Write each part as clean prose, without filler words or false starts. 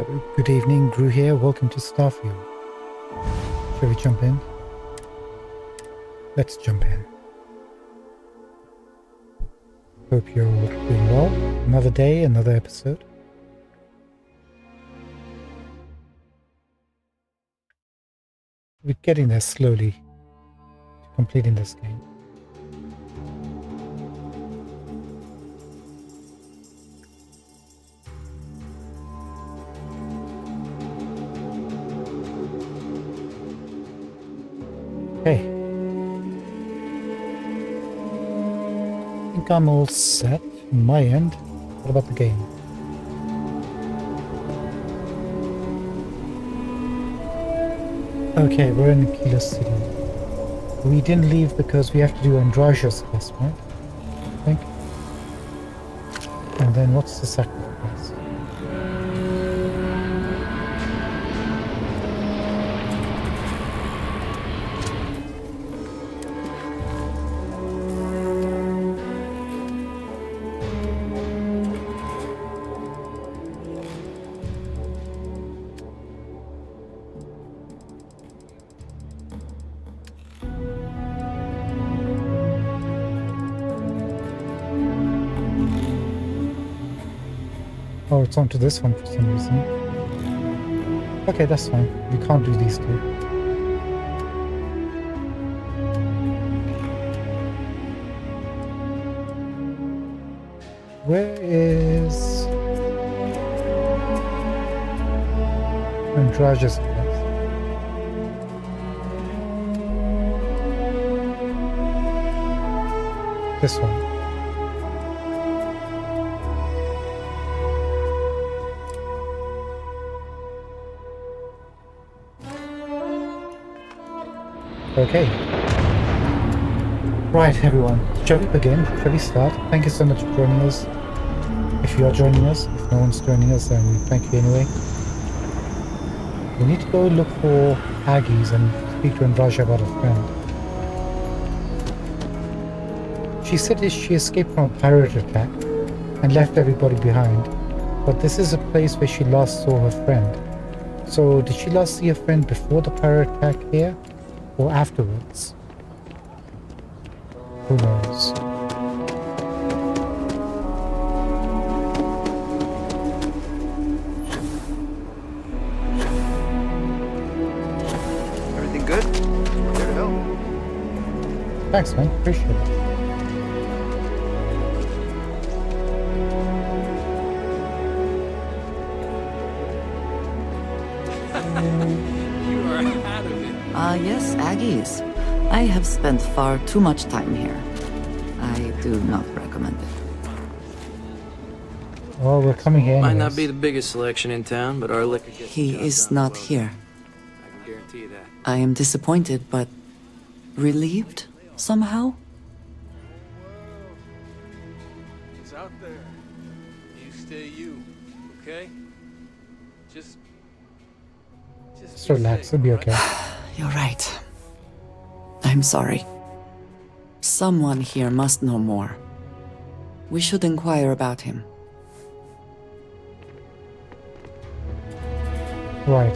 Good evening, Gru here. Welcome to Starfield. Shall we jump in? Let's jump in. Hope you're all doing well. Another day, another episode. We're getting there slowly to completing this game. Okay. I think I'm all set on my end. What about the game? Okay, we're in Kilo City. We didn't leave because we have to do Andraja's quest, right? I think. And then what's the sacrifice? Oh, it's onto this one for some reason. Okay, that's fine. We can't do these two. Where is Andraja's quest? This one. Okay. Right, everyone. Shall we begin? Shall we start? Thank you so much for joining us. If you are joining us, if no one's joining us, then thank you anyway. We need to go look for Aggies and speak to Andraja about a friend. She said she escaped from a pirate attack and left everybody behind, but this is a place where she last saw her friend. So, did she last see her friend before the pirate attack here? Or afterwards? Who knows? Everything good? We're here to help. Thanks, man. Appreciate it. Yes, Aggies. I have spent far too much time here. I do not recommend it. Well, we're coming here Might anyways. not be the biggest selection in town, but our liquor gets the He job is done not well. here. I can guarantee you that. I am disappointed, but relieved somehow. It's out there. You stay you, okay? Just relax, it'll be okay. You're right. I'm sorry. Someone here must know more. We should inquire about him. Right.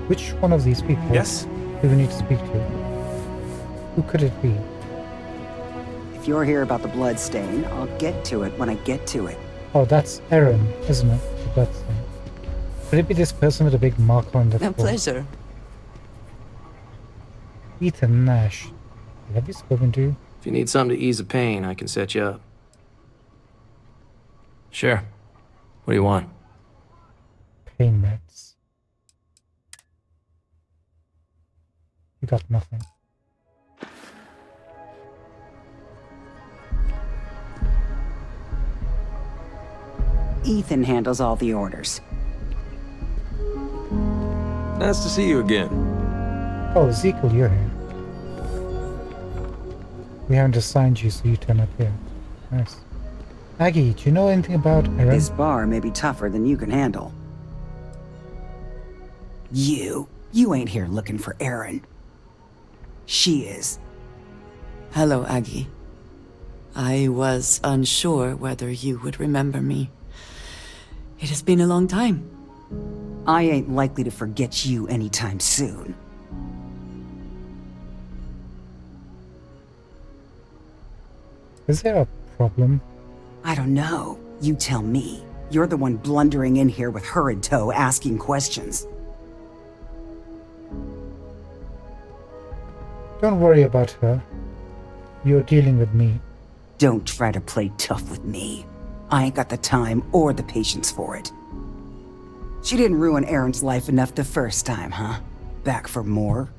Which one of these people Yes? do we need to speak to? Who could it be? If you're here about the blood stain, I'll get to it when I get to it. Oh, that's Erin, isn't it? The bloodstain. Could it be this person with a big mark on the A floor? pleasure. Ethan Nash. Have you spoken to? If you need something to ease the pain, I can set you up. Sure. What do you want? Pain meds. You got nothing. Ethan handles all the orders. Nice to see you again. Oh, Ezekiel, you're here. We haven't assigned you, so you turn up here. Nice. Aggie, do you know anything about Erin? This bar may be tougher than you can handle. You ain't here looking for Erin. She is. Hello, Aggie. I was unsure whether you would remember me. It has been a long time. I ain't likely to forget you anytime soon. Is there a problem? I don't know. You tell me. You're the one blundering in here with her in tow, asking questions. Don't worry about her. You're dealing with me. Don't try to play tough with me. I ain't got the time or the patience for it. She didn't ruin Aaron's life enough the first time, huh? Back for more?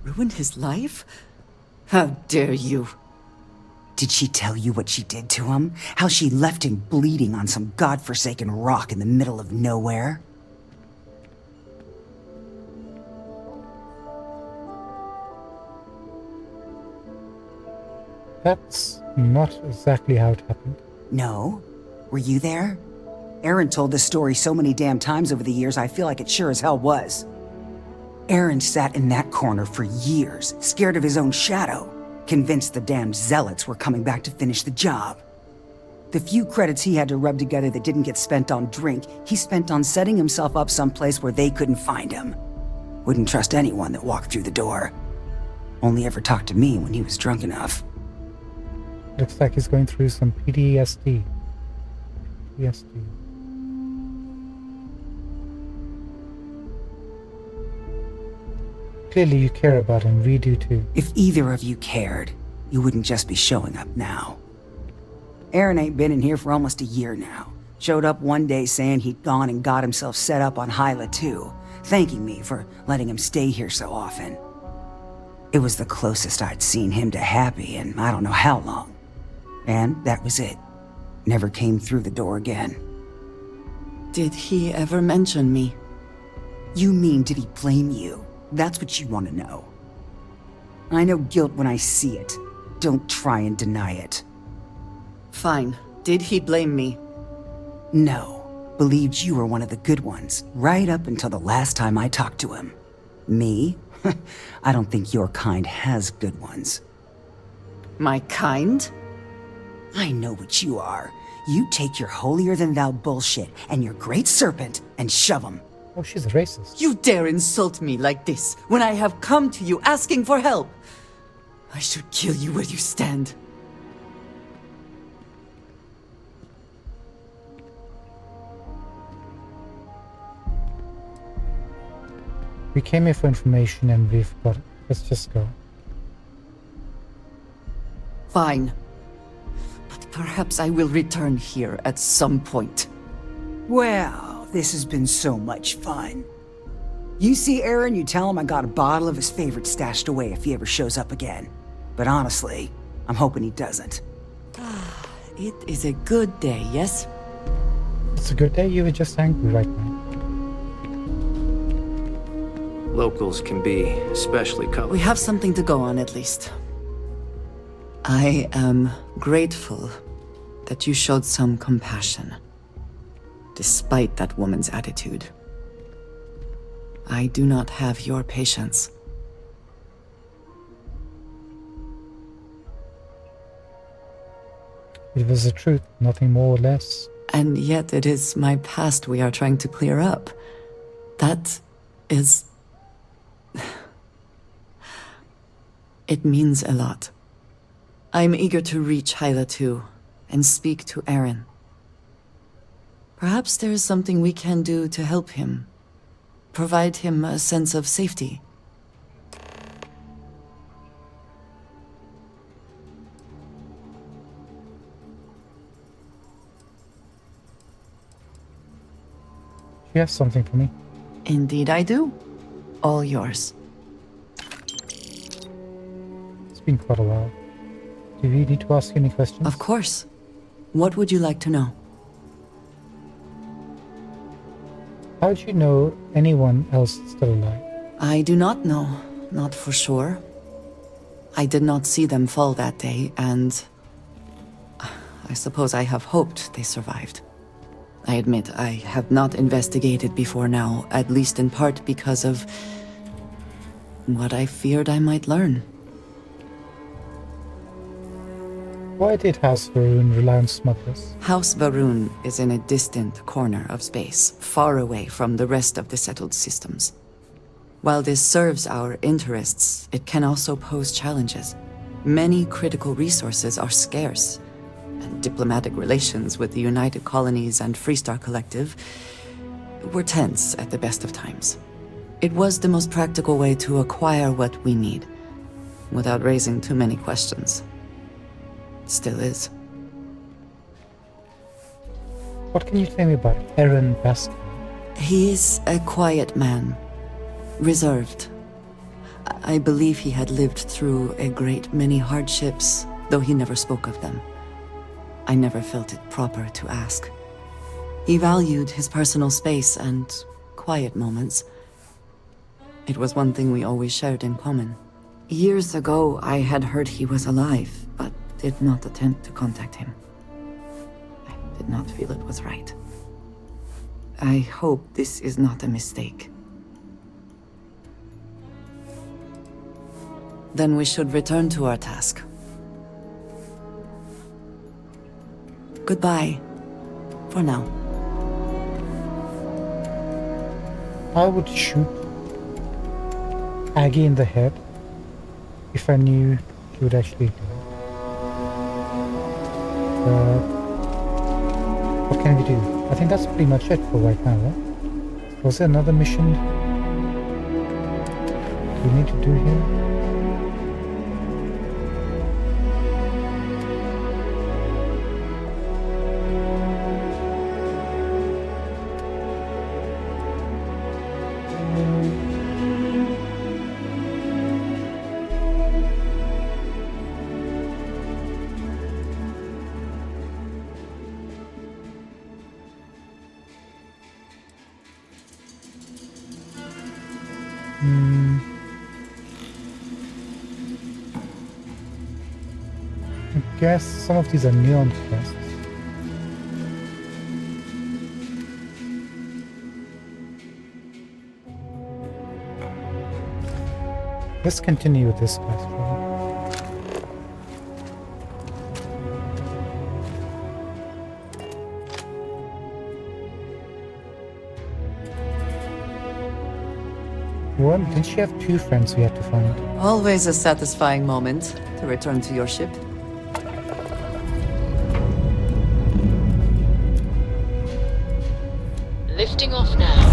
Ruined his life? How dare you? Did she tell you what she did to him? How she left him bleeding on some godforsaken rock in the middle of nowhere? That's not exactly how it happened. No? Were you there? Aaron told this story so many damn times over the years, I feel like it sure as hell was. Aaron sat in that corner for years, scared of his own shadow, convinced the damn zealots were coming back to finish the job. The few credits he had to rub together that didn't get spent on drink, he spent on setting himself up someplace where they couldn't find him. Wouldn't trust anyone that walked through the door. Only ever talked to me when he was drunk enough. Looks like he's going through some PTSD. PTSD. Clearly you care about him, we do too. If either of you cared, you wouldn't just be showing up now. Aaron ain't been in here for almost a year now. Showed up one day saying he'd gone and got himself set up on Hyla too, thanking me for letting him stay here so often. It was the closest I'd seen him to happy in I don't know how long. And that was it. Never came through the door again. Did he ever mention me? You mean did he blame you? That's what you want to know. I know guilt when I see it. Don't try and deny it. Fine. Did he blame me? No. Believed you were one of the good ones, right up until the last time I talked to him. Me? I don't think your kind has good ones. My kind? I know what you are. You take your holier-than-thou bullshit and your great serpent and shove 'em. Oh, she's a racist. You dare insult me like this when I have come to you asking for help. I should kill you where you stand. We came here for information and we've got it. Let's just go. Fine. But perhaps I will return here at some point. Well, this has been so much fun. You see Aaron, you tell him I got a bottle of his favorite stashed away if he ever shows up again. But honestly, I'm hoping he doesn't. It is a good day, yes? It's a good day. You were just angry right now. Locals can be especially colorful. We have something to go on at least. I am grateful that you showed some compassion, despite that woman's attitude. I do not have your patience. It was the truth, nothing more or less. And yet it is my past we are trying to clear up. That is... It means a lot. I'm eager to reach Hyla too, and speak to Aaron. Perhaps there is something we can do to help him. Provide him a sense of safety. She has something for me. Indeed I do. All yours. It's been quite a while. Do we need to ask you any questions? Of course. What would you like to know? How do you know anyone else is still alive? I do not know, not for sure. I did not see them fall that day, and I suppose I have hoped they survived. I admit I have not investigated before now, at least in part because of what I feared I might learn. Why did House Varun rely on smugglers? House Varun is in a distant corner of space, far away from the rest of the settled systems. While this serves our interests, it can also pose challenges. Many critical resources are scarce, and diplomatic relations with the United Colonies and Freestar Collective were tense at the best of times. It was the most practical way to acquire what we need, without raising too many questions. Still is. What can you tell me about Aaron Baskin? He is a quiet man, reserved. I believe he had lived through a great many hardships, though he never spoke of them. I never felt it proper to ask. He valued his personal space and quiet moments. It was one thing we always shared in common. Years ago, I had heard he was alive, but did not attempt to contact him. I did not feel it was right. I hope this is not a mistake. Then we should return to our task. Goodbye. For now. I would shoot Aggie in the head if I knew she would actually do it. What can we do? I think that's pretty much it for right now, right? Was there another mission we need to do here? I guess some of these are neon quests. Let's continue with this quest, shall we? One, didn't she have two friends we had to find? Always a satisfying moment to return to your ship. Lifting off now.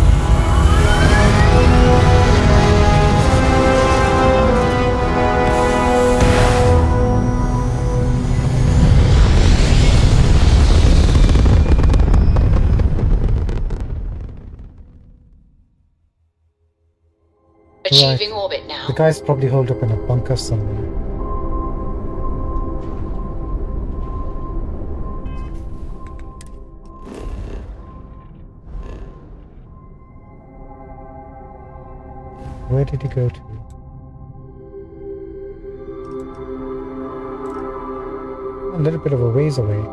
Achieving orbit now. The guy's probably holed up in a bunker somewhere. Where did he go to? A little bit of a ways away.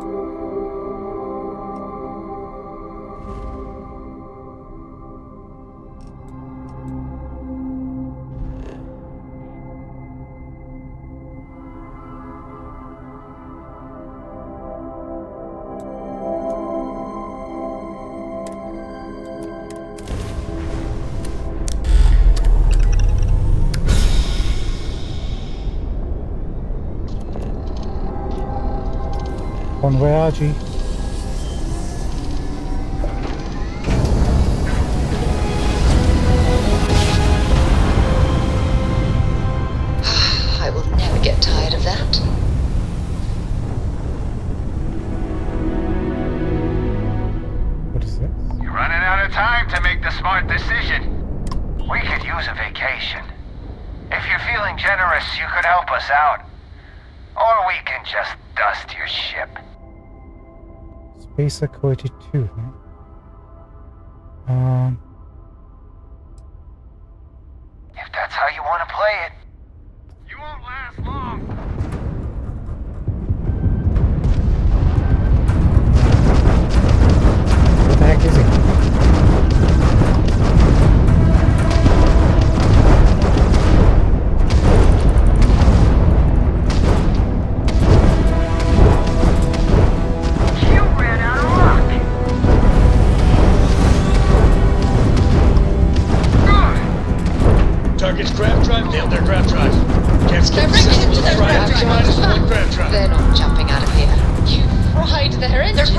On Voyage. I will never get tired of that. What is this? You're running out of time to make the smart decision. We could use a vacation. If you're feeling generous, you could help us out. Or we can just dust your ship. Spacer Coity 2, huh? If that's how you want to play it. You won't last long. What the heck is it? Grab drive, nailed their grab drive. Can't skip the Directed system into with a their fry grab after drive. minus one grab drive. They're not jumping out of here. You fried their engines.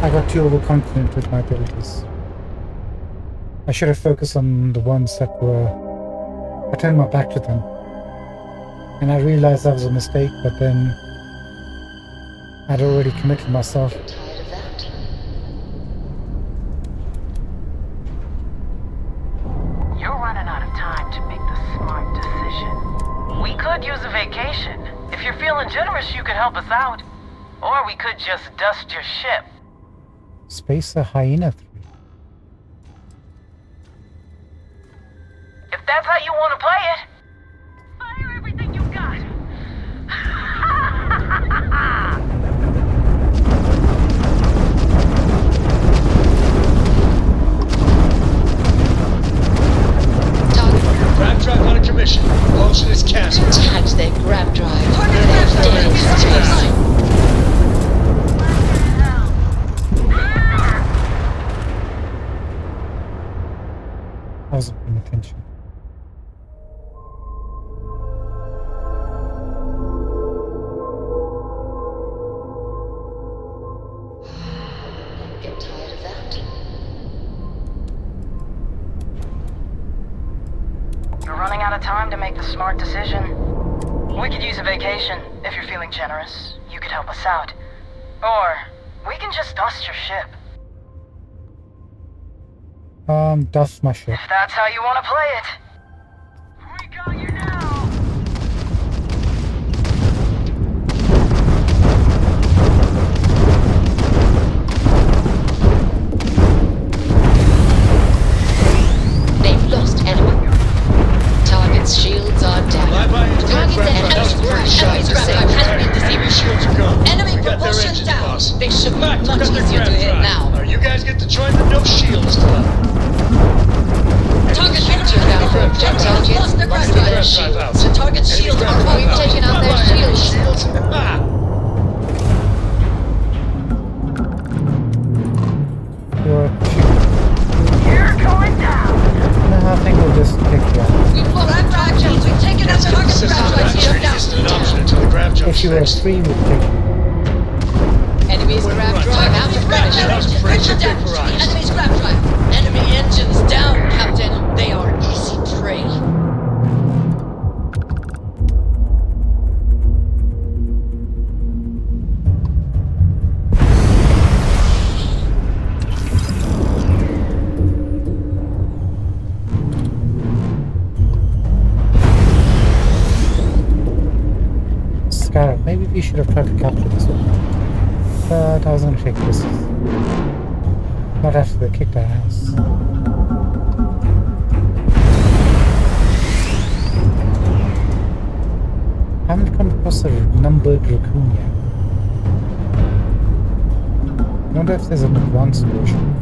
I got too overconfident with my abilities. I should have focused on the ones that were... I turned my back to them. And I realized that was a mistake, but then I'd already committed myself. Get tired of that? You're running out of time to make the smart decision. We could use a vacation. If you're feeling generous, you could help us out. Or we could just dust your ship. Spacer Hyena 3. If that's how you want to play it, fire everything you got. Target. Grab drive out of commission. Propulsion is canceled. Tagged their grab drive. Target They're grab dead. drive. Chase. I wasn't paying attention. Get tired of that? You're running out of time to make the smart decision. We could use a vacation if you're feeling generous. You could help us out. Or we can just dust your ship. Dust my ship. If that's how you want to play it. We got you now. They've lost enemy. Target's shields are down. Fly-by into Target grab dead. drive. That was a great Enemy's shot. grab drive has been Enemy disabled. shields are gone. Enemy We got their propulsion engines, down. boss. They should be Back, we much got their easier to grab hit drive. now. Now you guys get to join the no shields club. Target picture down. Target lost their grab drive. out. The target shields are gone. We've taken out their shields. Ah! You're You're going down. No, I think we'll just take you out. We've lost grab drive shields. We've taken out target System grab to drive that shield treaty down. isn't an option until the grab jump's If you were fixed. 3, we'd take you. Enemy's grab drive out of That was commission. pretty Picture down to the vaporized. enemy's grab drive. Enemy engines down, Captain. They are easy prey. Scarab, maybe we should have tried to capture this one. But I was gonna take risks. Not after they kicked our ass. I haven't come across a numbered raccoon yet. I wonder if there's an advanced version.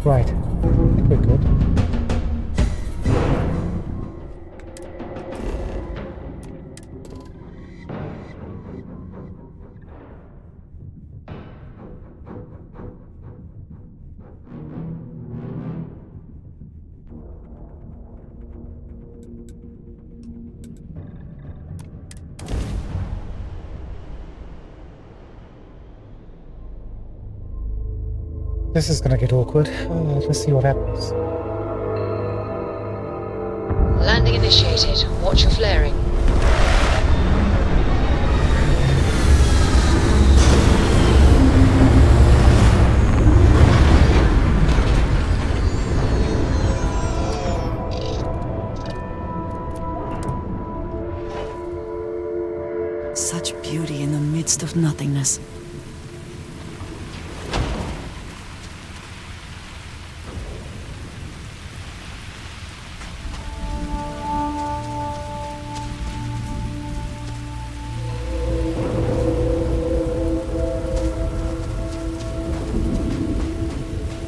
Right, I think we're good. This is gonna get awkward. Let's see what happens. Landing initiated. Watch your flaring. Such beauty in the midst of nothingness.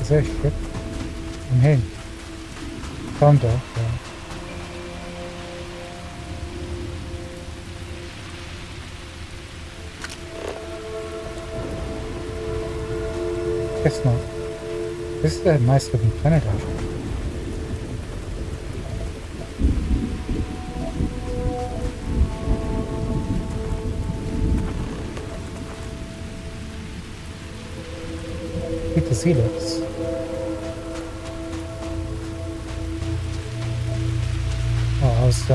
Is there a ship? I'm hearing thunder. Yeah. Guess not. This is a nice looking planet, actually. With the zealots. Oh, I was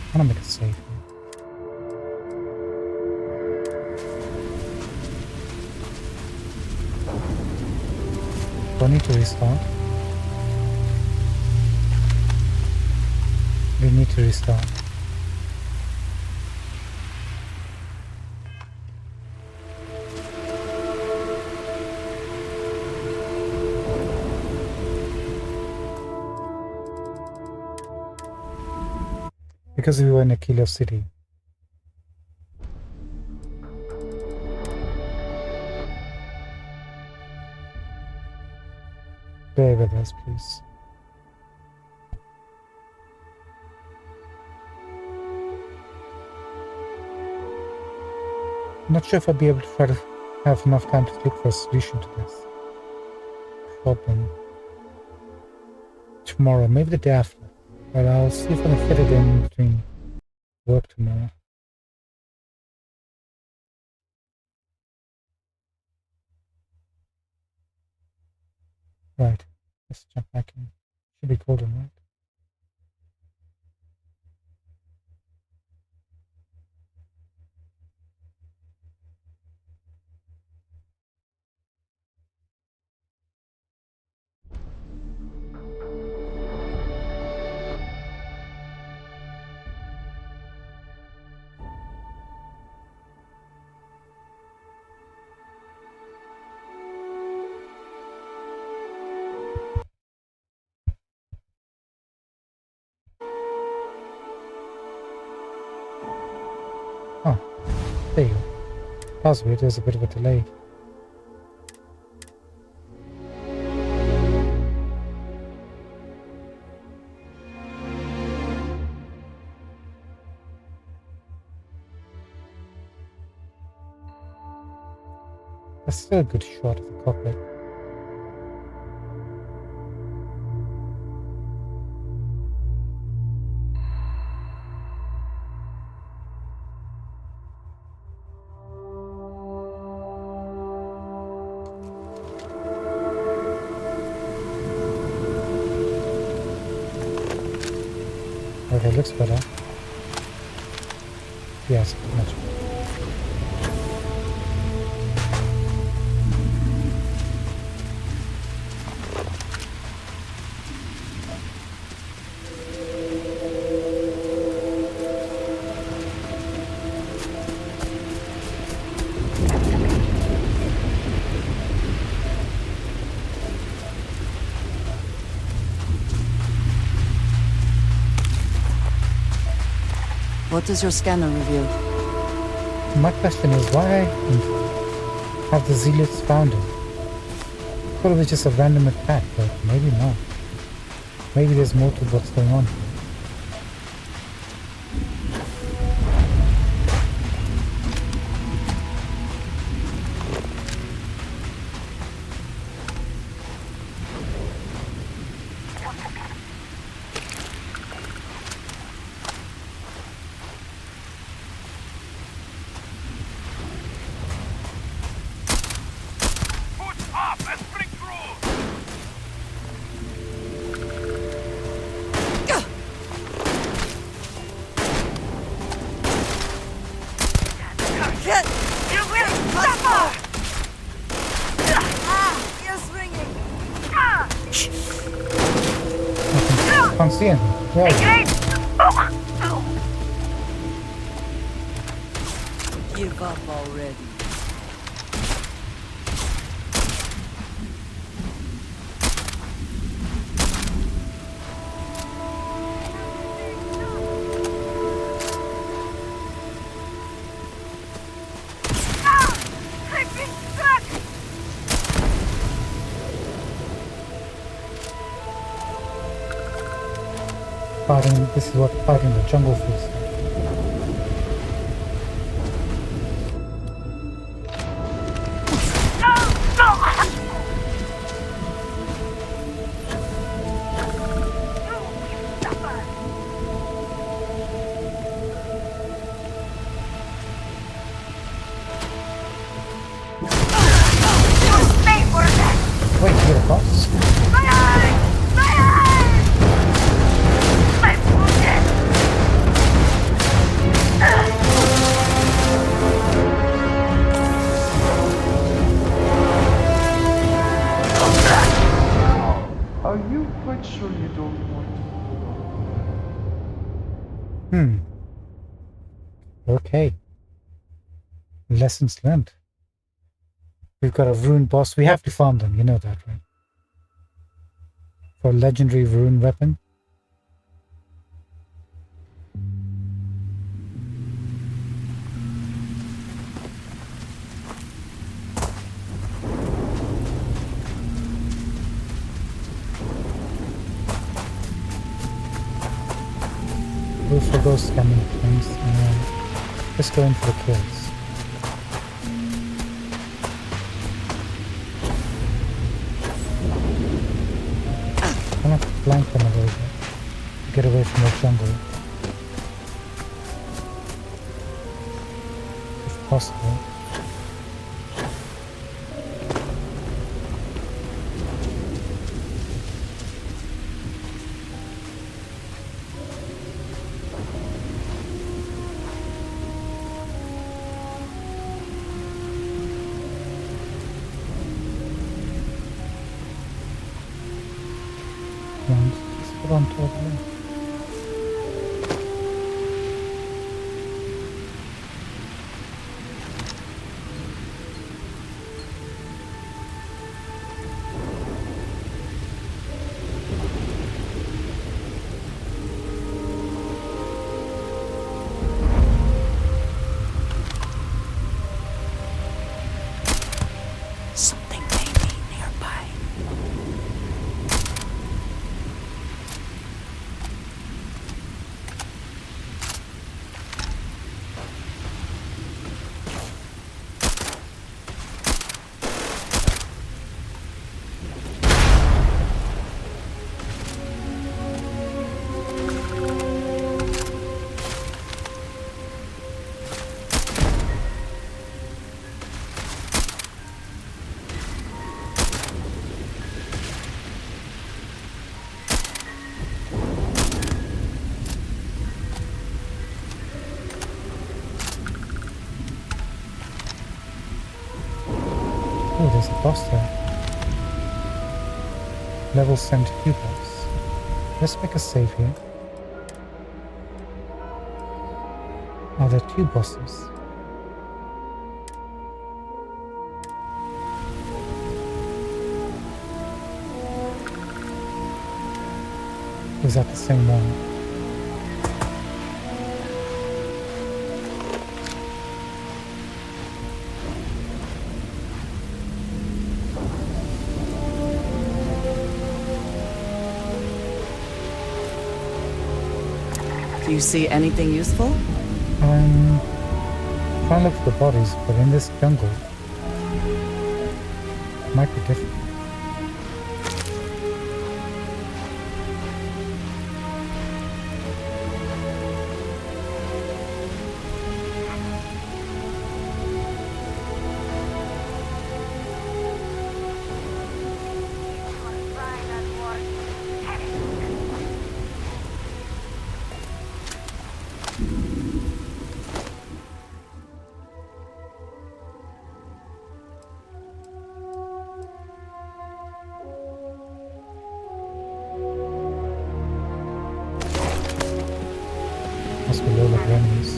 I want to make it safe. Do I need to restart? We need to restart. Because we were in a killer city. Bear with us, please. I'm not sure if I'll be able to try to have enough time to look for a solution to this problem tomorrow, maybe the day after. But I'll see if I can fit it in between work tomorrow. Right, let's jump back in. Should be golden, right? Oh, there you go. That was weird, there's a bit of a delay. That's still a good shot of the cockpit. Okay, looks better. Yes, much better. What does your scanner reveal? My question is, why have the zealots found him? I thought it was just a random attack, but maybe not. Maybe there's more to what's going on. Can't see him. Where is he? Give up already. fighting. This is what fighting the jungle feels like. Wait, you're a boss? Are you quite sure you don't want to? Okay. Lessons learned. We've got a rune boss. We have to farm them, you know that, right? For a legendary rune weapon. Go for those scamming things and let's go in for the kills. I'm gonna flank them a little bit to get away from the jungle. If possible. Just hold on to it. Something may be nearby. Oh, there's a boss there. Level 72 boss. Let's make a save here. Oh, there are two bosses. Is that the same one? Do you see anything useful? Try and look for the bodies, but in this jungle, it might be difficult. Must be low level enemies.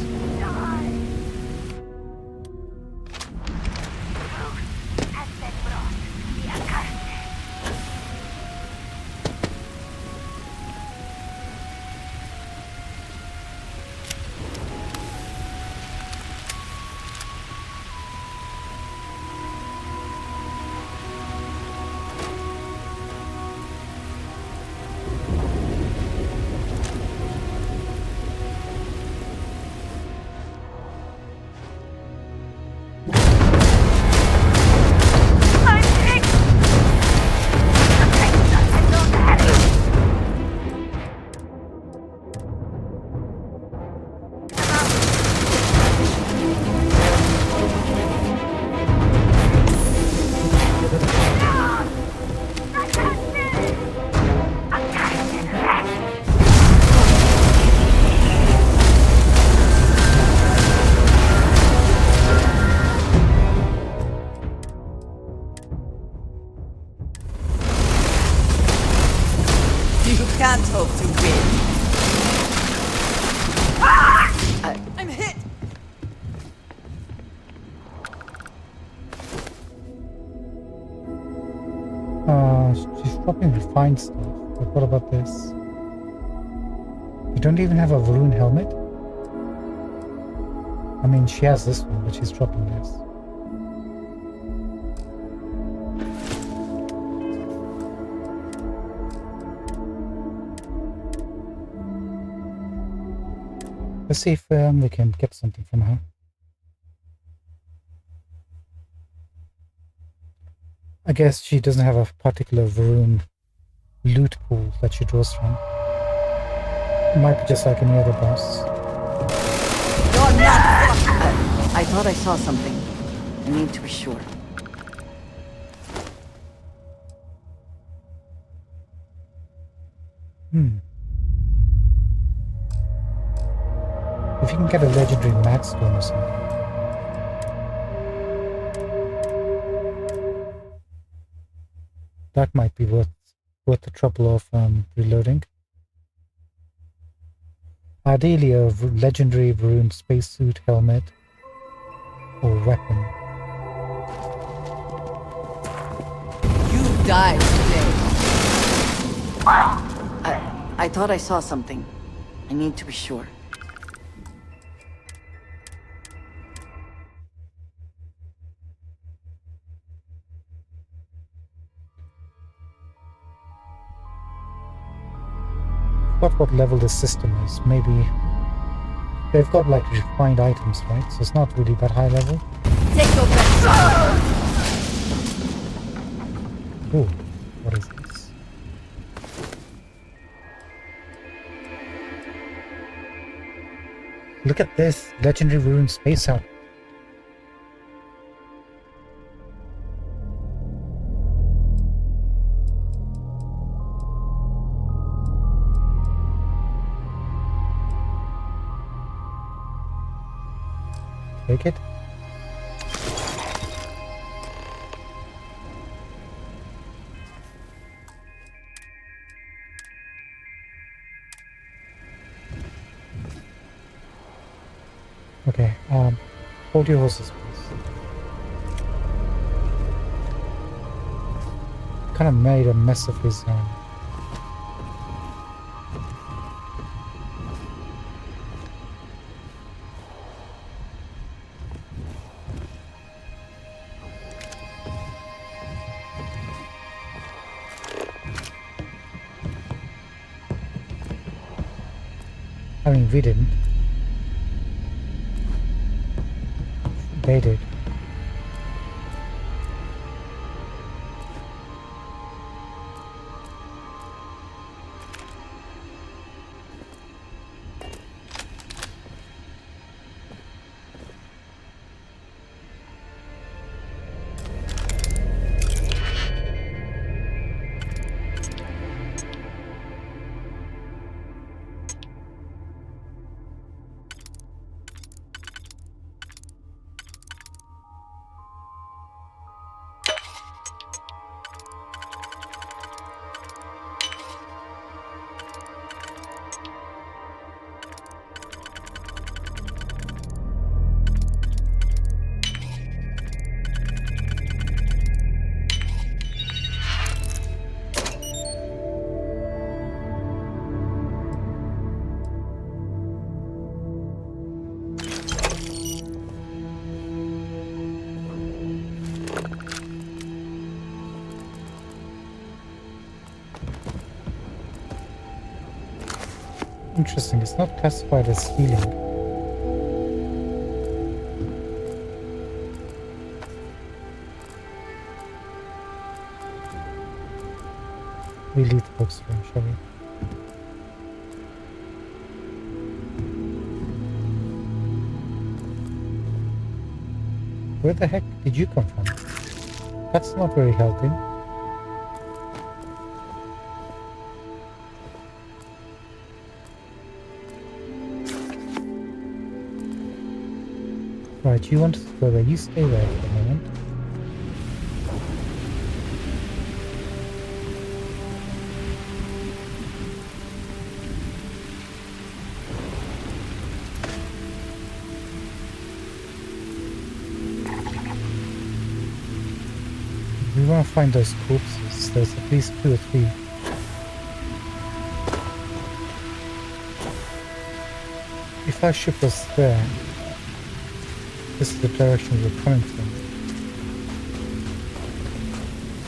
find stuff. But what about this? You don't even have a Varun helmet? I mean, she has this one, but she's dropping this. Let's see if we can get something from her. I guess she doesn't have a particular Varun loot pool that she draws from. It might be just like any other boss. You're not. I thought I saw something. I need to be sure. If you can get a legendary mag stone or something. That might be worth the trouble of reloading. Ideally a legendary Varun spacesuit helmet or weapon. You died today. I thought I saw something. I need to be sure. What level this system is. Maybe they've got like refined items, right? So it's not really that high level. Take your best. Ooh, what is this? Look at this legendary Varun space helmet. Take it. Okay, hold your horses, please. Kind of made a mess of his I mean, we didn't. They did. Interesting, it's not classified as healing. We leave the bookstore, shall we? Where the heck did you come from? That's not very healthy. Right, you want to go there. You stay there for a moment. We want to find those corpses. There's at least 2 or 3. if our ship was there, this is the direction we're coming from.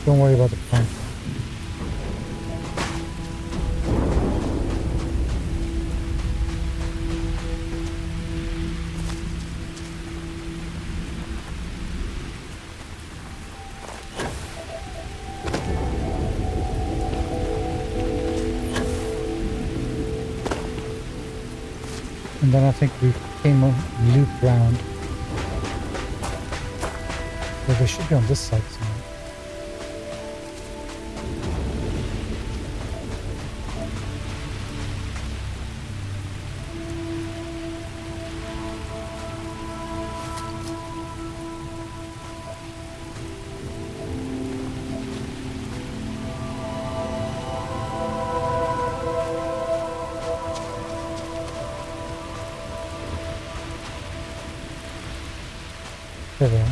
Don't worry about the plan. And then I think we came on loop round. Well, they should be on this side somewhere. There we are.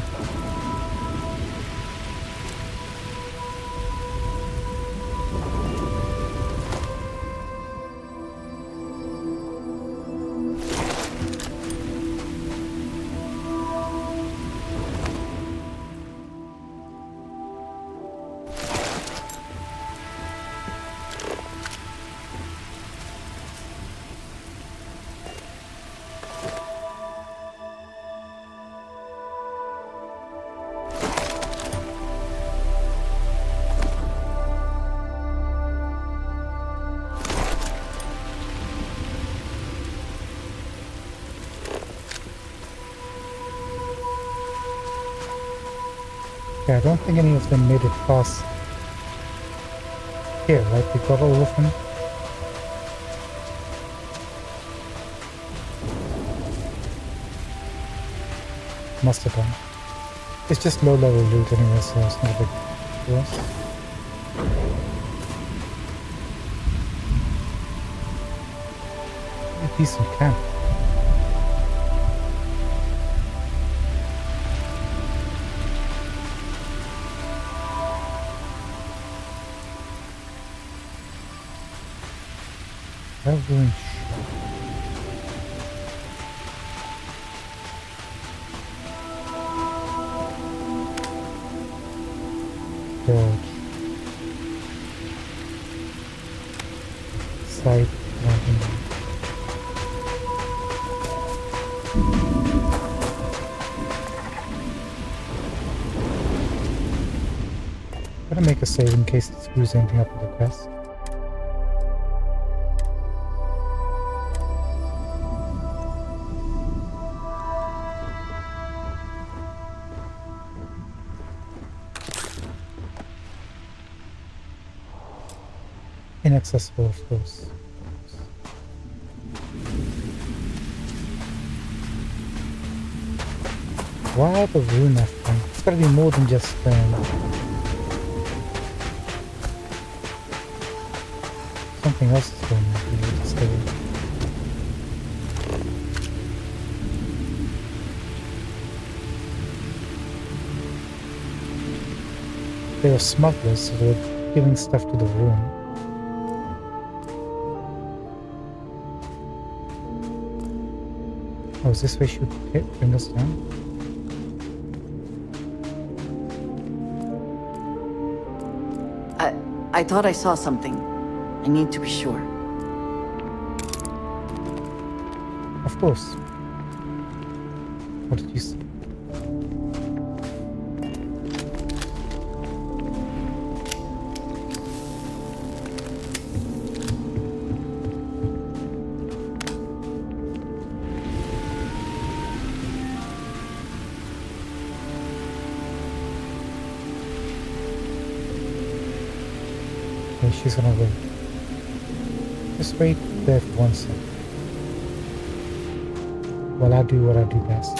Okay, I don't think any of them made it past here, right? We got all of them. Must have done. It's just low level loot anyway, so it's not a big deal to us. A decent camp. Ruined. George. Side mountain. Gotta make a save in case it screws anything up with the quest. Inaccessible, of course. Why the rune after? It's gotta be more than just something else is going on here. Just they were smugglers, so they were giving stuff to the room. Oh, is this way she would bring us down? I thought I saw something. I need to be sure. Of course. What did you see? Okay, she's gonna wait. Just wait there for 1 second. While I do what I do best.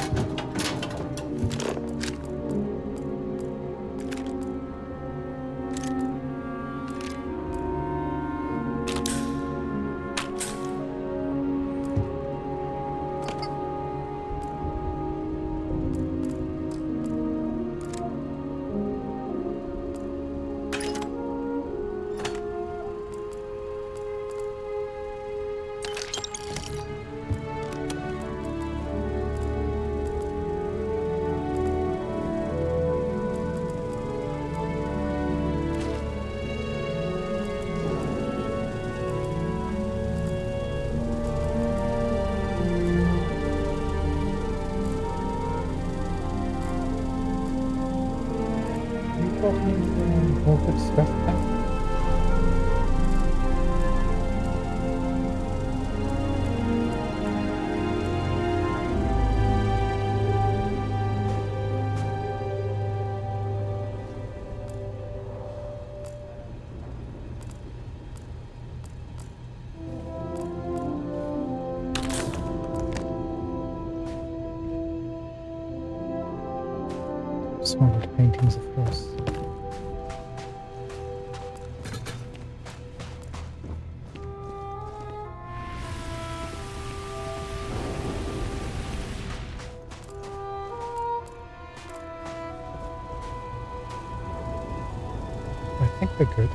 got any more good stuff back? Smuggled paintings, of course. I think we're good.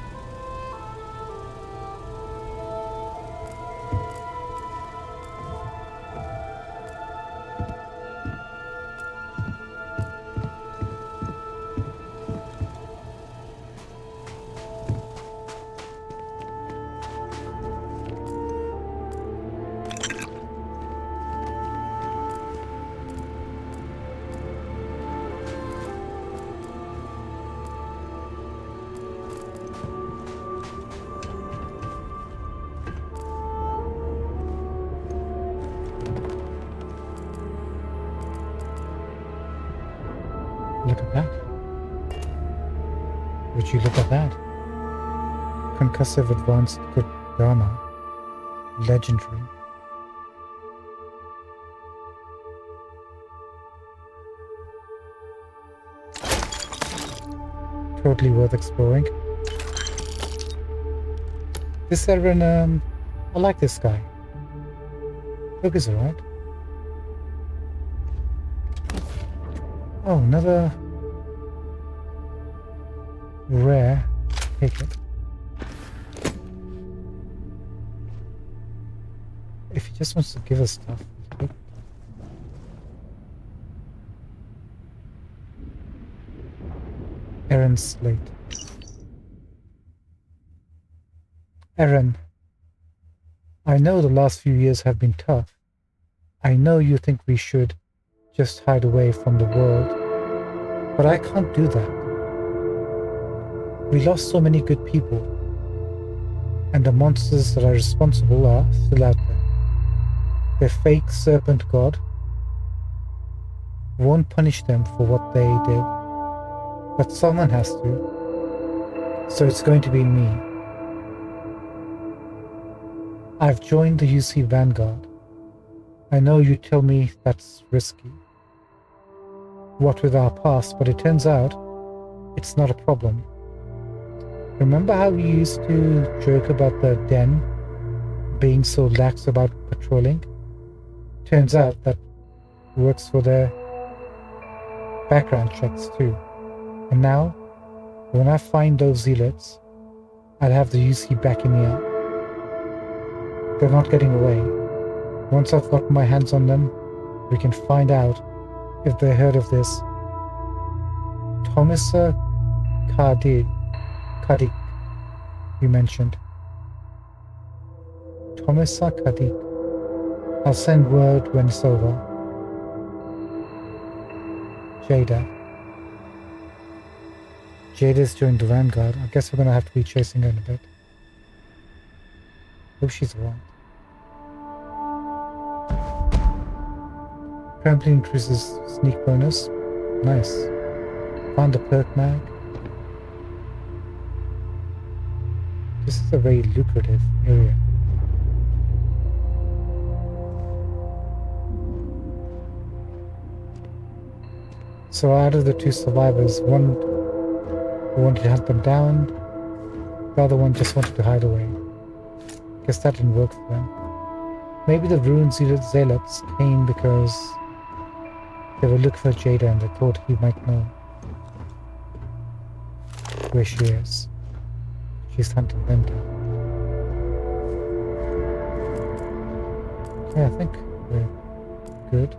Look at that. Would you look at that? Concussive advanced good Dharma. Legendary. Totally worth exploring. This Aaron, I like this guy. Look is alright. Oh, another rare. Take it. If he just wants to give us stuff. Okay. Aaron's slate. Aaron, I know the last few years have been tough. I know you think we should just hide away from the world, but I can't do that. We lost so many good people, and the monsters that are responsible are still out there. Their fake serpent god won't punish them for what they did, but someone has to, so it's going to be me. I've joined the UC Vanguard. I know you tell me that's risky. What with our past, but it turns out it's not a problem. Remember how we used to joke about the den being so lax about patrolling? Turns out that works for their background checks too. And now, when I find those zealots, I'll have the UC backing me up. They're not getting away. Once I've got my hands on them, we can find out if they heard of this Thomisa Kadik you mentioned. Thomisa Kadik. I'll send word when it's over. Jada. Jada's joined the Vanguard. I guess we're gonna have to be chasing her in a bit. Hope she's alright. Apparently increases sneak bonus. Nice. Found the perk mag. This is a very lucrative area. So out of the two survivors, one wanted to hunt them down, the other one just wanted to hide away. Guess that didn't work for them. Maybe the ruined zealots came because they were looking for Jada and they thought he might know where she is. She's hunting them down. Okay, I think we're good.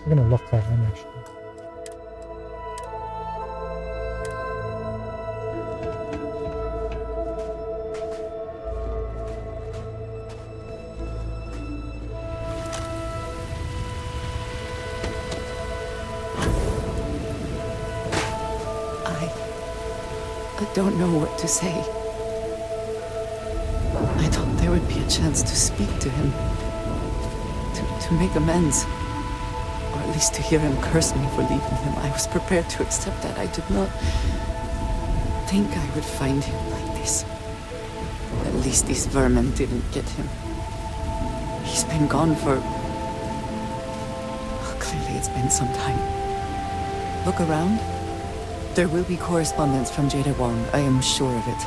We're gonna lock that in actually. don't know what to say. I thought there would be a chance to speak to him. To make amends. Or at least to hear him curse me for leaving him. I was prepared to accept that. I did not think I would find him like this. At least these vermin didn't get him. He's been gone for... Oh, clearly it's been some time. Look around. There will be correspondence from Jada Wong. I am sure of it.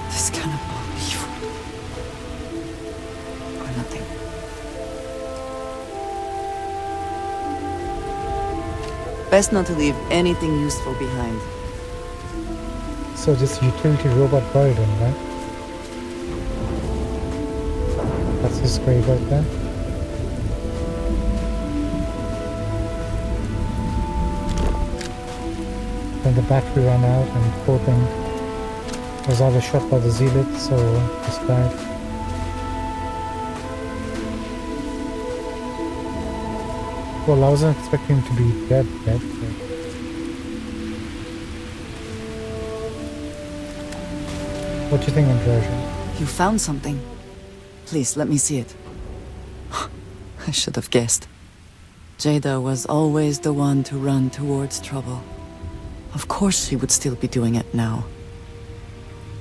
This cannot all be for... or nothing. Best not to leave anything useful behind. So this utility robot buried him, right? That's his grave right there. Then the battery ran out and poor thing was either shot by the zealots or just died. Well, I wasn't expecting him to be dead. But... What do you think, Androsia? You found something. Please, let me see it. I should have guessed. Jada was always the one to run towards trouble. Of course she would still be doing it now.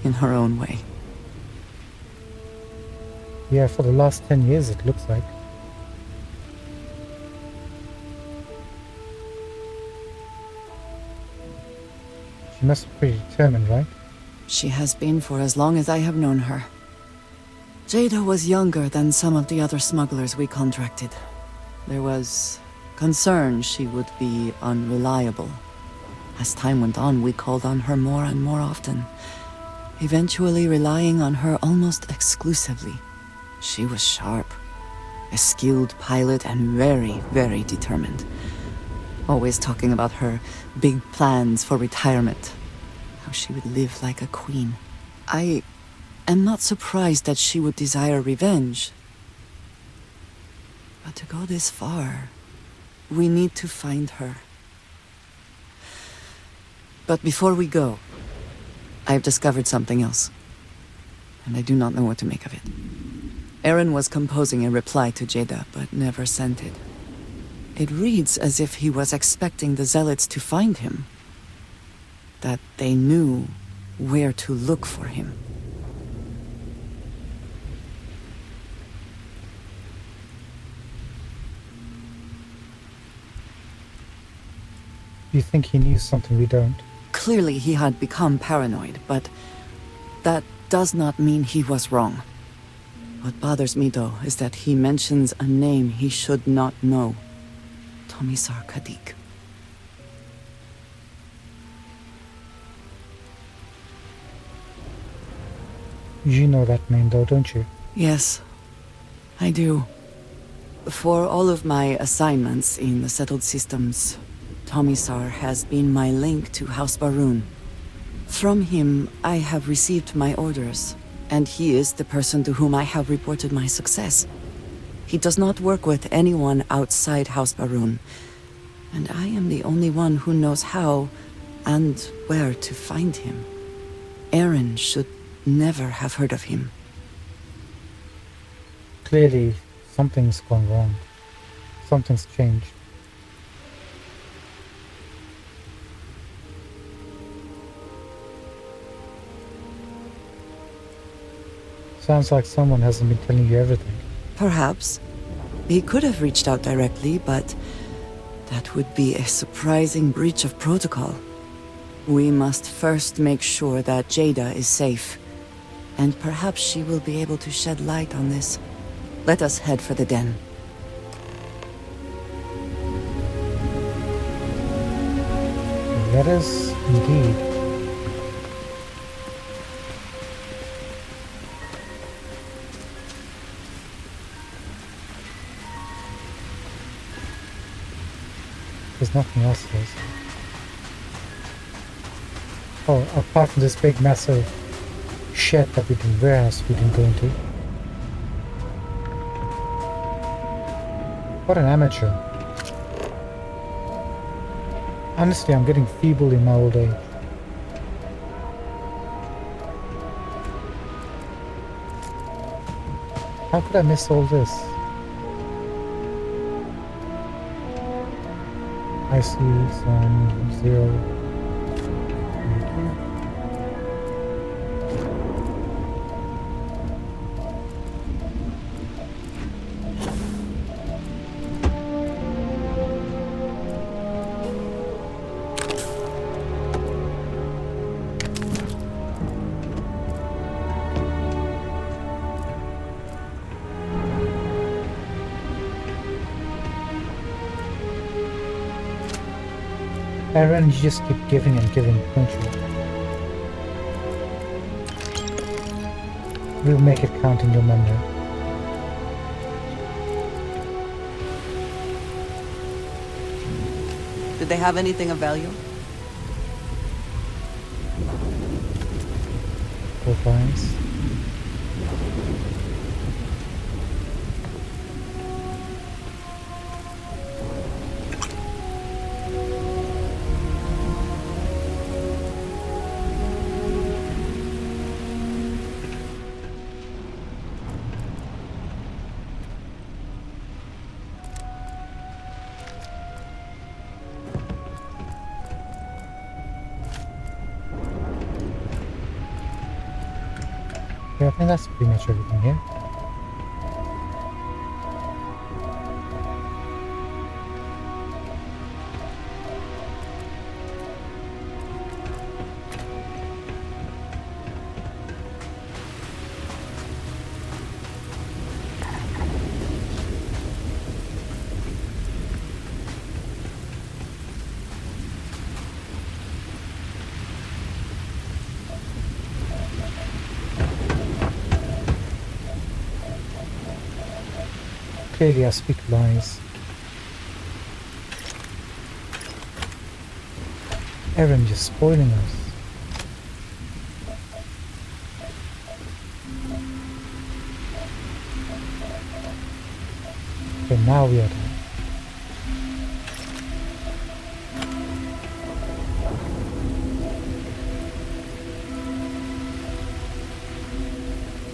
In her own way. Yeah, for the last 10 years it looks like. She must be pretty determined, right? She has been for as long as I have known her. Jada was younger than some of the other smugglers we contracted. There was concern she would be unreliable. As time went on, we called on her more and more often, eventually relying on her almost exclusively. She was sharp, a skilled pilot and very, very determined. Always talking about her big plans for retirement, how she would live like a queen. I am not surprised that she would desire revenge. But to go this far, we need to find her. But before we go, I've discovered something else. And I do not know what to make of it. Aaron was composing a reply to Jada, but never sent it. It reads as if he was expecting the Zealots to find him. That they knew where to look for him. You think he knew something we don't? Clearly he had become paranoid, but that does not mean he was wrong. What bothers me, though, is that he mentions a name he should not know. Tomisar Kadik. You know that name though, don't you? Yes, I do. For all of my assignments in the settled systems, Tomisar has been my link to House Baroon. From him, I have received my orders, and he is the person to whom I have reported my success. He does not work with anyone outside House Baroon, and I am the only one who knows how and where to find him. Aaron should never have heard of him. Clearly, something's gone wrong. Something's changed. Sounds like someone hasn't been telling you everything. Perhaps. He could have reached out directly, but that would be a surprising breach of protocol. We must first make sure that Jada is safe, and perhaps she will be able to shed light on this. Let us head for the den. Let us indeed. There's nothing else there. Oh, apart from this big massive shed that we didn't, warehouse we didn't go into. What an amateur. Honestly, I'm getting feeble in my old age. How could I miss all this? I see some 0. Thank you. Aaron, you just keep giving and giving, don't you? We'll make it count in your memory. Did they have anything of value? Profiles. I think that's pretty much everything here. Clearly I speak lies. Aaron just spoiling us. Okay, now we are done.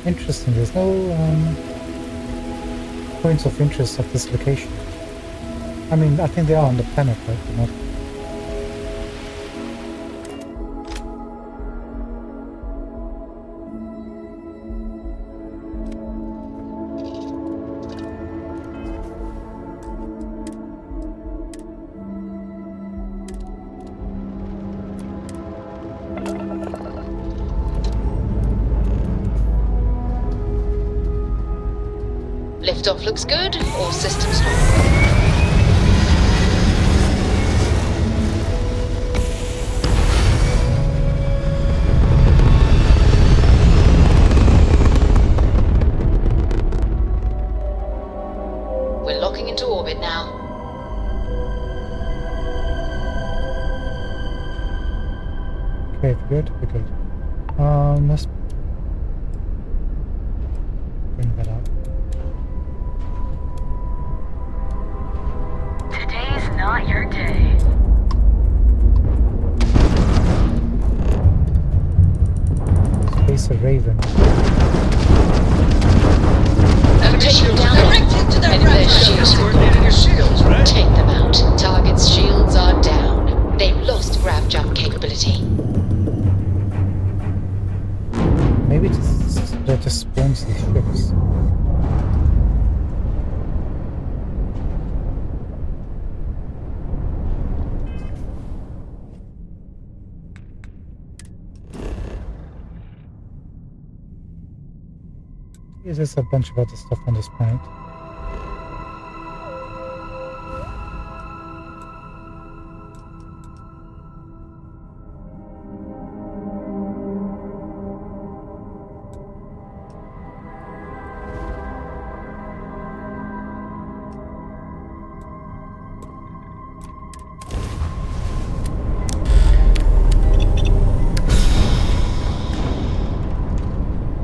Interesting, there's no points of interest at this location. I mean, I think they are on the planet, right? But not. Liftoff looks good. All systems normal. We're locking into orbit now. Okay, we're good, we're good. Let's bring that up. Today's not your day. Space a Raven. Take them down. Directed to their Any of their shields are Coordinating your shields, right? Take them out. Target's shields are down. They've lost grav jump capability. Maybe that just spawns these ships. There's a bunch of other stuff on this planet.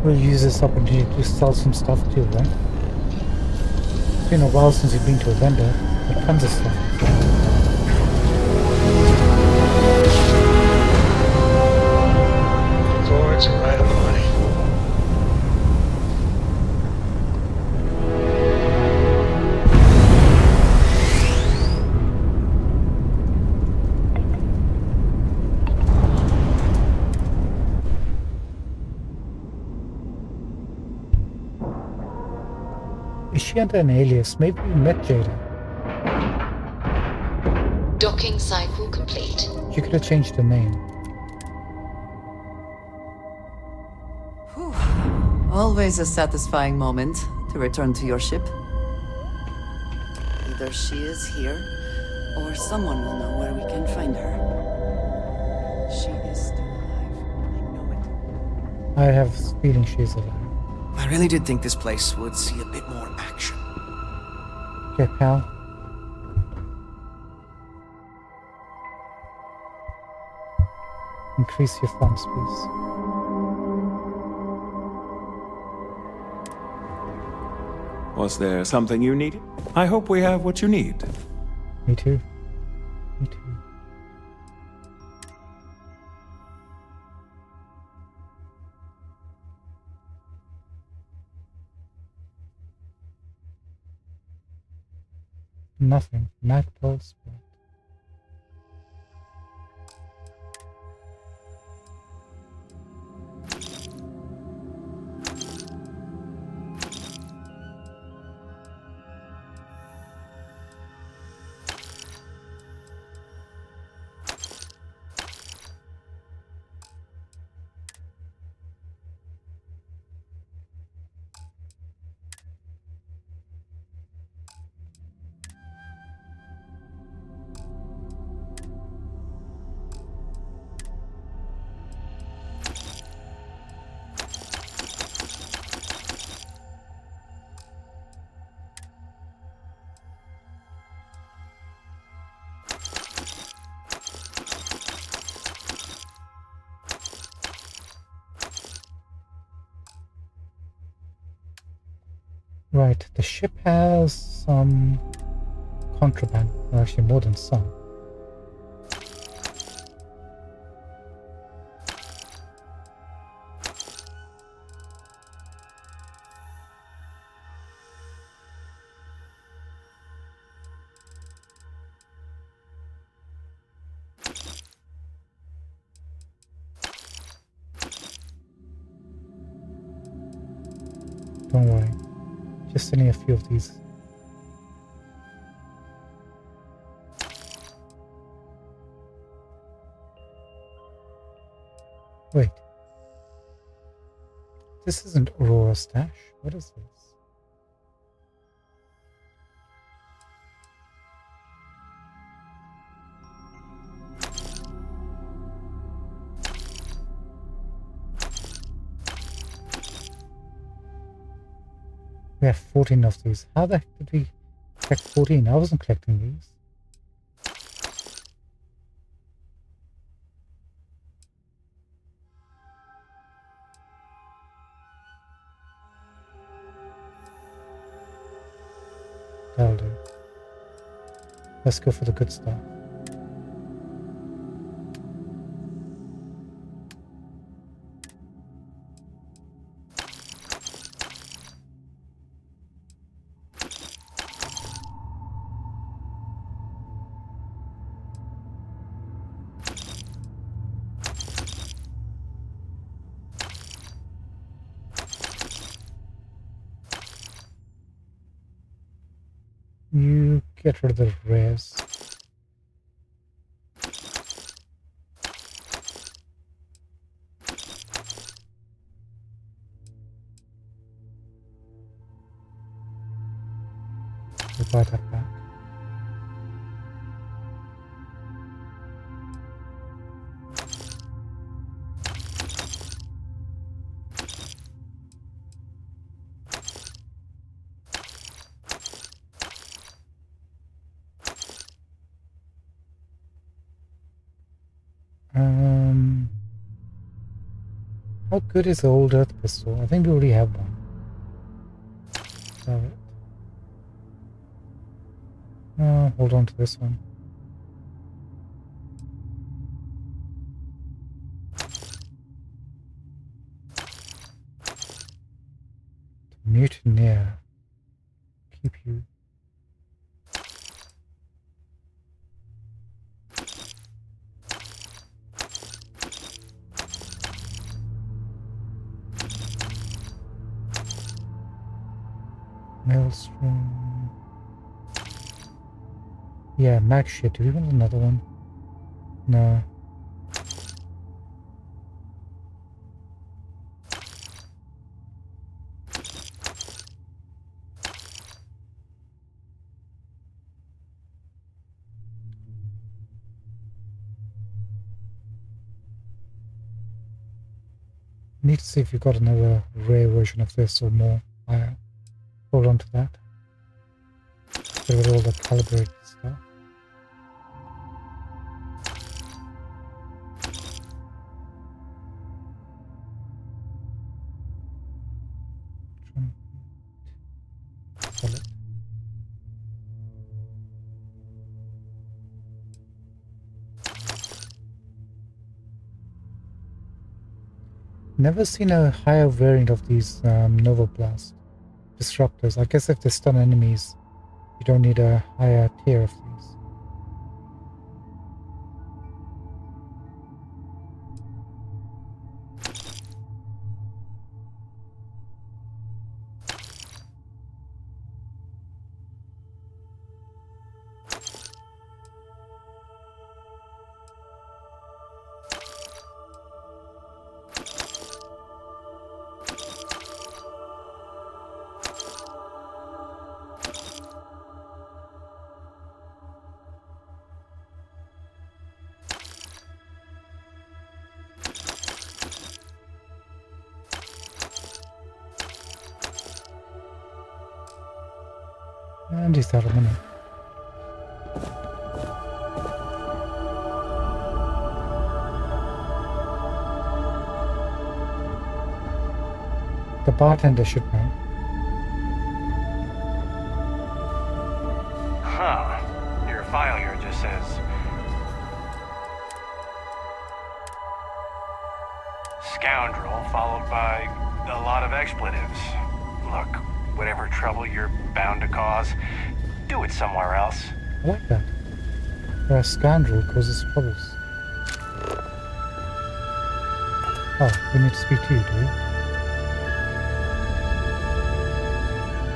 We'll use this opportunity to sell some stuff too, right? It's been a while since you've been to a vendor, but tons of stuff. Forwards are right on the money. Is she under an alias? Maybe we met Jada. Docking cycle complete. She could have changed her name. Whew. Always a satisfying moment to return to your ship. Either she is here, or someone will know where we can find her. She is still alive. I know it. I have a feeling she's alive. I really did think this place would see a bit more action. Okay, pal. Increase your thumb space. Was there something you needed? I hope we have what you need. Me too. Me too. Nothing. Magpie spot. Right, the ship has some contraband, or actually more than some. Don't worry. Just sending a few of these. Wait. This isn't Aurora Stash. What is this? We have 14 of these. How the heck did we collect 14? I wasn't collecting these. That'll do. Let's go for the good stuff. You get rid of the res. We'll buy that back. How good is the old Earth pistol? I think we already have one. Sell it. Hold on to this one. Mutineer. Keep you. Maelstrom. Yeah, mag shit. Do we want another one? No. Need to see if you've got another rare version of this or more. I hold on to that. Get rid of all the calibrated stuff. Solid. Never seen a higher variant of these Nova Blast disruptors. I guess if they stun enemies, you don't need a higher tier of these. And he's out of money. The bartender should know. Huh. Your file here just says... scoundrel, followed by a lot of expletives. Look, whatever trouble you're bound to cause, do it somewhere else. I like that. A scoundrel causes troubles. Oh, we need to speak to you, do we?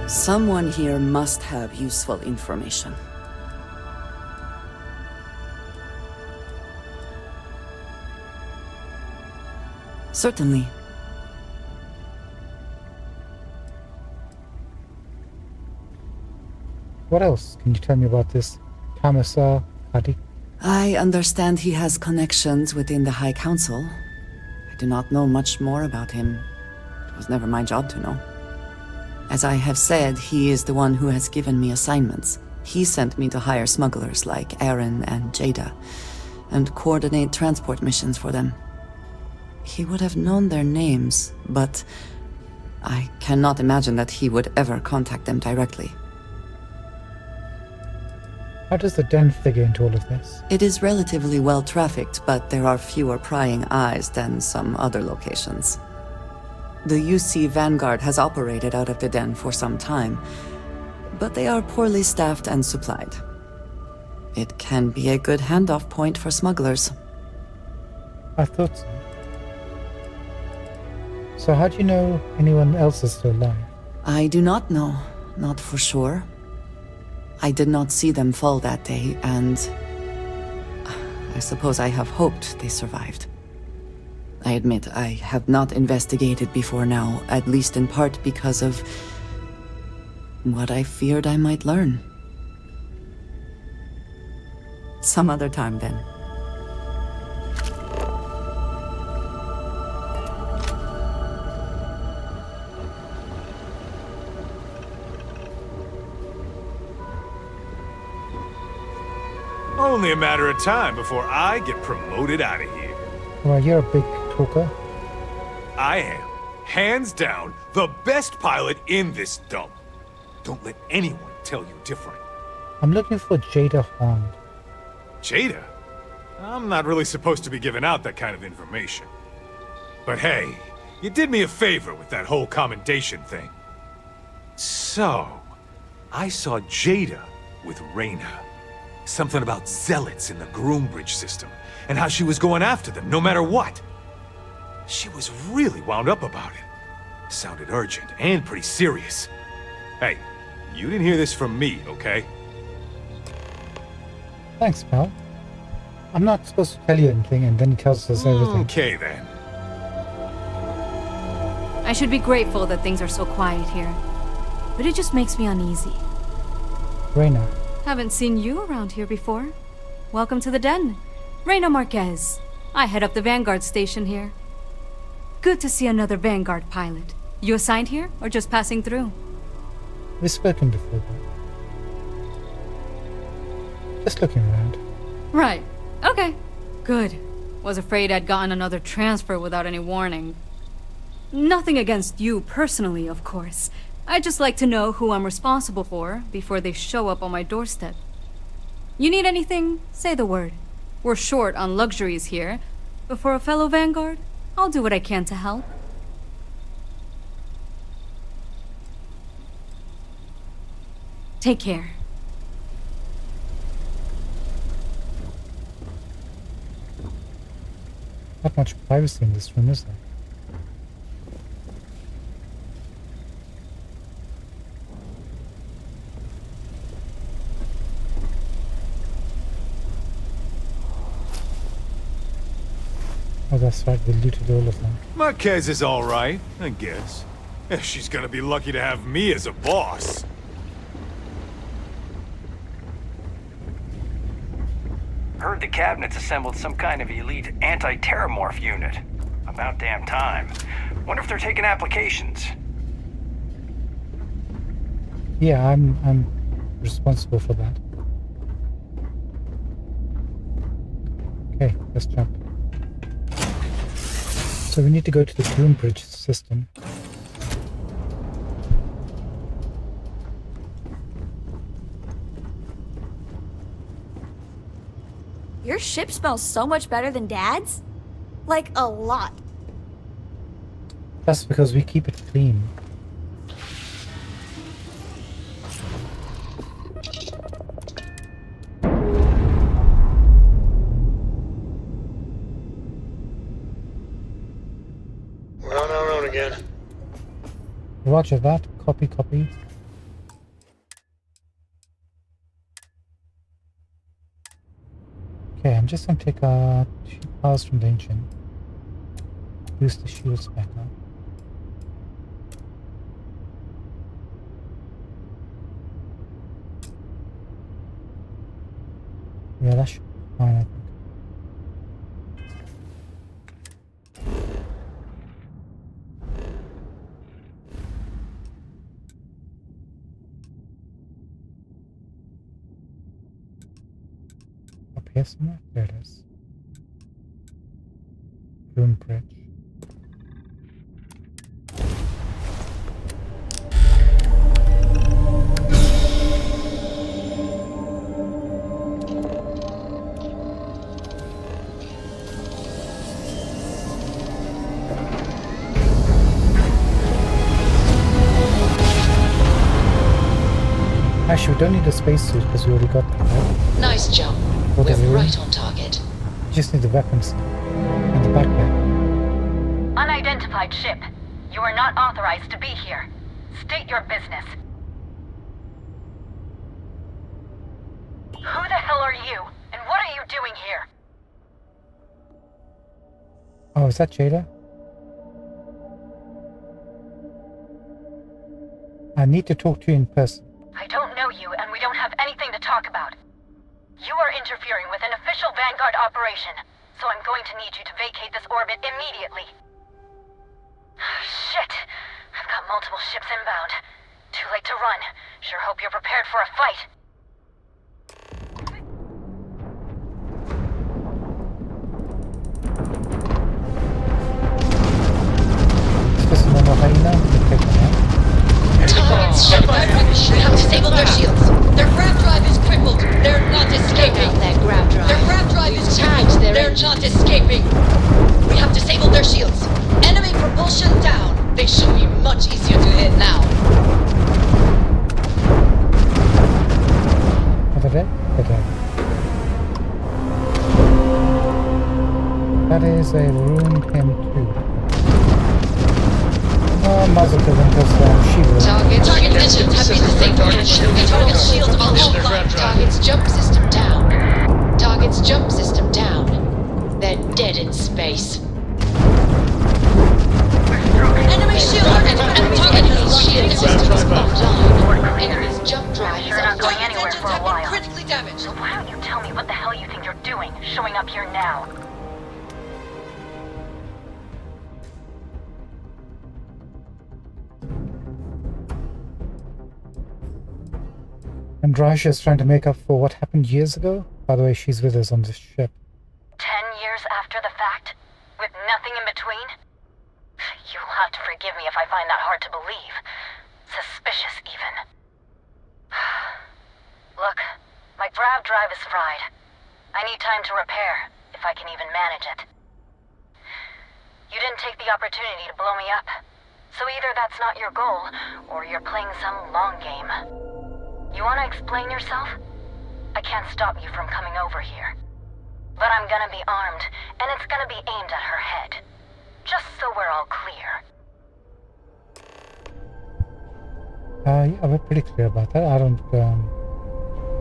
Someone here must have useful information. Certainly. What else can you tell me about this Commissar Hadi? I understand he has connections within the High Council. I do not know much more about him. It was never my job to know. As I have said, he is the one who has given me assignments. He sent me to hire smugglers like Aaron and Jada, and coordinate transport missions for them. He would have known their names, but I cannot imagine that he would ever contact them directly. How does the den figure into all of this? It is relatively well trafficked, but there are fewer prying eyes than some other locations. The UC Vanguard has operated out of the den for some time, but they are poorly staffed and supplied. It can be a good handoff point for smugglers. I thought so. So how do you know anyone else is still alive? I do not know, not for sure. I did not see them fall that day, and I suppose I have hoped they survived. I admit I have not investigated before now, at least in part because of what I feared I might learn. Some other time, then. Only a matter of time before I get promoted out of here. Well, you're a big talker. I am, hands down, the best pilot in this dump. Don't let anyone tell you different. I'm looking for Jada Huang. Jada? I'm not really supposed to be giving out that kind of information. But hey, you did me a favor with that whole commendation thing. So, I saw Jada with Reyna. Something about zealots in the Groombridge system, and how she was going after them no matter what. She was really wound up about it. Sounded urgent and pretty serious. Hey, You didn't hear this from me, okay? Thanks, pal. I'm not supposed to tell you anything, and then he tells us everything. Okay, then. I should be grateful that things are so quiet here. But it just makes me uneasy. Reyna. Haven't seen you around here before. Welcome to the den. Reyna Marquez. I head up the Vanguard station here. Good to see another Vanguard pilot. You assigned here, or just passing through? We've spoken before, though. Just looking around. Right. Okay. Good. Was afraid I'd gotten another transfer without any warning. Nothing against you personally, of course. I'd just like to know who I'm responsible for before they show up on my doorstep. You need anything? Say the word. We're short on luxuries here, but for a fellow Vanguard, I'll do what I can to help. Take care. Not much privacy in this room, is there? Oh, that's right, we looted all of them. Marquez is alright, I guess. She's gonna be lucky to have me as a boss. Heard the cabinet's assembled some kind of elite anti-terramorph unit. About damn time. Wonder if they're taking applications. Yeah, I'm responsible for that. Okay, let's jump. So we need to go to the Groom Bridge system. Your ship smells so much better than Dad's? Like, a lot. That's because we keep it clean. We're on our own again. Roger that. Copy, copy. Okay, I'm just gonna take a few powers from the engine. Boost the shields back up. Yeah, that should be fine, I think. Up here somewhere? There it is. Groom Bridge. Actually, we don't need a spacesuit because we already got that, right? Nice job. For the We're room. right on target. Just need the weapons and the backpack. Unidentified ship. You are not authorized to be here. State your business. Who the hell are you? And what are you doing here? Oh, is that Jada? I need to talk to you in person. I don't know you, and we don't have anything to talk about. You are interfering with an official Vanguard operation, so I'm going to need you to vacate this orbit immediately. Shit! I've got multiple ships inbound. Too late to run. Sure hope you're prepared for a fight. Is this another hyena? Take one out. We have disabled their shields. Their grav drive is crippled. They're not escaping. That grav drive. Their grav drive is Tagged crippled. their They're engine. not escaping. We have disabled their shields. Enemy propulsion down. They should be much easier to hit now. Are they dead? They're dead. That is a room M2. Oh, muzzle to them because she will. Target engines have been disabled. And Raja is trying to make up for what happened years ago. By the way, she's with us on this ship. 10 years after the fact? With nothing in between? You'll have to forgive me if I find that hard to believe. Suspicious, even. Look, my grav drive is fried. I need time to repair, if I can even manage it. You didn't take the opportunity to blow me up. So either that's not your goal, or you're playing some long game. You want to explain yourself? I can't stop you from coming over here. But I'm gonna be armed, and it's gonna be aimed at her head. Just so we're all clear. Yeah, we're pretty clear about that. I don't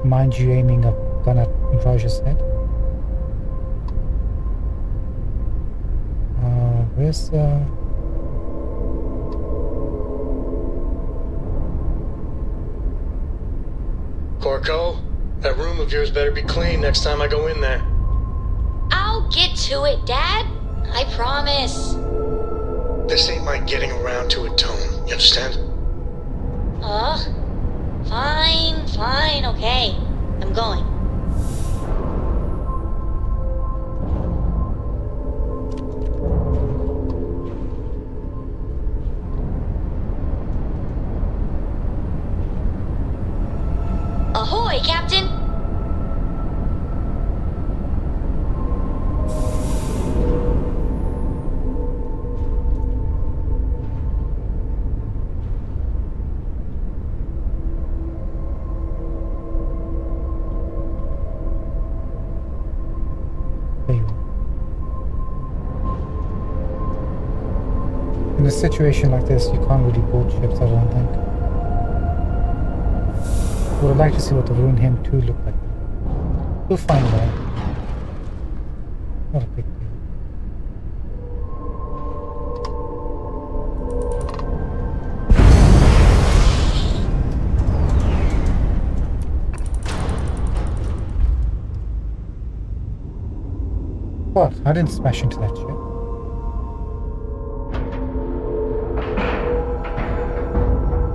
mind you aiming a gun at Raja's head. Where's Corco, that room of yours better be clean next time I go in there. I'll get to it, Dad. I promise. This ain't my getting around to it tone, you understand? Fine, okay. I'm going. Ahoy, Captain! In a situation like this, you can't really board ships, I don't think. Would have liked to see what the Rune Hymn 2 looked like. We'll find out. Not a big deal. What? I didn't smash into that ship.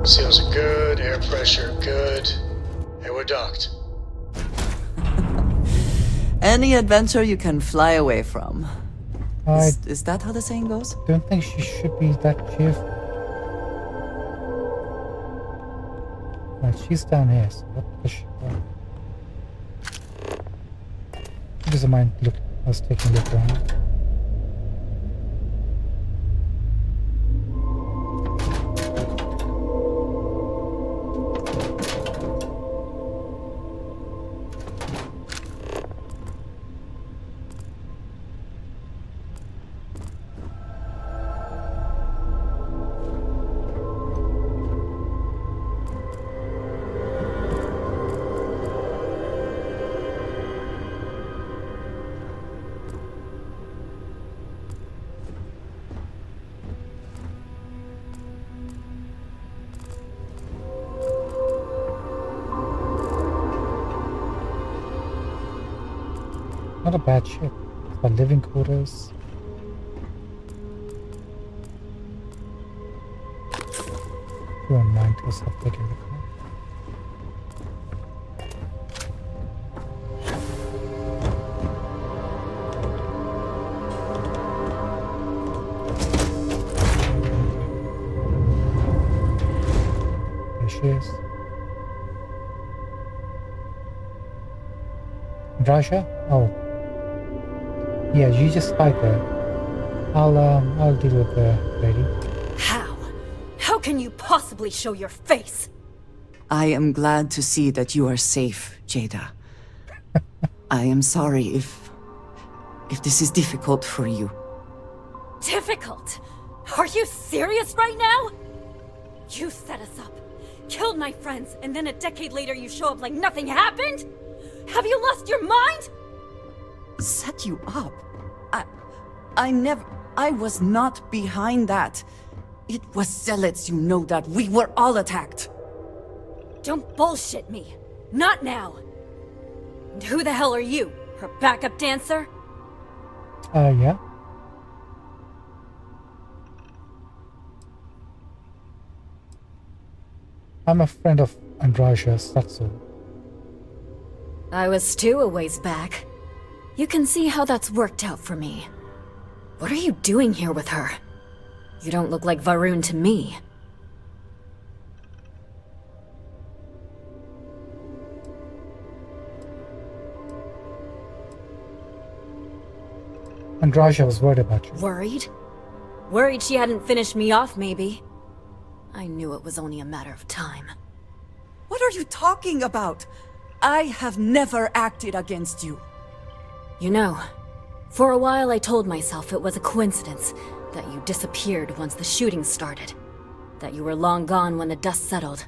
Seals are good, air pressure good. Hey, we're docked. Any adventure you can fly away from. I Is that how the saying goes? don't think she should be that cheerful. Right, she's down here, so what does she want? She doesn't mind look. I was taking a look around. Not a bad ship. It's got living quarters. You won't mind to stop taking the car. There she is. Raja? Oh. Yeah, you just hide there. I'll deal with the lady. How? How can you possibly show your face? I am glad to see that you are safe, Jada. I am sorry if this is difficult for you. Difficult? Are you serious right now? You set us up, killed my friends, and then a decade later you show up like nothing happened? Have you lost your mind? Set you up? I was not behind that. It was zealots, you know that. We were all attacked. Don't bullshit me. Not now. And who the hell are you? Her backup dancer? Yeah. I'm a friend of Andrasia's, that's all. I was too a ways back. You can see how that's worked out for me. What are you doing here with her? You don't look like Varun to me. Andraja was worried about you. Worried? Worried she hadn't finished me off, maybe. I knew it was only a matter of time. What are you talking about? I have never acted against you. You know, for a while I told myself it was a coincidence that you disappeared once the shooting started. That you were long gone when the dust settled.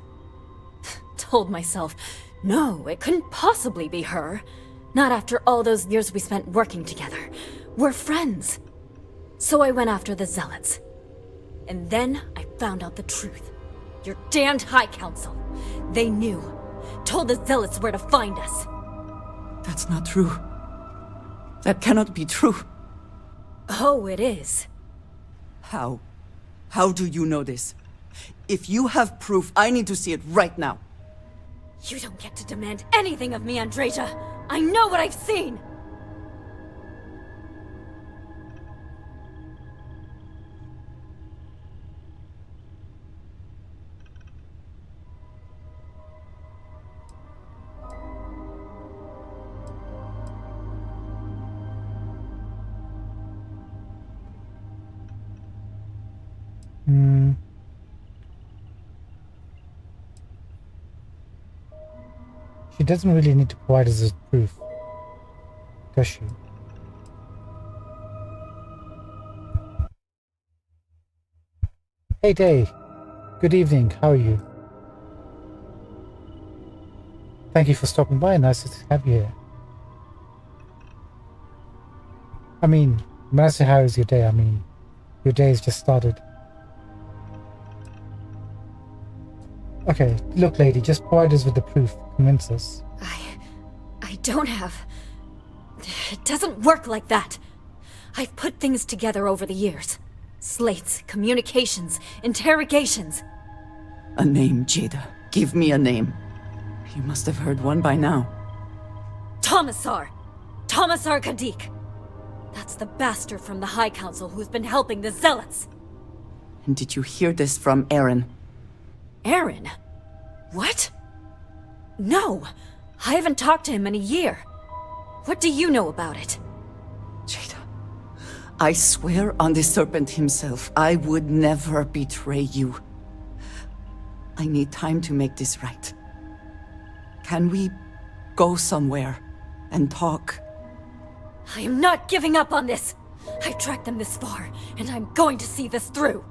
Told myself, no, it couldn't possibly be her. Not after all those years we spent working together. We're friends. So I went after the Zealots. And then I found out the truth. Your damned High Council. They knew. Told the Zealots where to find us. That's not true. That cannot be true. Oh, it is. How? How do you know this? If you have proof, I need to see it right now. You don't get to demand anything of me, Andreja. I know what I've seen! She doesn't really need to provide us with proof, does she? Hey Day, good evening, how are you? Thank you for stopping by, nice to have you here. I mean, when I say how is your day, I mean, your day has just started. Okay, look lady, just provide us with the proof, convince us. I don't have... It doesn't work like that. I've put things together over the years. Slates, communications, interrogations. A name, Jada. Give me a name. You must have heard one by now. Tomasar! Tomasar Kadik! That's the bastard from the High Council who's been helping the Zealots! And did you hear this from Aaron? Aaron? What? No! I haven't talked to him in a year. What do you know about it? Jada, I swear on the serpent himself, I would never betray you. I need time to make this right. Can we go somewhere and talk? I am not giving up on this! I tracked them this far, and I'm going to see this through!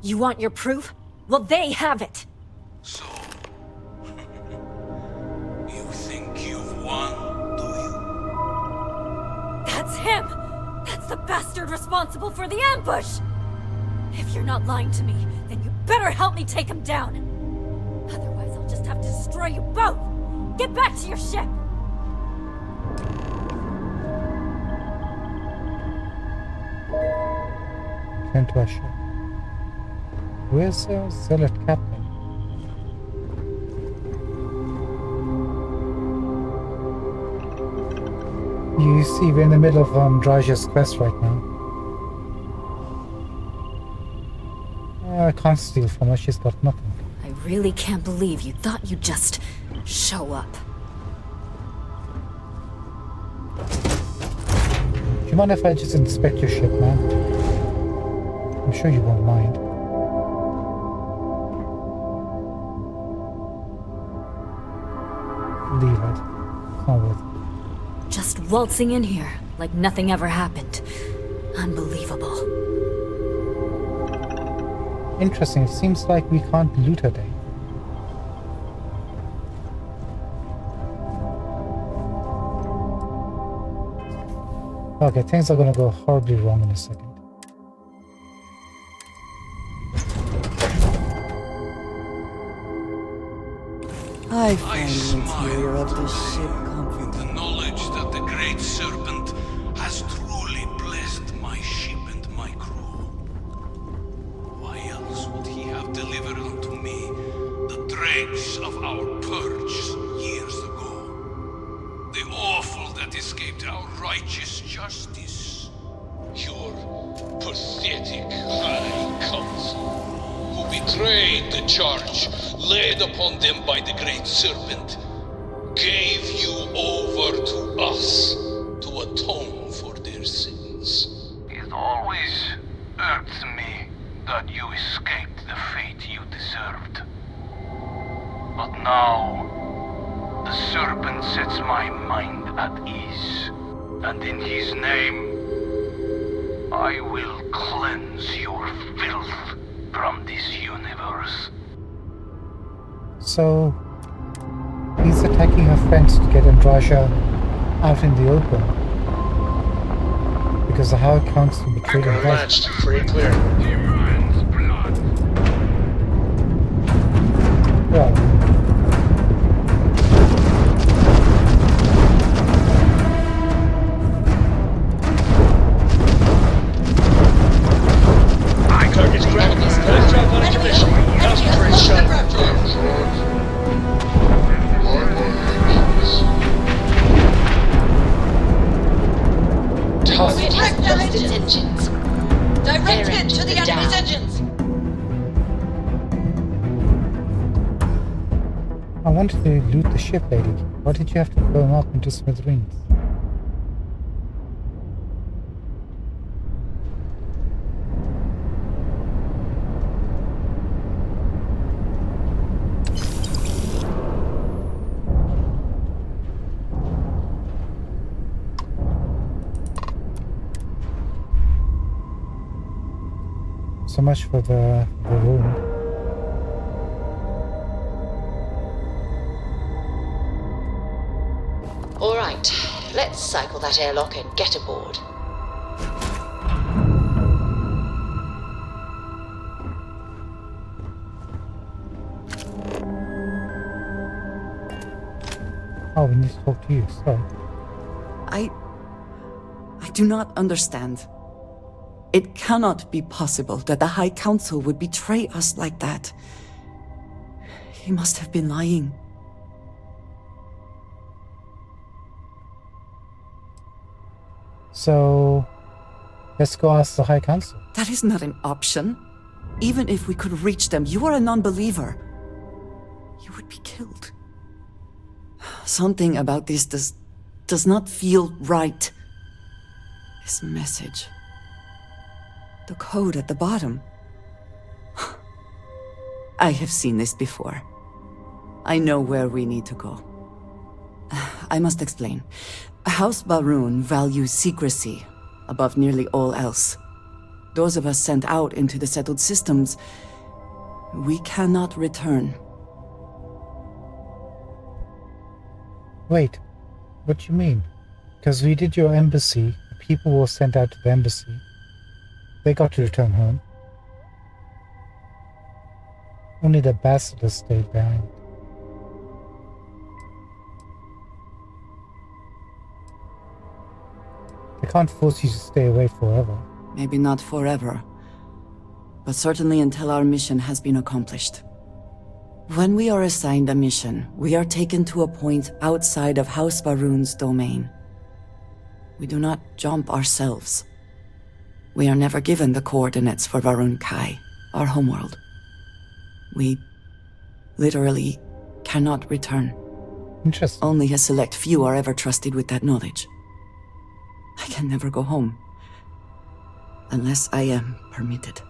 You want your proof? Well, they have it! So... you think you've won, do you? That's him! That's the bastard responsible for the ambush! If you're not lying to me, then you better help me take him down! Otherwise, I'll just have to destroy you both! Get back to your ship! Return to our ship. Where's the Zealot captain? You see, we're in the middle of Draja's quest right now. I can't steal from her, she's got nothing. I really can't believe you thought you'd just show up. Do you mind if I just inspect your ship, man? I'm sure you won't mind. Leave it. It's not worth it. Just waltzing in here, like nothing ever happened. Unbelievable. Interesting, it seems like we can't loot her day. Okay, things are gonna go horribly wrong in a second. I finally hear of the ship in the knowledge that the Great Serpent has truly blessed my ship and my crew. Why else would he have delivered unto me the dregs of our purge years ago? not escaped our righteous justice. Your pathetic High Council, who betrayed the charge laid upon them by the Great Serpent, gave you over to us to atone for their sins. It always irks me that you escaped the fate you deserved. But now, the Serpent sets my mind at ease, and in his name, I will cleanse your filth from this universe. So, he's attacking her friends to get Andrasia out in the open. Because the High Council betrayed him. Unmatched, free and clear. Well, Target's grounded. Let's drop on commission. Concentrate shot. Target has lost its engines. Direct hit to the enemy's engines. I wanted to loot the ship, lady. Why did you have to blow him up into smithereens? So much for the room. All right, let's cycle that airlock and get aboard. Oh, we need to talk to you, sorry. I do not understand. It cannot be possible that the High Council would betray us like that. He must have been lying. So, let's go ask the High Council. That is not an option. Even if we could reach them, you are a non-believer. You would be killed. Something about this does not feel right. This message. The code at the bottom. I have seen this before. I know where we need to go. I must explain. House Baroon values secrecy above nearly all else. Those of us sent out into the settled systems, we cannot return. Wait, what do you mean? Because we did your embassy, the people were sent out to the embassy. They got to return home. Only the ambassadors stayed behind. They can't force you to stay away forever. Maybe not forever, but certainly until our mission has been accomplished. When we are assigned a mission, we are taken to a point outside of House Baroon's domain. We do not jump ourselves. We are never given the coordinates for Varun Kai, our homeworld. We literally cannot return. Interesting. Only a select few are ever trusted with that knowledge. I can never go home. Unless I am permitted.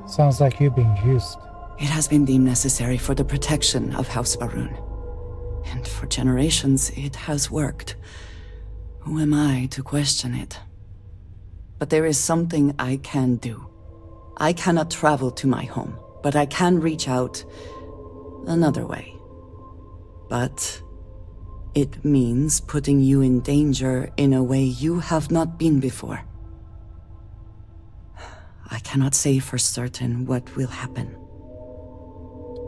Sounds like you're being used. It has been deemed necessary for the protection of House Baroon. And for generations, it has worked. Who am I to question it? But there is something I can do. I cannot travel to my home, but I can reach out another way. But it means putting you in danger in a way you have not been before. I cannot say for certain what will happen.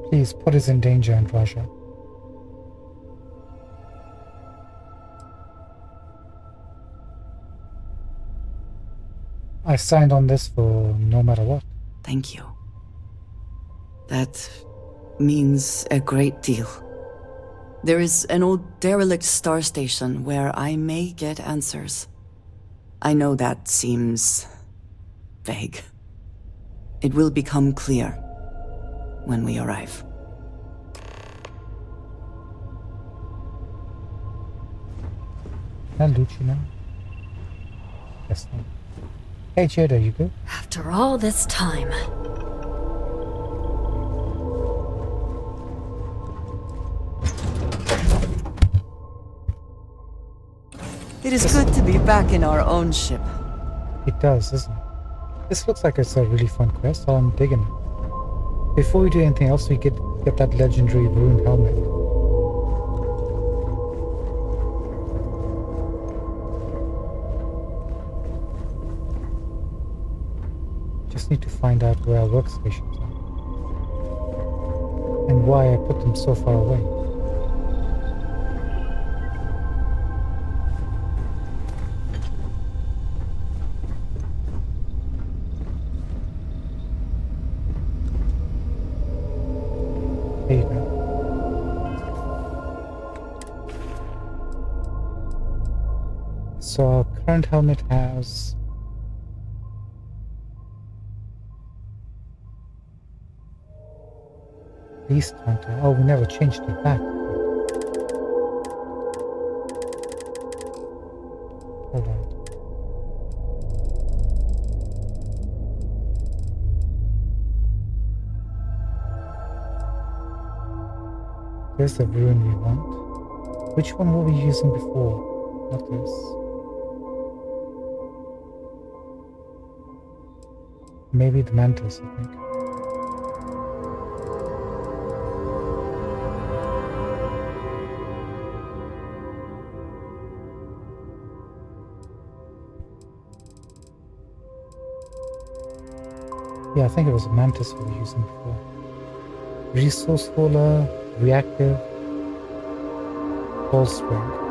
Please put us in danger, Andrasia. I signed on this for no matter what. Thank you. That means a great deal. There is an old derelict star station where I may get answers. I know that seems vague. It will become clear when we arrive. I'll loot you now. Yes, no. Hey Jada, you good? After all this time. It is good to be back in our own ship. It does, doesn't it? This looks like it's a really fun quest, so I'm digging it. Before we do anything else, we get that legendary ruined helmet. Just need to find out where our workstations are. And why I put them so far away. There you go. So our current helmet has Beast Hunter. Oh, we never changed it back. Hold on. There's the rune we want. Which one were we using before? Not this. Maybe the mantles, I think. Yeah, I think it was a mantis we were using before. Resourcefuler, reactive, ball spring.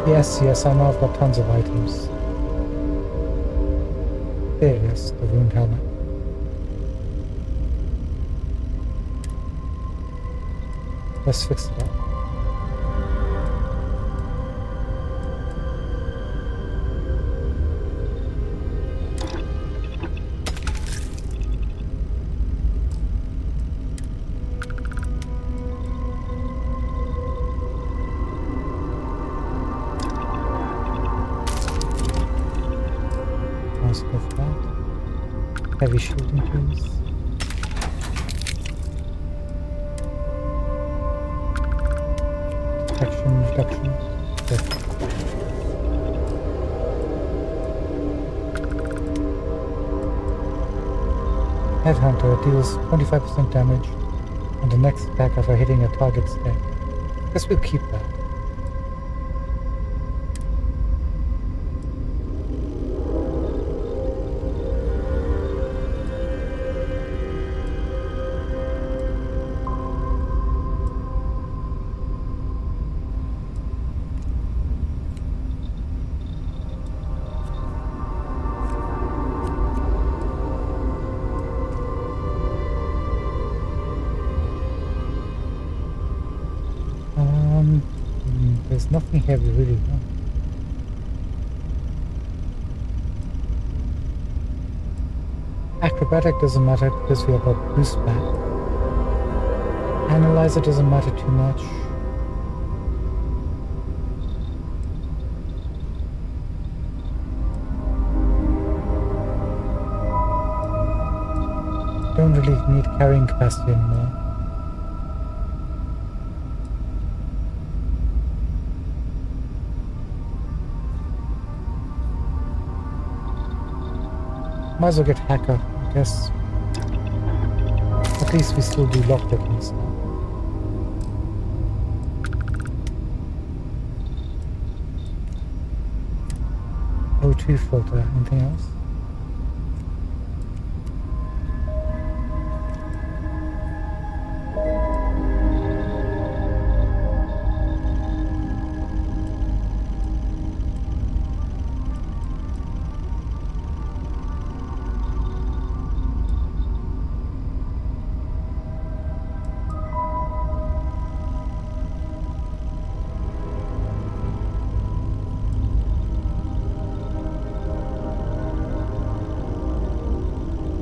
Yes, I know I've got tons of items. There it is, the ruined helmet. Let's fix it up. Let's go for that. Heavy shielding, please. Detection, reduction. Good. Headhunter deals 25% damage on the next attack after hitting a target's head. Guess we'll keep that. There's nothing here we really want. Acrobatic doesn't matter because we have a boost back. Analyzer doesn't matter too much. Don't really need carrying capacity anymore. Might as well get hacker, I guess. At least we still do lockpicking stuff. O2 filter, anything else?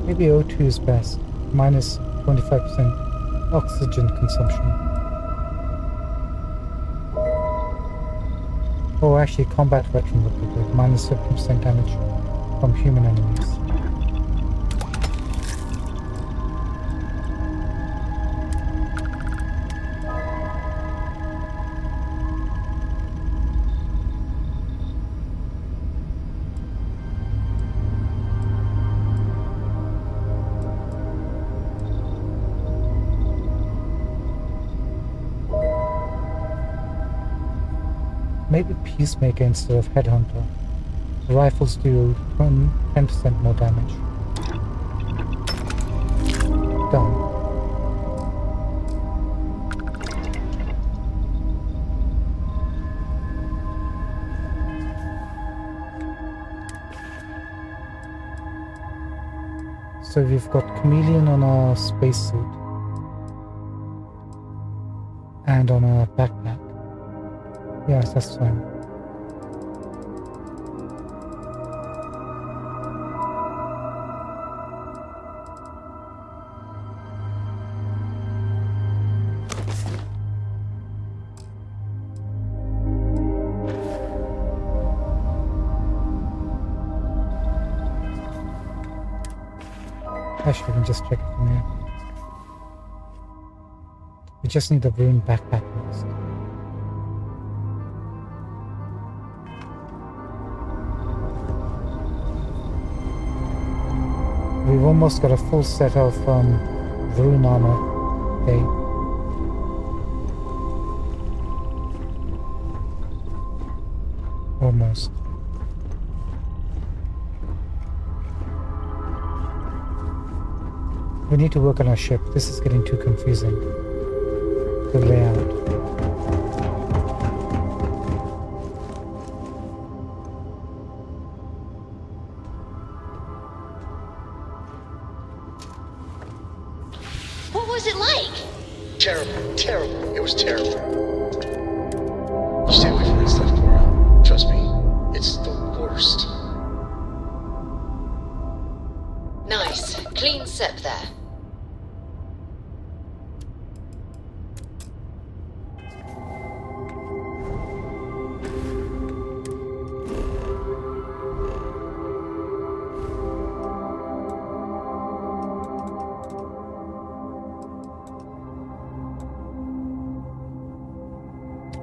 Maybe O2 is best, minus 25% oxygen consumption. Oh, actually, combat veteran would be good, minus 50% damage from human enemies. Maybe Peacemaker instead of Headhunter. The rifles do 10% more damage. Done. So we've got Chameleon on our spacesuit and on our backpack. Yes, that's fine. Actually, we can just check it from here. We just need a ruined backpack mask. We've almost got a full set of rune armor. Okay. Almost. We need to work on our ship. This is getting too confusing. The layout. What was it like? Terrible, terrible. It was terrible. Stay away from that stuff, Cora. Trust me, it's the worst. Nice. Clean sep there.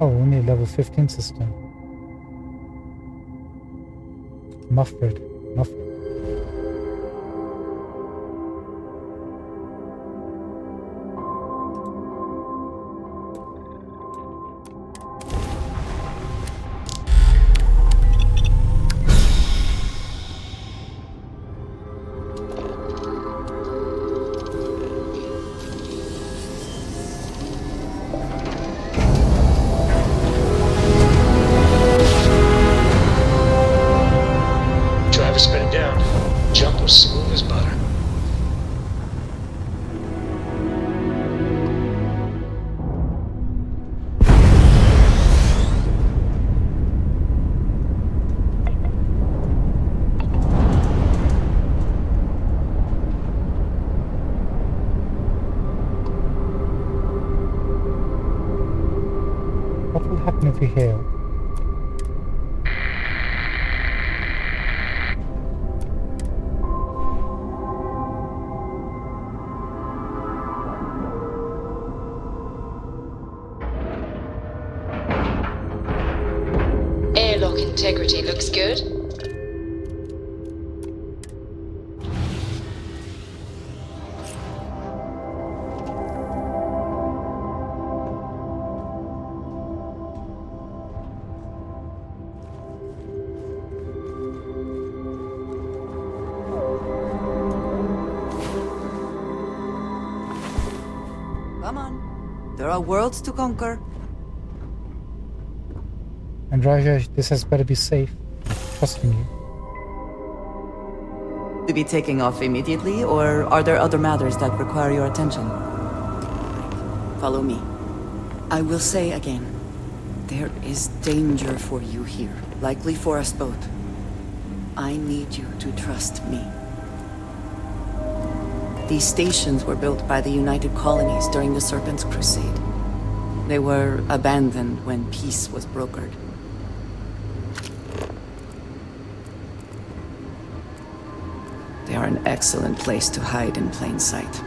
Oh, only level 15 system. Muffred. Spin it down. Jump was smooth as butter. What will happen if we hail? Airlock integrity looks good. There are worlds to conquer. And Raja, this has better be safe. Trusting you. To be taking off immediately, or are there other matters that require your attention? Follow me. I will say again, there is danger for you here, likely for us both. I need you to trust me. These stations were built by the United Colonies during the Serpent's Crusade. They were abandoned when peace was brokered. They are an excellent place to hide in plain sight.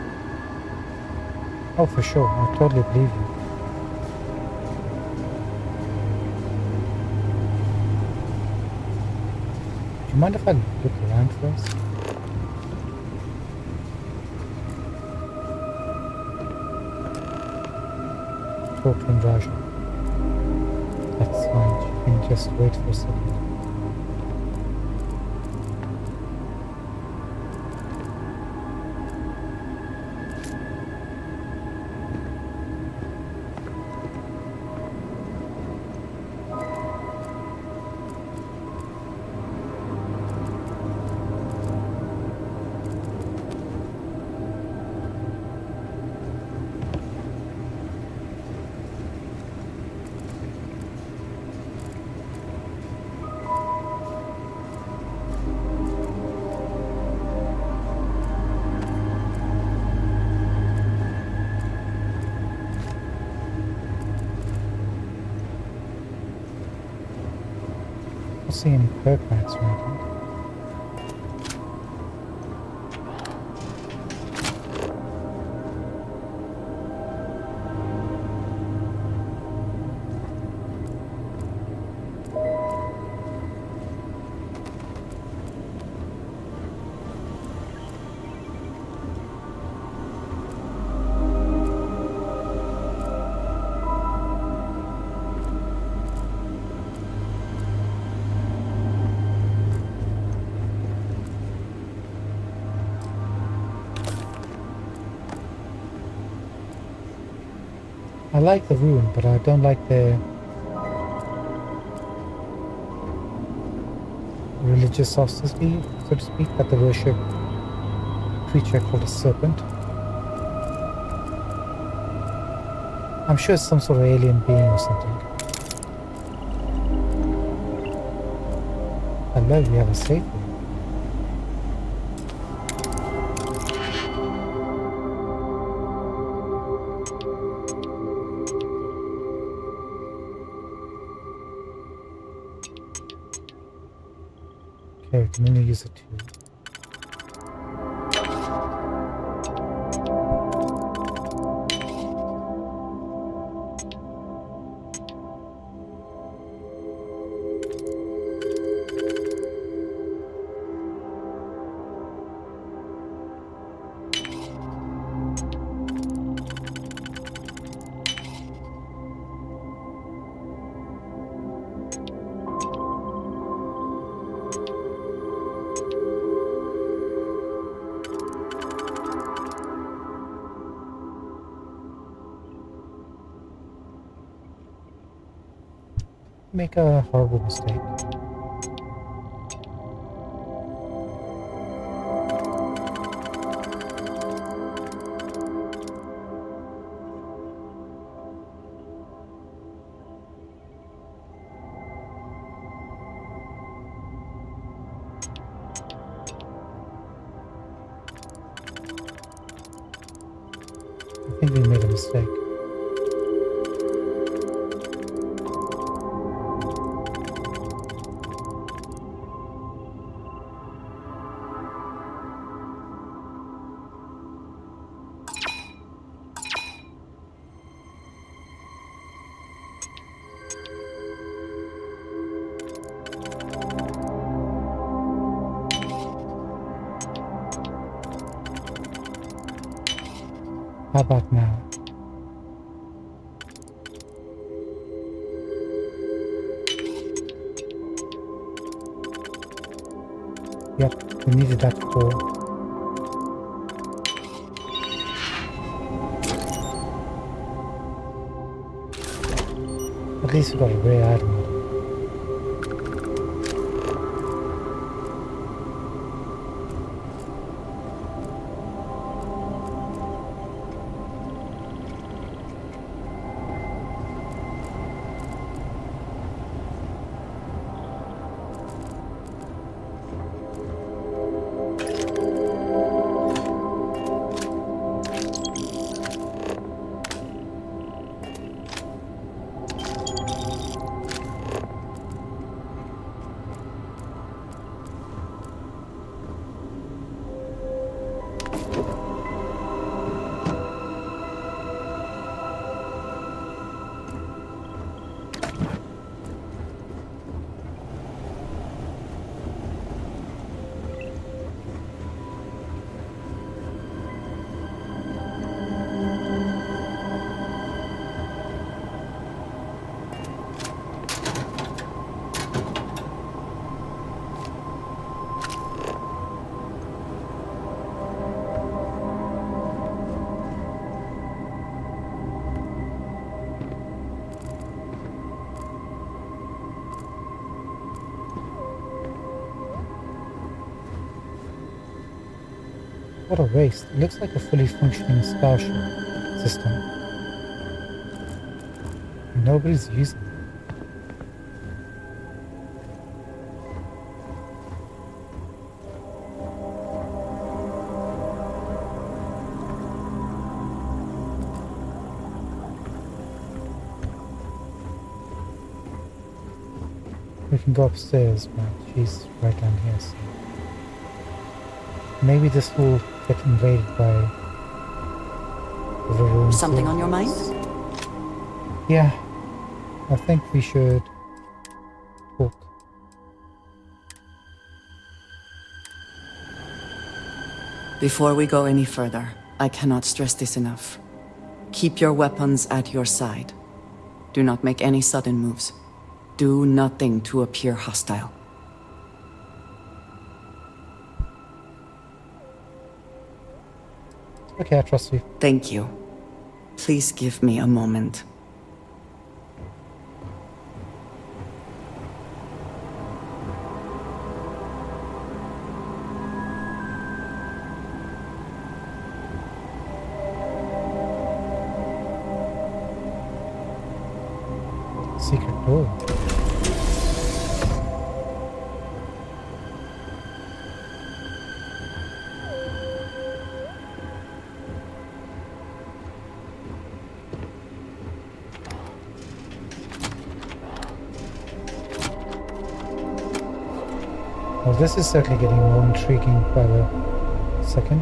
Oh, for sure. I totally believe you. Do you mind if I look around first? Talk to Raja. That's fine. She can just wait for a second. I don't see any bird marks or anything. I like the room, but I don't like the religious saucity, so to speak, that they worship a creature called a serpent. I'm sure it's some sort of alien being or something. Hello, we have a safe room. Okay, we can only use it to make a horrible mistake. I think we made a mistake. How about now? Yep, we needed that before. At least we got a rare item. What a waste. It looks like a fully functioning starship system. Nobody's using it. We can go upstairs, but she's right down here, so maybe this will get invaded by the room. Something on your mind? Yeah, I think we should talk. Before we go any further, I cannot stress this enough. Keep your weapons at your side. Do not make any sudden moves. Do nothing to appear hostile. Okay, I trust you. Thank you. Please give me a moment. Secret door. Well, this is certainly getting more intriguing by the second.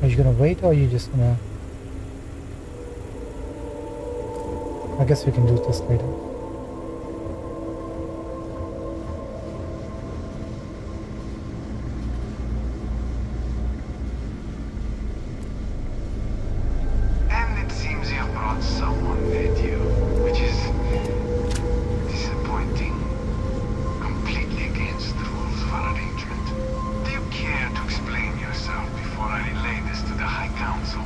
Are you gonna wait, or are you just gonna... I guess we can do this later. And it seems you brought someone with you, which is disappointing. Completely against the rules of our arrangement. Do you care to explain yourself before I relay this to the High Council?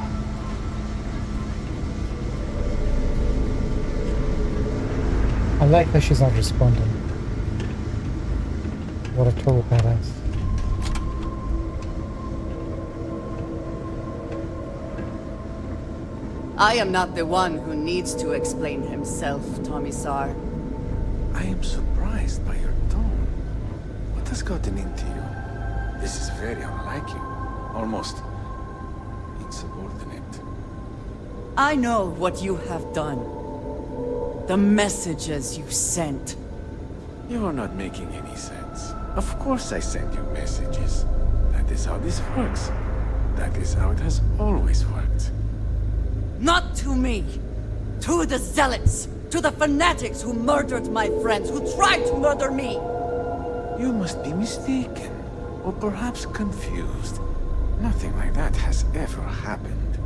I like that she's not responding. What a total badass. I am not the one who needs to explain himself, Tomisar. I am surprised by your tone. What has gotten into you? This is very unlike you. Almost insubordinate. I know what you have done. The messages you sent. You are not making any sense. Of course I send you messages. That is how this works. That is how it has always worked. Not to me! To the zealots! To the fanatics who murdered my friends, who tried to murder me! You must be mistaken, or perhaps confused. Nothing like that has ever happened.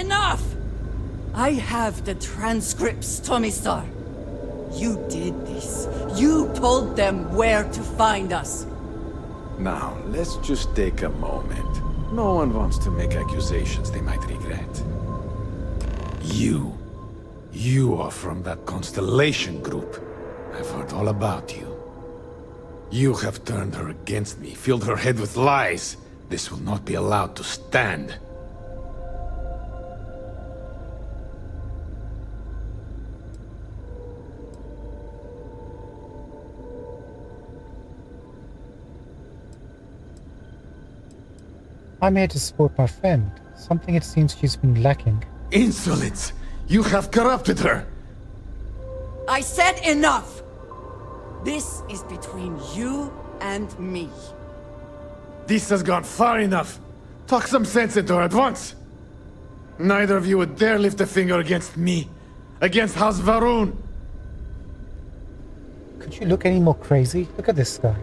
enough! I have the transcripts, Tomisar. You did this. You told them where to find us. Now, let's just take a moment. No one wants to make accusations they might regret. You are from that Constellation group. I've heard all about you. You have turned her against me, filled her head with lies. This will not be allowed to stand. I'm here to support my friend. Something it seems she's been lacking. Insolence! You have corrupted her! I said enough! This is between you and me. This has gone far enough. Talk some sense into her at once. Neither of you would dare lift a finger against me. Against House Varun. Could you look any more crazy? Look at this guy.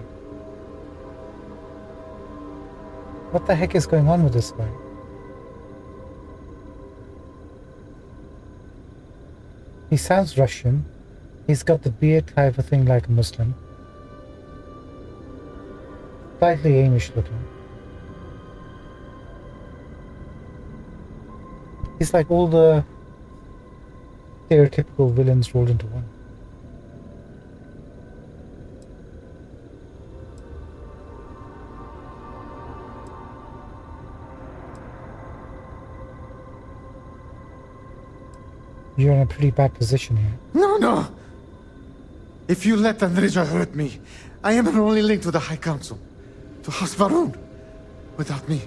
What the heck is going on with this guy? He sounds Russian. He's got the beard type of thing like a Muslim. Slightly Amish looking. He's like all the stereotypical villains rolled into one. You're in a pretty bad position here. No! If you let Andreja hurt me, I am her only link to the High Council. To House Varun. Without me,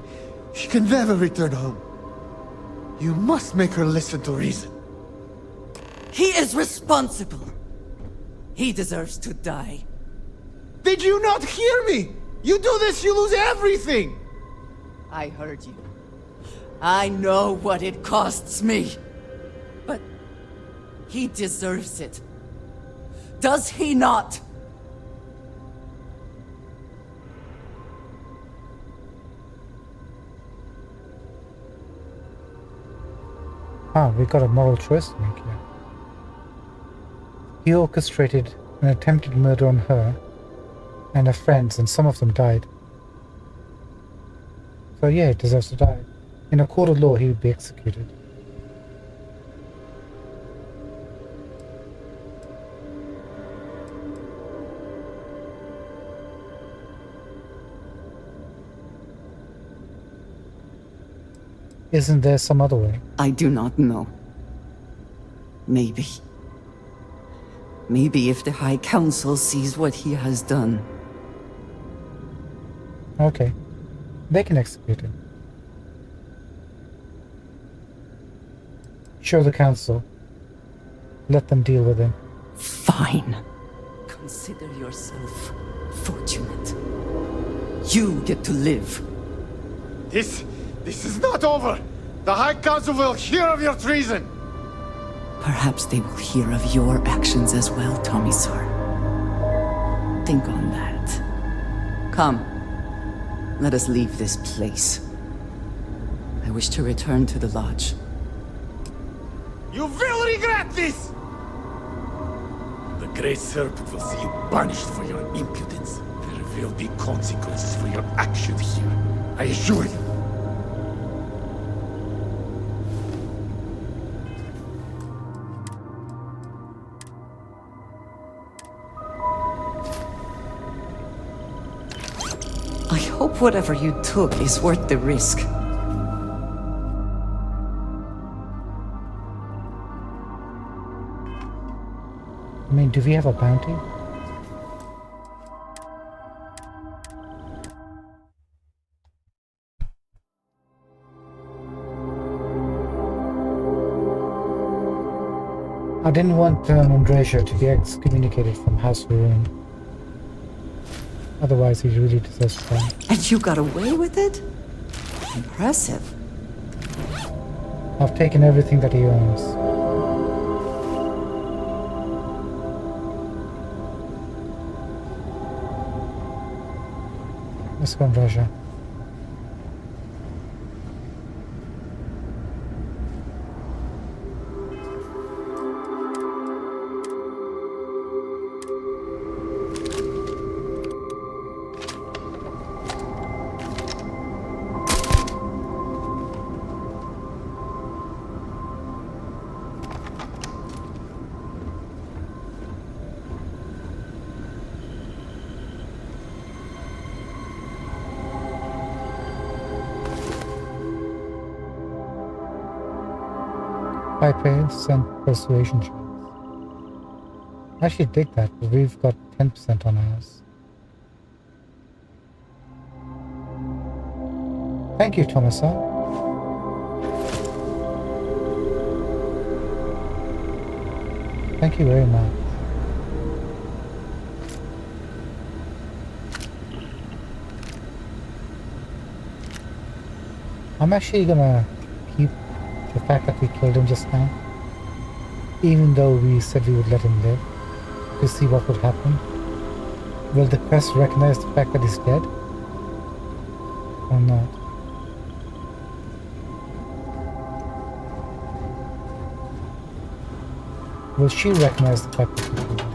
she can never return home. You must make her listen to reason. He is responsible. He deserves to die. Did you not hear me? You do this, you lose everything! I heard you. I know what it costs me. But he deserves it. Does he not? Ah, we got a moral choice to make here. He orchestrated an attempted murder on her and her friends, and some of them died. So yeah, he deserves to die. In a court of law, he would be executed. Isn't there some other way? I do not know. Maybe. Maybe if the High Council sees what he has done. Okay. They can execute him. Show the council. Let them deal with him. Fine. Consider yourself fortunate. You get to live. This is not over! The High Council will hear of your treason! Perhaps they will hear of your actions as well, Tomisar. Think on that. Come. Let us leave this place. I wish to return to the lodge. You will regret this! The Great Serpent will see you punished for your impudence. There will be consequences for your actions here. I assure you. I hope whatever you took is worth the risk. I mean, do we have a bounty? I didn't want Andreja to be excommunicated from House Varun. Otherwise, he really deserves to die. And you got away with it? Impressive. I've taken everything that he owns. Let's go, Andreja. 25% persuasion chance. I actually dig that, but we've got 10% on ours. Thank you, Thomasa. Thank you very much. I'm actually gonna keep the fact that we killed him just now, even though we said we would let him live, to see what would happen. Will the press recognize the fact that he's dead? Or not? Will she recognize the fact that we killed him?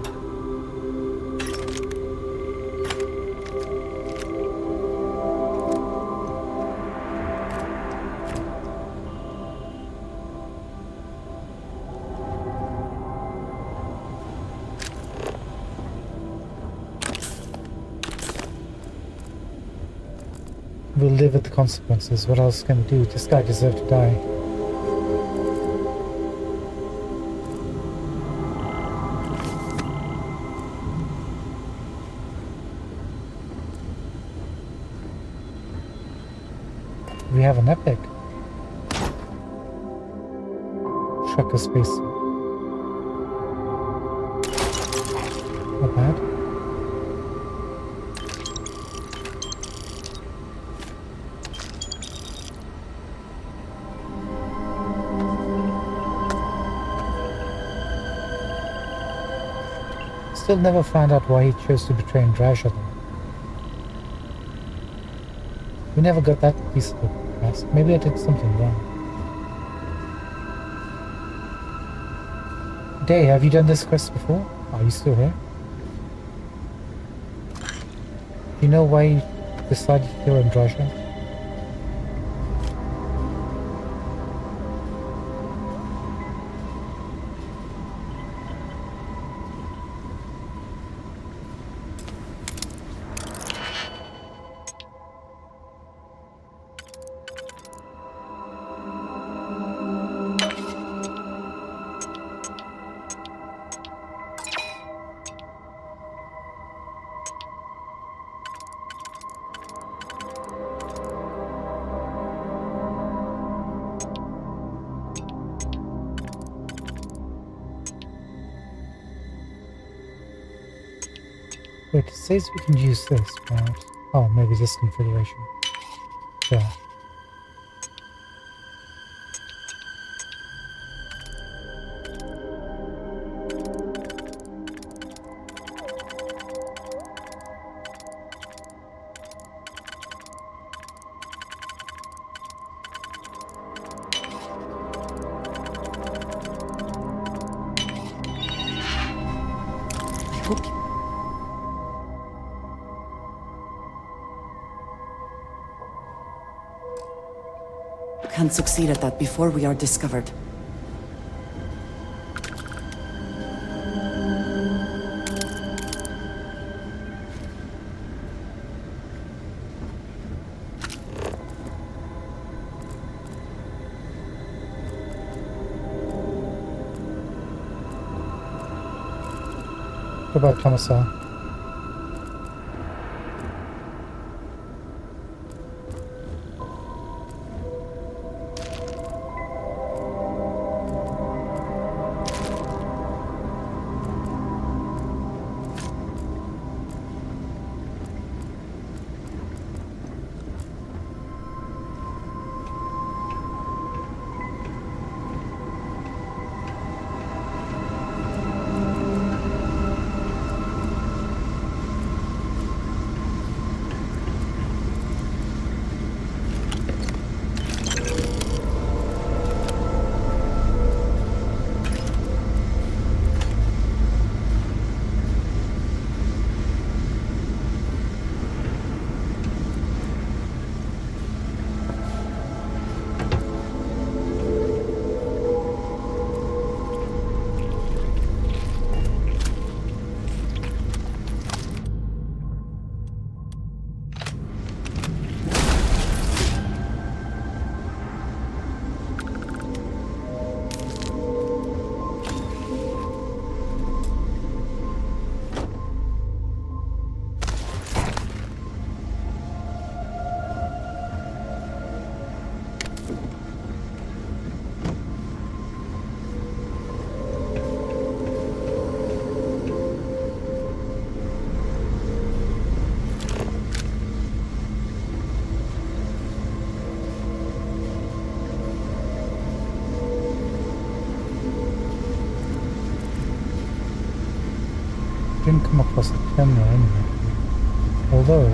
We'll live with the consequences. What else can we do? This guy deserved to die. We have an epic. Trucker space. Not bad. Still never found out why he chose to betray Andrasia though. We never got that piece of the past. Maybe I did something wrong. Day, have you done this quest before? Are you still here? Do you know why you decided to kill Andrasia? Wait, it says we can use this, but... Oh, maybe this configuration. Yeah. Can't succeed at that before we are discovered. What about Thomasa? Didn't come across a camera anyway. Although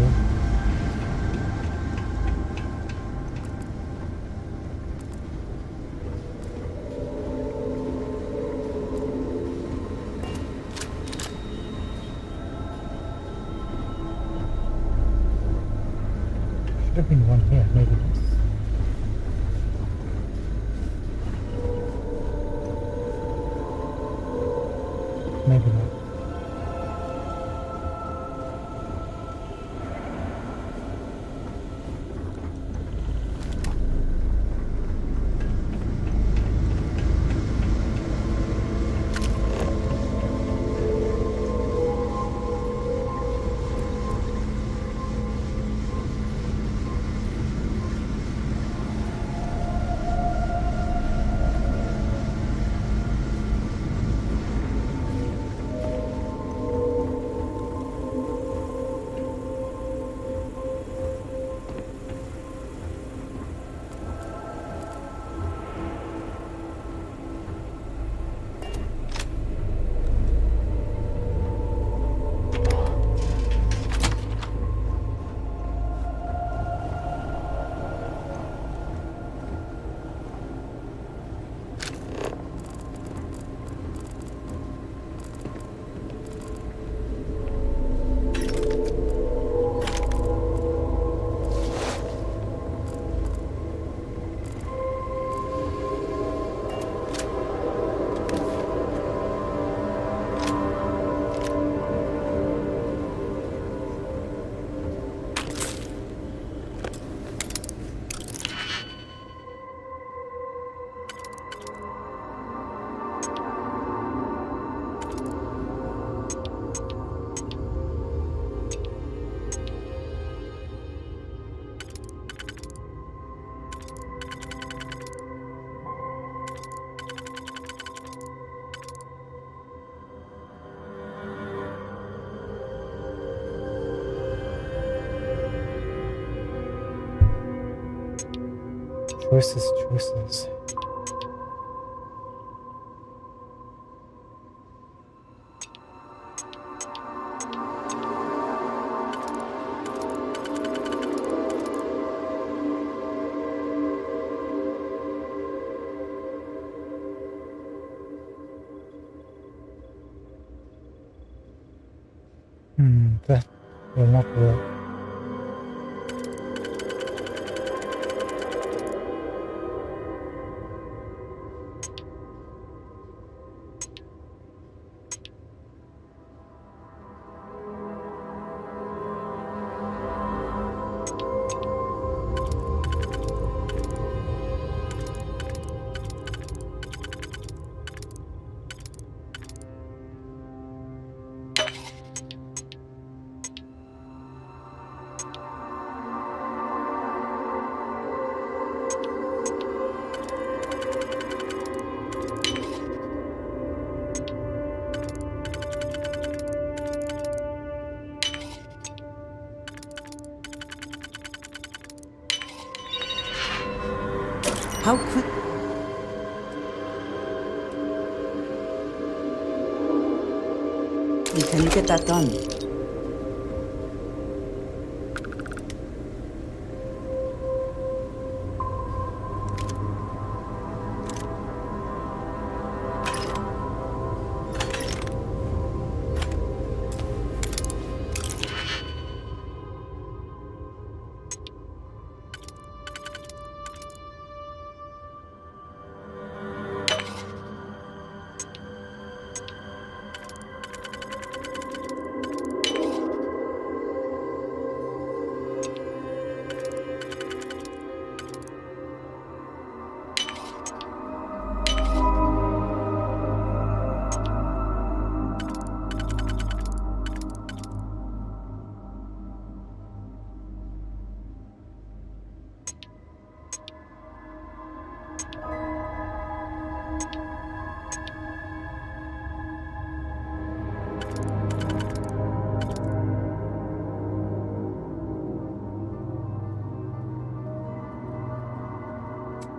should have been one here, maybe not. Maybe not. Choices. That will not work. How quick... Can you get that done?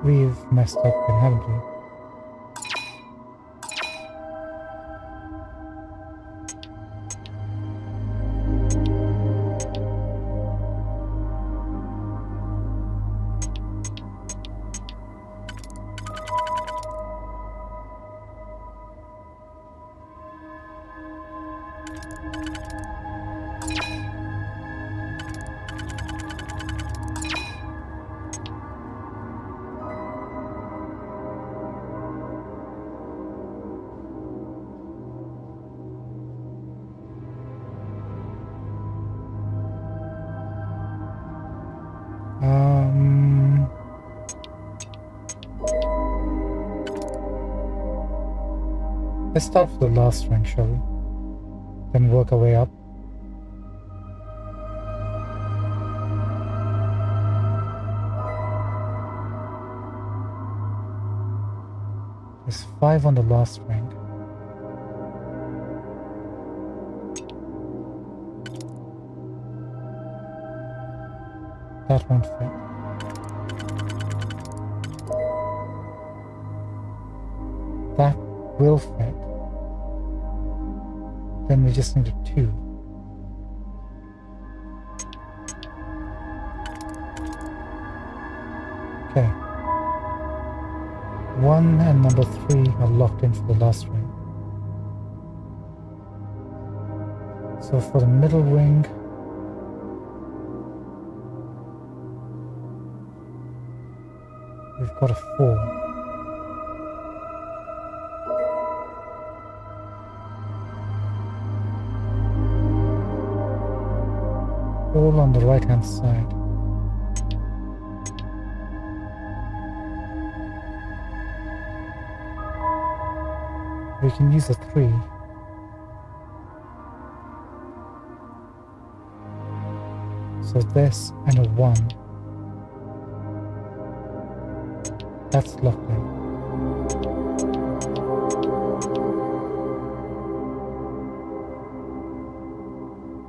We've messed up then, haven't we? Let's start with the last rank, shall we? Then work our way up. There's 5 on the last rank. That won't fit. That will fit. Then we just need a 2. Okay. 1 and number 3 are locked in for the last ring. So for the middle ring, we've got a 4. All on the right hand side. We can use a 3. So this and a 1. That's locked in.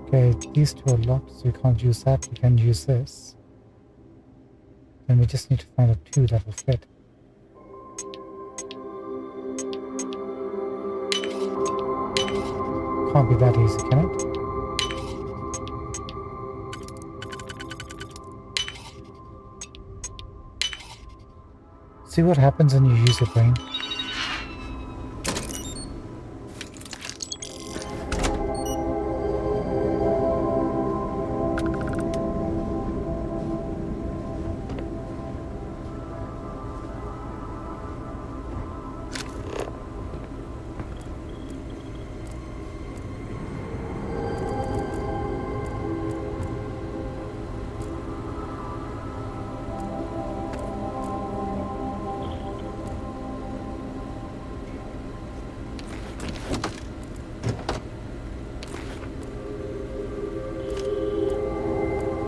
Okay, these 2 are locked, so we can't use that. We can use this. Then we just need to find a 2 that will fit. Can't be that easy, can it? See what happens when you use your brain?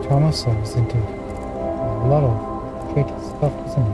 Thomas is into a lot of shady stuff, isn't he?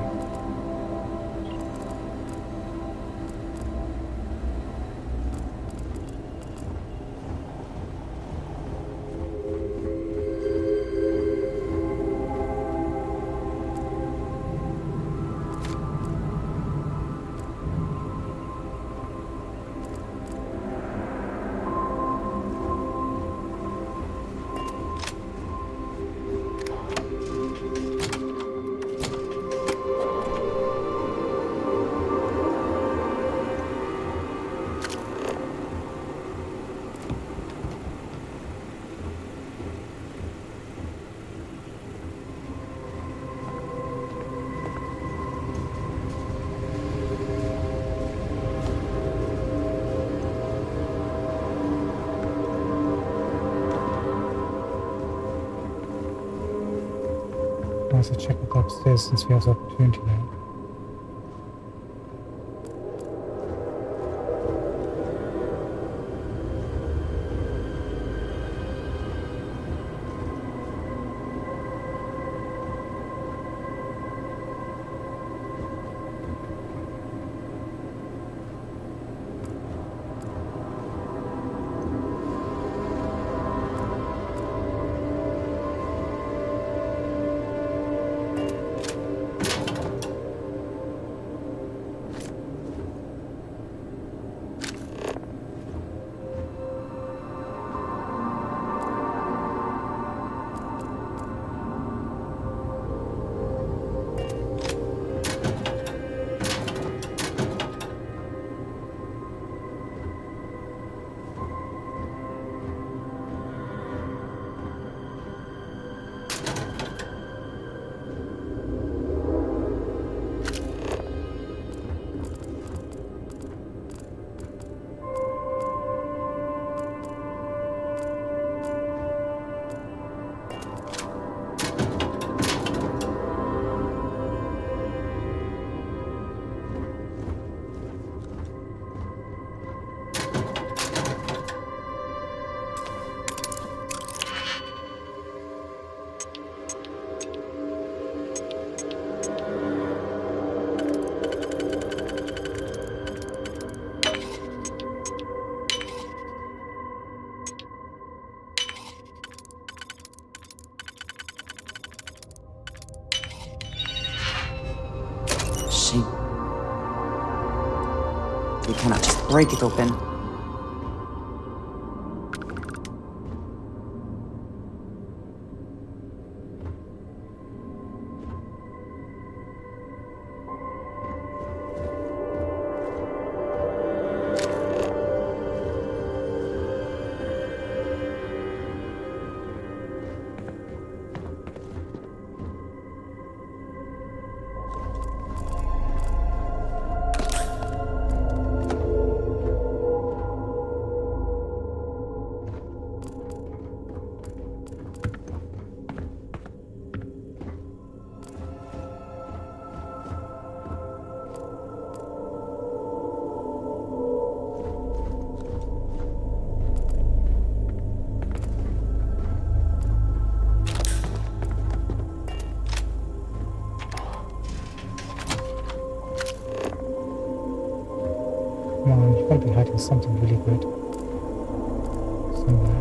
Might as well check it upstairs since we have the opportunity now. We cannot just break it open. Come on, you gotta be hiding something really good. Somewhere.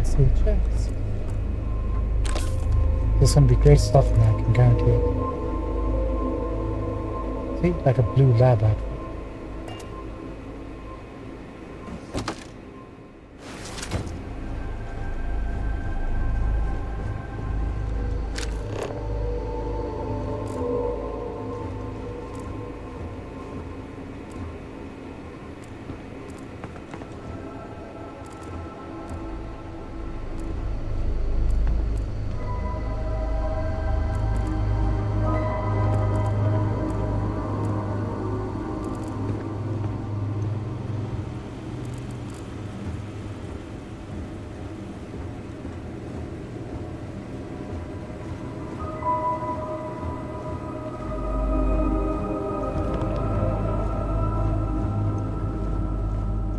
See the chest. There's gonna be great stuff in there, I can guarantee it. See, like a blue lab outfit.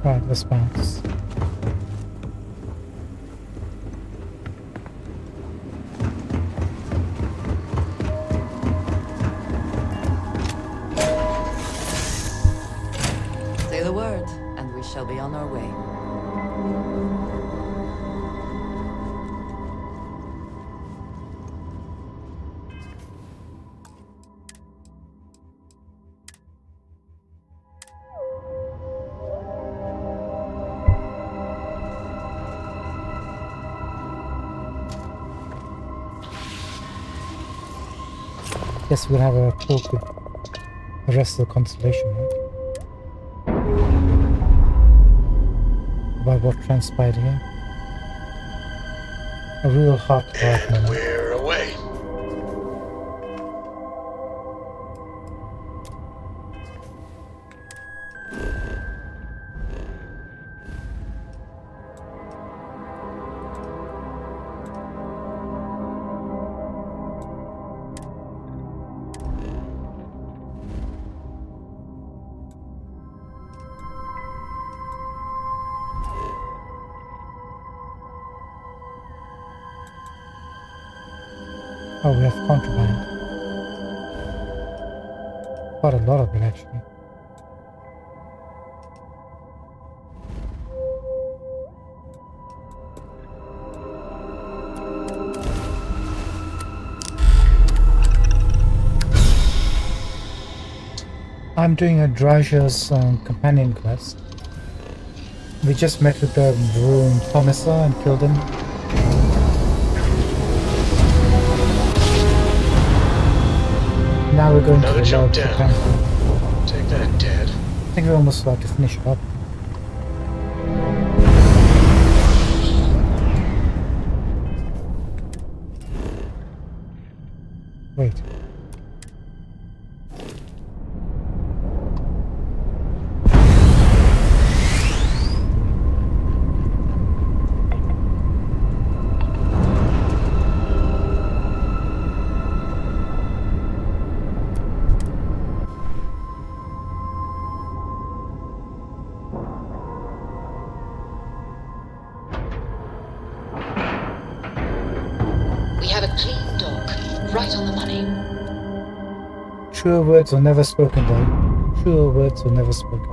Right, let's bounce. Say the word, and we shall be on our way. Guess we're gonna have a talk with the rest of the constellation, right? About what transpired here. A real heart-to-heart moment. We're away. Oh, we have contraband. Quite a lot of it, actually. I'm doing a Draja's companion quest. We just met with the ruined Thomisa and killed him. Now we're going Another to the jump lab down. Take that, Dad. I think we're almost about to finish it up. Wait. We have a clean dock, right on the money. Truer words were never spoken, though. Truer words were never spoken.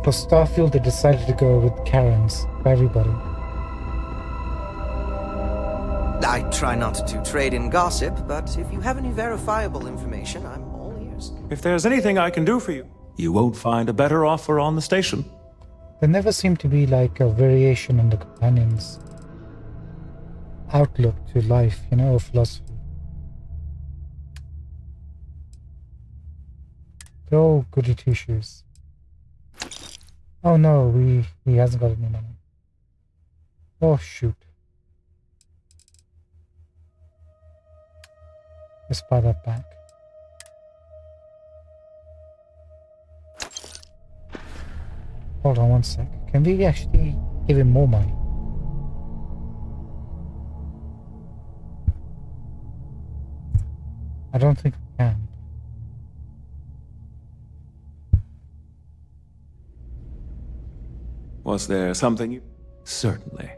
For Starfield, they decided to go with Karens for everybody. I try not to trade in gossip, but if you have any verifiable information, I'm all ears. If there's anything I can do for you, you won't find a better offer on the station. There never seemed to be like a variation in the companions' outlook to life, you know, or philosophy. They're all goody two shoes. Oh no, he hasn't got any money. Oh shoot. Let's buy that back. Hold on one sec. Can we actually give him more money? I don't think we can. Was there something you... Certainly.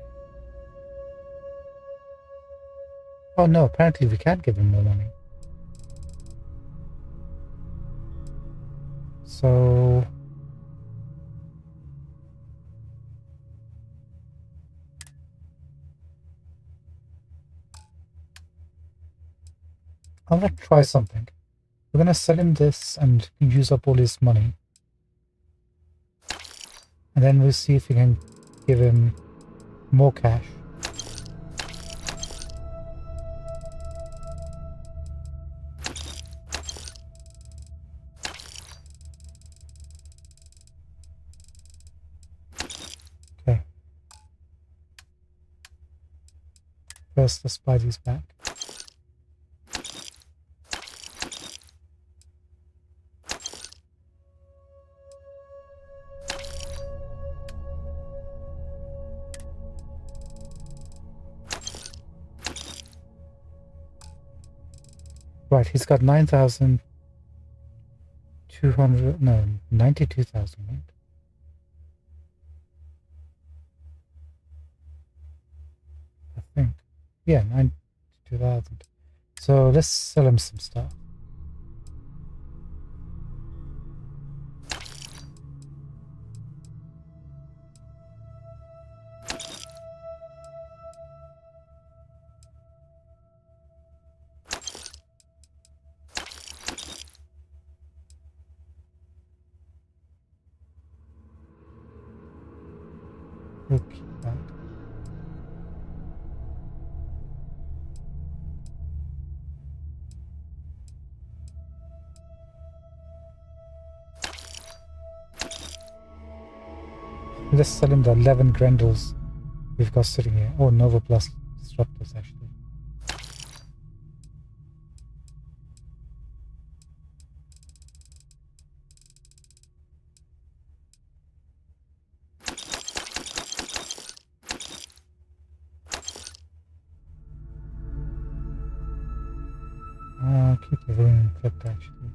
Oh no, apparently we can't give him more money. So... I'm gonna try something. We're gonna sell him this and use up all his money. And then we'll see if we can give him more cash. Okay. First, let's buy these back. Right, he's got 9,200, no, 92,000, right? I think. Yeah, 92,000. So let's sell him some stuff. We'll keep that. Let's sell him the 11 Grendels we've got sitting here. Oh, Nova Plus Disruptors, actually. Keep the room flipped, actually.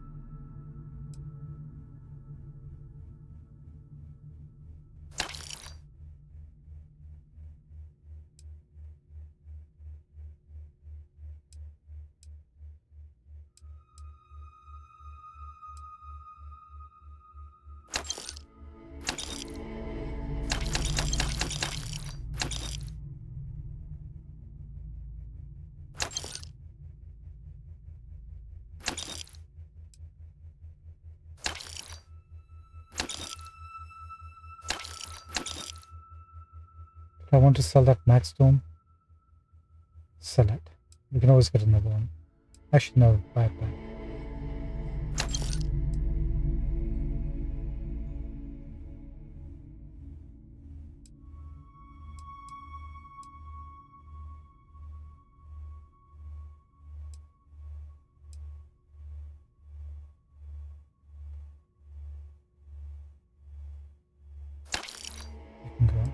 Do I want to sell that Max Storm? Sell it. We can always get another one. Actually, no, buy it back. You can go.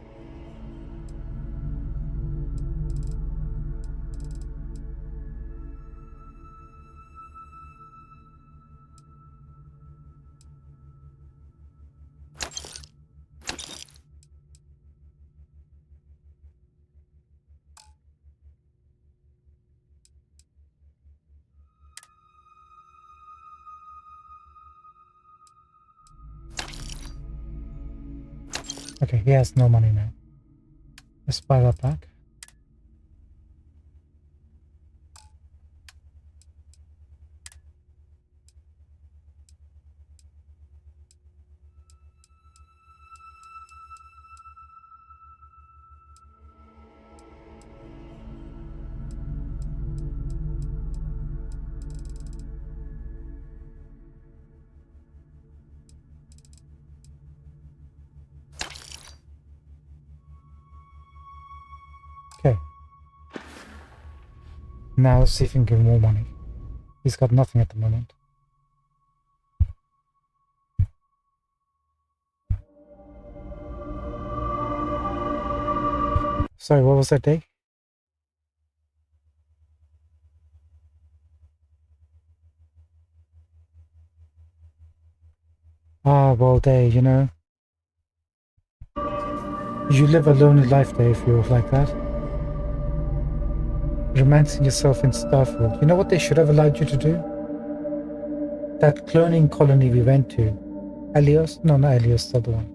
Okay, he has no money now. Let's buy that back. Okay. Now let's see if we can give him more money. He's got nothing at the moment. Sorry, what was that day? Ah, well, day, you know. You live a lonely life there if you're like that. Romancing yourself in Starfield. You know what they should have allowed you to do? That cloning colony we went to. Elios? No, not Elios, the other one.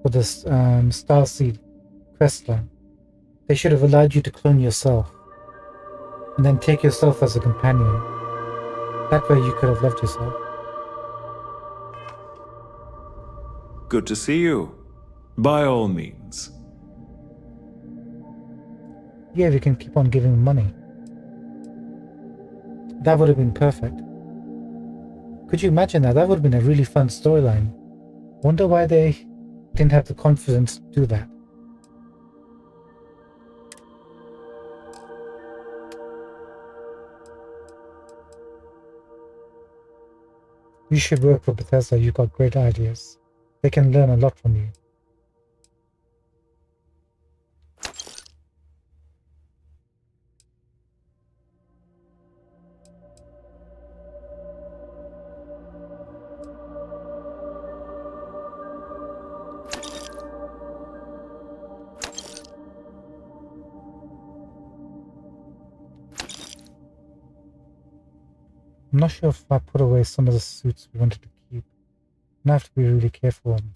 For this Starseed questline. They should have allowed you to clone yourself. And then take yourself as a companion. That way you could have loved yourself. Good to see you. By all means. Yeah, we can keep on giving him money. That would have been perfect. Could you imagine that? That would have been a really fun storyline. Wonder why they didn't have the confidence to do that. You should work for Bethesda. You've got great ideas. They can learn a lot from you. I'm not sure if I put away some of the suits we wanted to keep. I have to be really careful on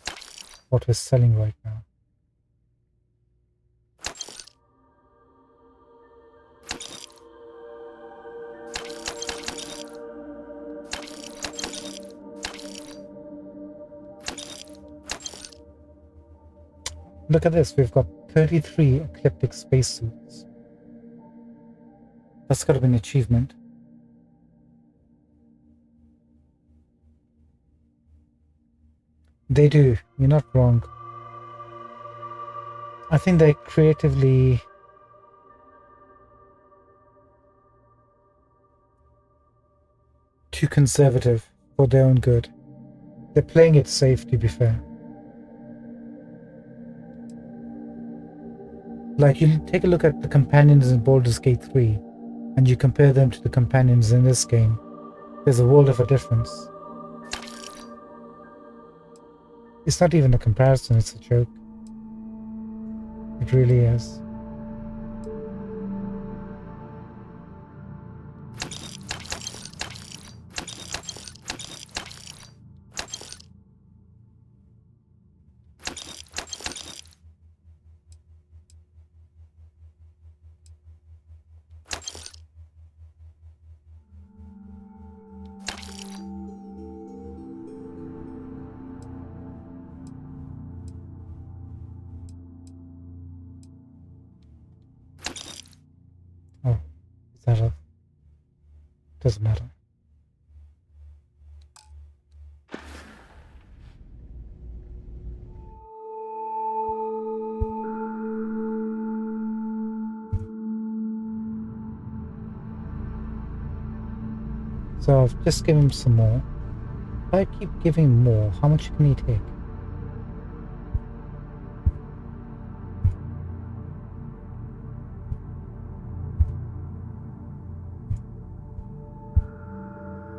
what we're selling right now. Look at this, we've got 33 ecliptic spacesuits. That's got to be an achievement. They do, you're not wrong. I think they're creatively too conservative for their own good. They're playing it safe, to be fair. Like, you take a look at the companions in Baldur's Gate 3, and you compare them to the companions in this game. There's a world of a difference. It's not even a comparison, it's a joke. It really is. doesn't matter. So I've just given him some more. If I keep giving him more, how much can he take?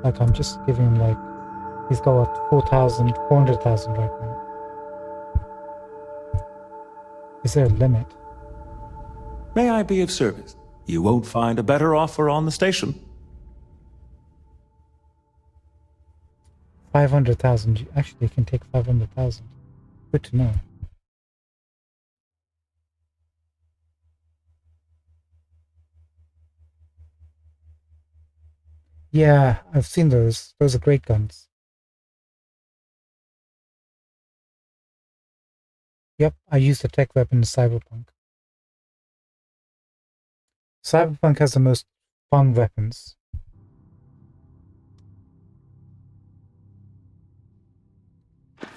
Like, I'm just giving him, like, he's got what, 4,000, 400,000 right now. Is there a limit? May I be of service? You won't find a better offer on the station. 500,000. Actually, you can take 500,000. Good to know. Yeah, I've seen those. Those are great guns. Yep, I used the tech weapon in Cyberpunk. Cyberpunk has the most fun weapons.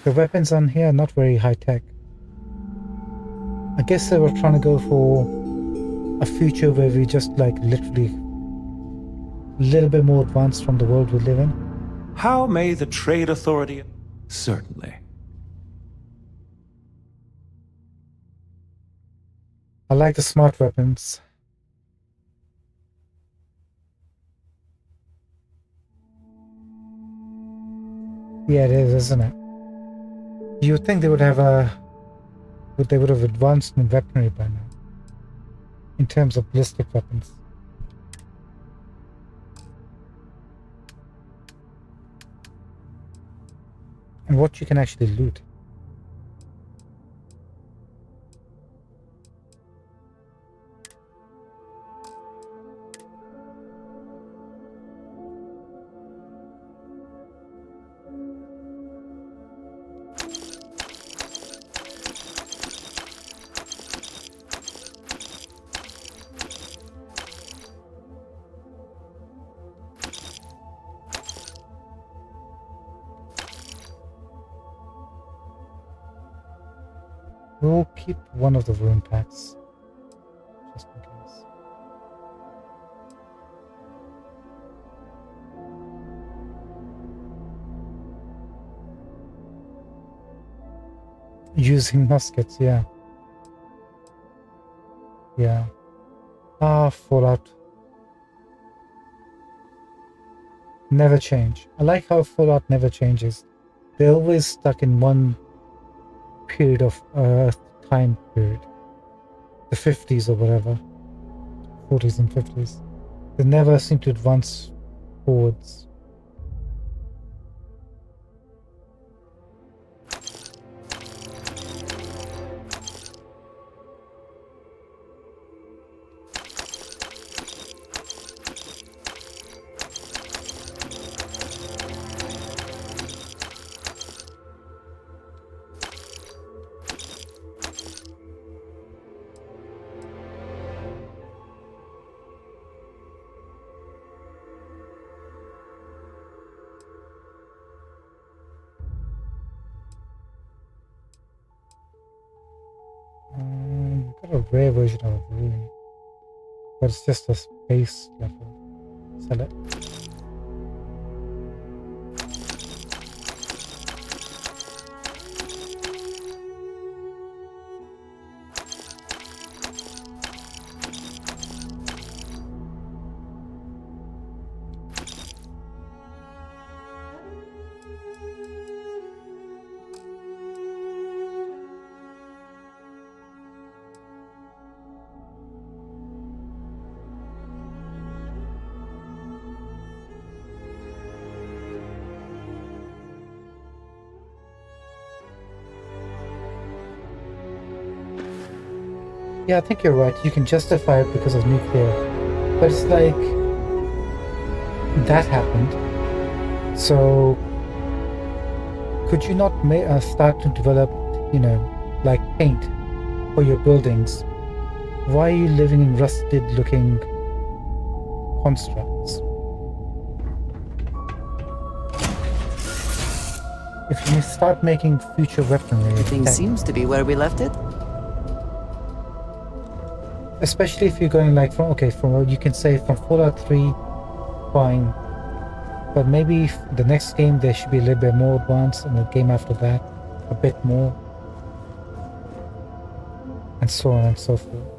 The weapons on here are not very high tech. I guess they were trying to go for a future where we just like literally a little bit more advanced from the world we live in. How may the Trade Authority... Certainly. I like the smart weapons. Yeah, it is, isn't it? You would think they would have they would have advanced in weaponry by now. In terms of ballistic weapons. And what you can actually loot. We'll keep one of the rune packs. Just in case. Using muskets, yeah. Yeah. Ah, Fallout. Never change. I like how Fallout never changes. They're always stuck in one period of time period. The 50s or whatever. 40s and 50s. They never seem to advance forwards. Got a rare version of a rune, but it's just a base level. Sell it. Yeah, I think you're right. You can justify it because of nuclear. But it's like, that happened. So, could you not start to develop, like paint for your buildings? Why are you living in rusted looking constructs? if you start making future weaponry, Everything tech, seems to be where we left it. especially if you're going like from what you can say from Fallout 3, fine, but maybe the next game there should be a little bit more advanced, and the game after that a bit more, and so on and so forth.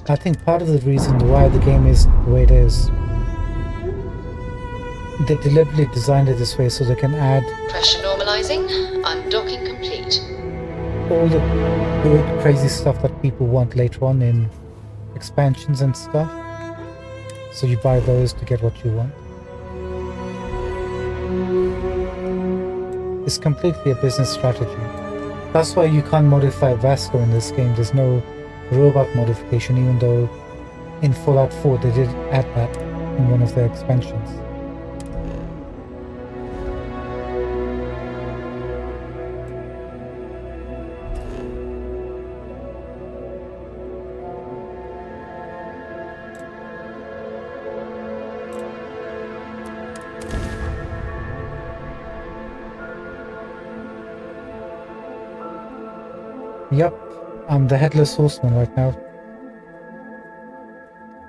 I think part of the reason why the game is the way it is, they deliberately designed it this way so they can add Pressure normalizing. Undocking complete. all the good, crazy stuff that people want later on in expansions and stuff. So you buy those to get what you want. It's completely a business strategy. That's why you can't modify Vasco in this game. There's no robot modification, even though in Fallout 4 they did add that in one of their expansions. Yep, I'm the Headless Horseman right now.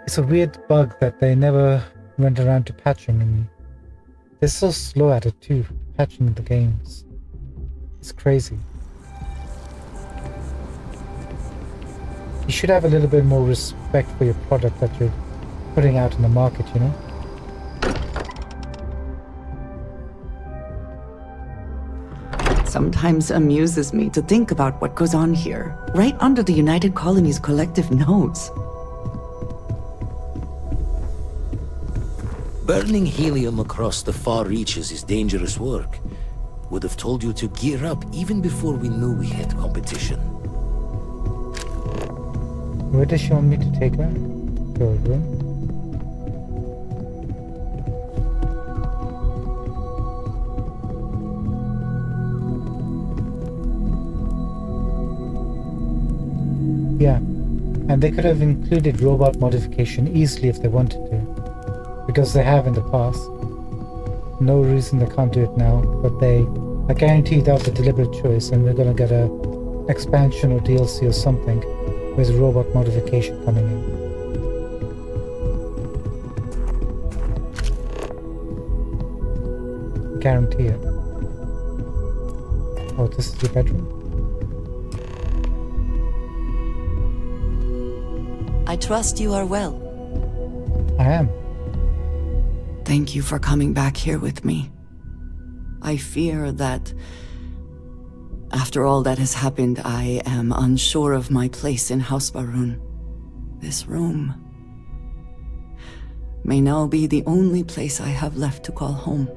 It's a weird bug that they never went around to patching, and they're so slow at it too, patching the games. It's crazy. You should have a little bit more respect for your product that you're putting out in the market, you know? Sometimes amuses me to think about what goes on here, right under the United Colony's collective nose. Burning helium across the far reaches is dangerous work. Would have told you to gear up even before we knew we had competition. Where does she want me to take her? To her room? Yeah, and they could have included robot modification easily if they wanted to, because they have in the past. No reason they can't do it now, but I guarantee that was a deliberate choice, and we're gonna get a expansion or DLC or something with robot modification coming in. Guarantee it. Oh, this is your bedroom? I trust you are well. I am. Thank you for coming back here with me. I fear that after all that has happened, I am unsure of my place in House Baroon. This room may now be the only place I have left to call home.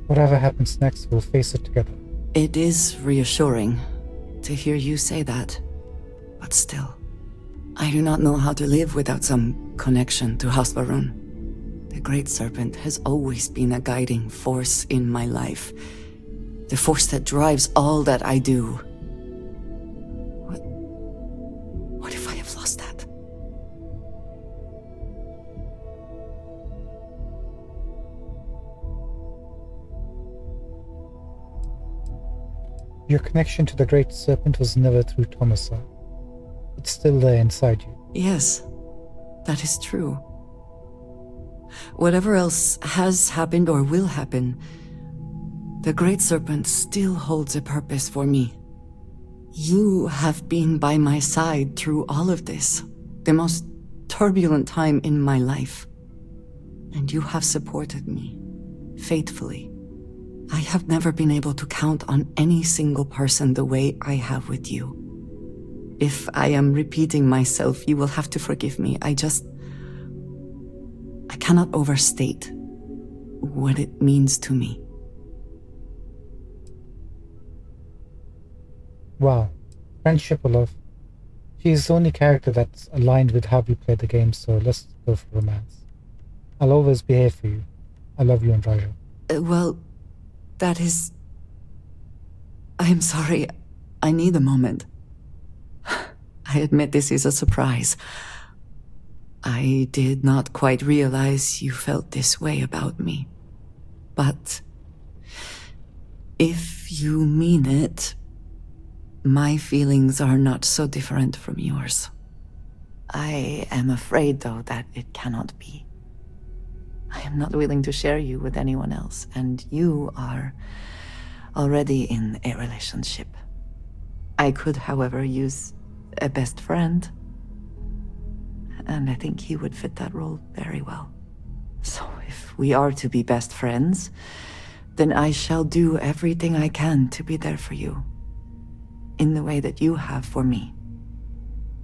Whatever happens next, we'll face it together. It is reassuring to hear you say that, but still, I do not know how to live without some connection to House Baroon. The Great Serpent has always been a guiding force in my life, the force that drives all that I do. What if I have lost that? Your connection to the Great Serpent was never through Thomasa. It's still there inside you. Yes, that is true. Whatever else has happened or will happen, the Great Serpent still holds a purpose for me. You have been by my side through all of this, the most turbulent time in my life. And you have supported me, faithfully. I have never been able to count on any single person the way I have with you. If I am repeating myself, you will have to forgive me. I cannot overstate what it means to me. Wow. Friendship or love? She's the only character that's aligned with how we play the game, so let's go for romance. I'll always be here for you. I love you and Raja. Well, that is... I'm sorry. I need a moment. I admit this is a surprise. I did not quite realize you felt this way about me. But... if you mean it, my feelings are not so different from yours. I am afraid, though, that it cannot be. I am not willing to share you with anyone else, and you are already in a relationship. I could, however, use a best friend, and I think he would fit that role very well. So if we are to be best friends, then I shall do everything I can to be there for you, in the way that you have for me.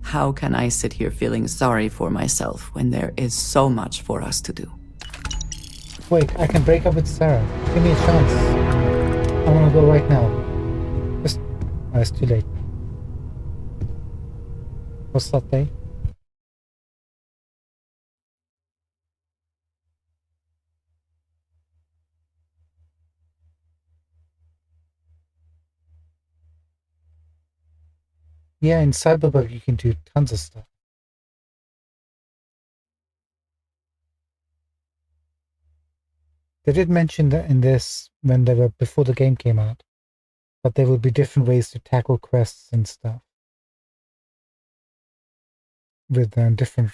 How can I sit here feeling sorry for myself when there is so much for us to do? Wait, I can break up with Sarah. Give me a chance. I want to go right now. Just... oh, it's too late. What's that day? Yeah, in Cyberbug you can do tons of stuff. They did mention that in this when they were before the game came out, but there would be different ways to tackle quests and stuff. With different...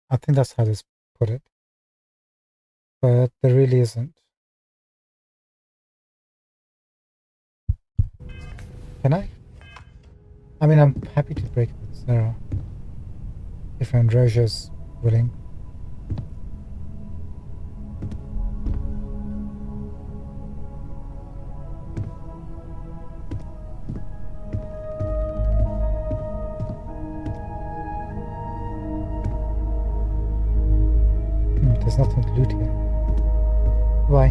I think that's how they put it. But there really isn't. Can I? I mean, I'm happy to break up with Sarah. If Androsia's willing. There's nothing to loot here. Why?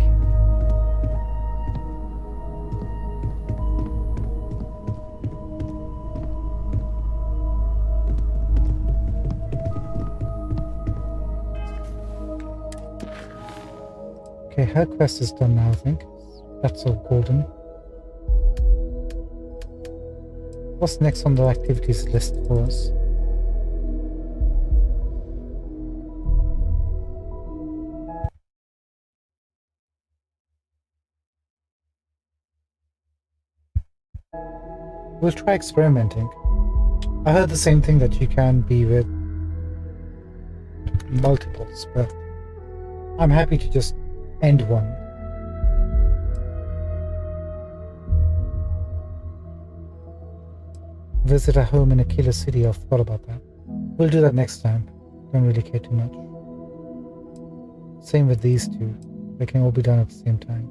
Okay, her quest is done now, I think. That's all golden. What's next on the activities list for us? We'll try experimenting. I heard the same thing that you can be with multiples, but I'm happy to just end one. Visit a home in a killer city. I forgot about that. We'll do that next time. Don't really care too much. Same with these two. They can all be done at the same time.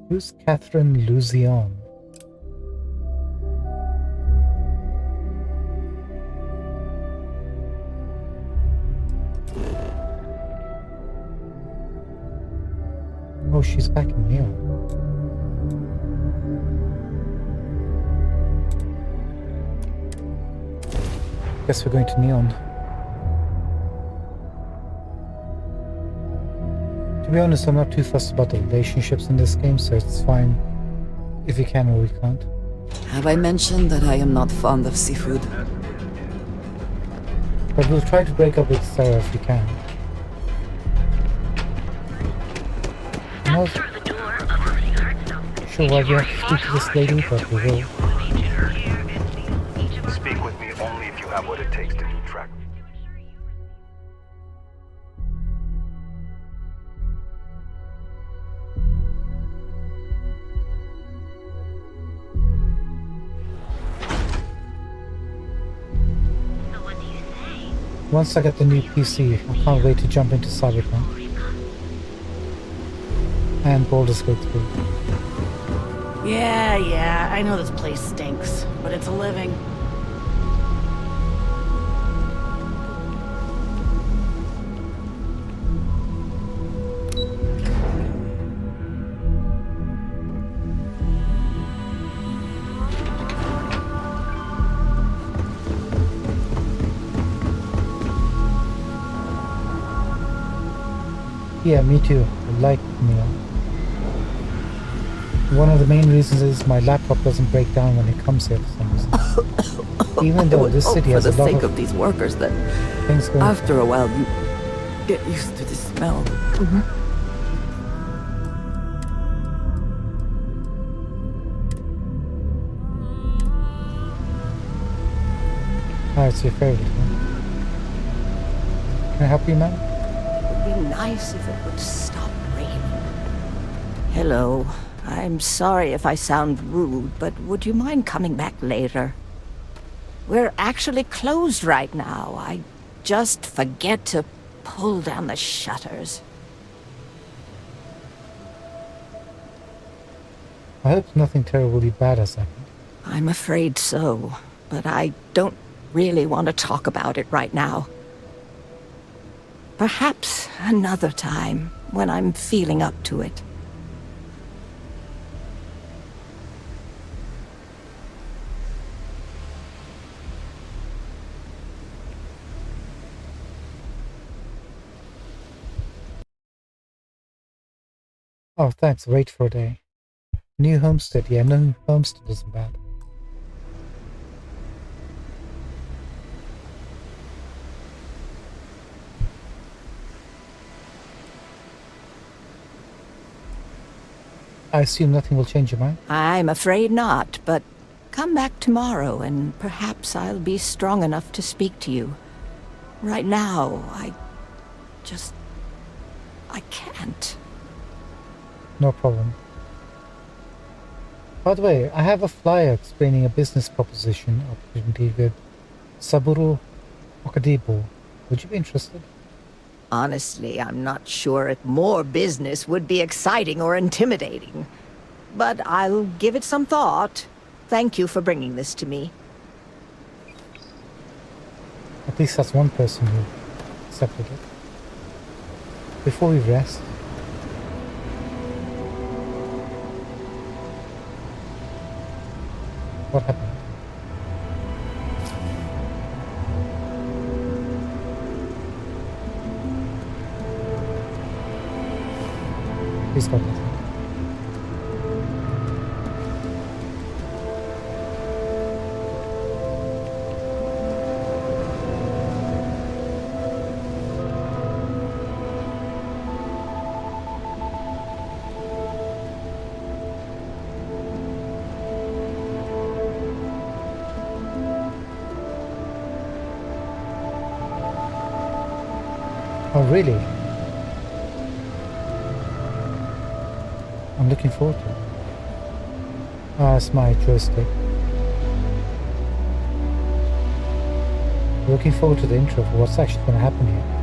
Who's Catherine Luzion? Oh, she's back in Neon. Guess we're going to Neon. To be honest, I'm not too fussed about the relationships in this game, so it's fine if we can or we can't. Have I mentioned that I am not fond of seafood? But we'll try to break up with Sarah if we can. I'm not sure why we have to speak to this lady, but we will. Speak with me only if you have what it takes to do track. Once I get the new PC, I can't wait to jump into Cyberpunk and Baldur's Gate 3. Yeah, I know this place stinks, but it's a living. Yeah, me too. I like Neon. One of the main reasons is my laptop doesn't break down when it comes here for some reason. Even though this Hope city for has the a lot sake of of these workers that things going after a while you get used to the smell. Ah, it's your favorite one. Can I help you, ma'am? It would be nice if it would stop raining. Hello. I'm sorry if I sound rude, but would you mind coming back later? We're actually closed right now. I just forget to pull down the shutters. I hope nothing terribly bad has happened. I'm afraid so, but I don't really want to talk about it right now. Perhaps another time, when I'm feeling up to it. Oh, thanks. Wait for a day. New homestead. Yeah, no homestead isn't bad. I assume nothing will change your mind? I'm afraid not, but come back tomorrow and perhaps I'll be strong enough to speak to you. Right now, I can't. No problem. By the way, I have a flyer explaining a business proposition opportunity with Saburo Okadibo. Would you be interested? Honestly, I'm not sure if more business would be exciting or intimidating. But I'll give it some thought. Thank you for bringing this to me. At least that's one person who accepted it. Before we rest, what happened? Please got nothing. Oh, really? I'm looking forward to it. Ah, it's my joystick. Looking forward to the intro for what's actually going to happen here.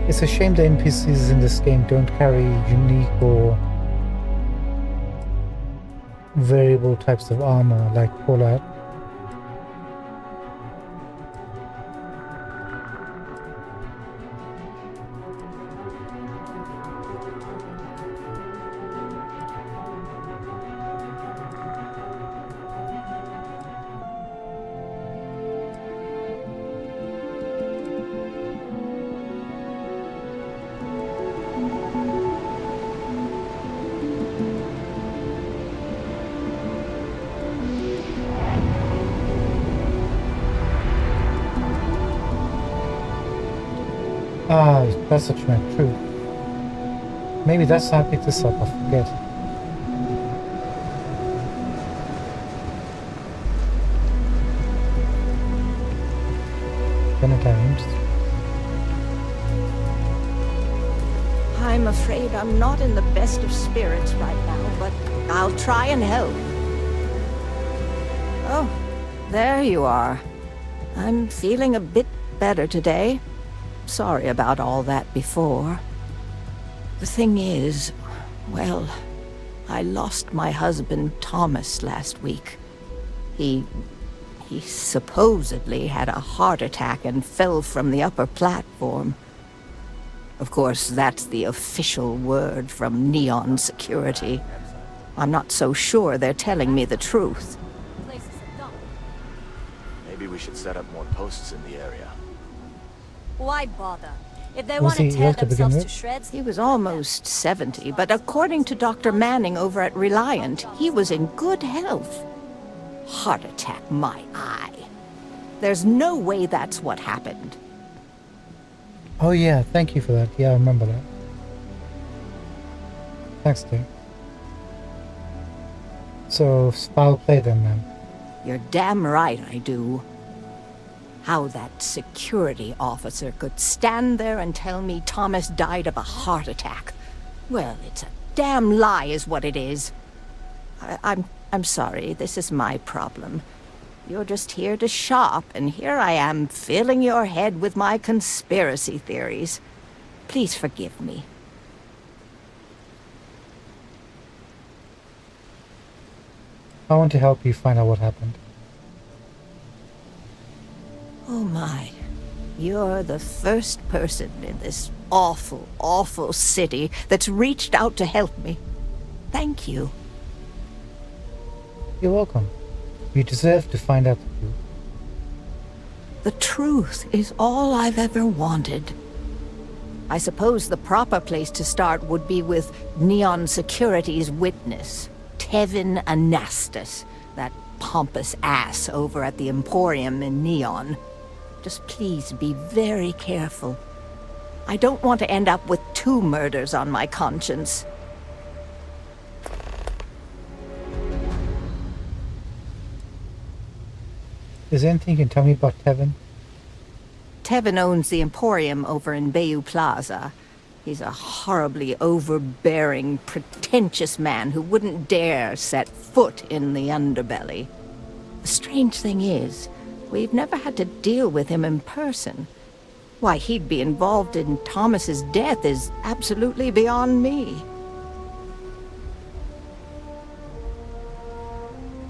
It's a shame the NPCs in this game don't carry unique or variable types of armor like Fallout. Ah, that's such a true. Maybe that's how I picked this up, I forget. Times. I'm afraid I'm not in the best of spirits right now, but I'll try and help. Oh, there you are. I'm feeling a bit better today. Sorry about all that before. The thing is, well, I lost my husband Thomas last week. He He supposedly had a heart attack and fell from the upper platform. Of course, that's the official word from Neon Security. I'm not so sure they're telling me the truth. Maybe we should set up more posts in the area. Why bother? If they Was want to he tear ill to begin themselves to with? shreds, He was almost 70, but according to Dr. Manning over at Reliant, he was in good health. Heart attack, my eye. There's no way that's what happened. Oh yeah, thank you for that. Yeah, I remember that. Thanks, dear. So, foul play then, man. You're damn right I do. How that security officer could stand there and tell me Thomas died of a heart attack. Well, it's a damn lie is what it is. I'm sorry, this is my problem. You're just here to shop, and here I am filling your head with my conspiracy theories. Please forgive me. I want to help you find out what happened. Oh my. You're the first person in this awful, awful city that's reached out to help me. Thank you. You're welcome. You deserve to find out the truth. The truth is all I've ever wanted. I suppose the proper place to start would be with Neon Security's witness, Tevin Anastas, that pompous ass over at the Emporium in Neon. Just please be very careful. I don't want to end up with 2 murders on my conscience. Is there anything you can tell me about Tevin? Tevin owns the Emporium over in Bayou Plaza. He's a horribly overbearing, pretentious man who wouldn't dare set foot in the underbelly. The strange thing is, we've never had to deal with him in person. Why he'd be involved in Thomas's death is absolutely beyond me.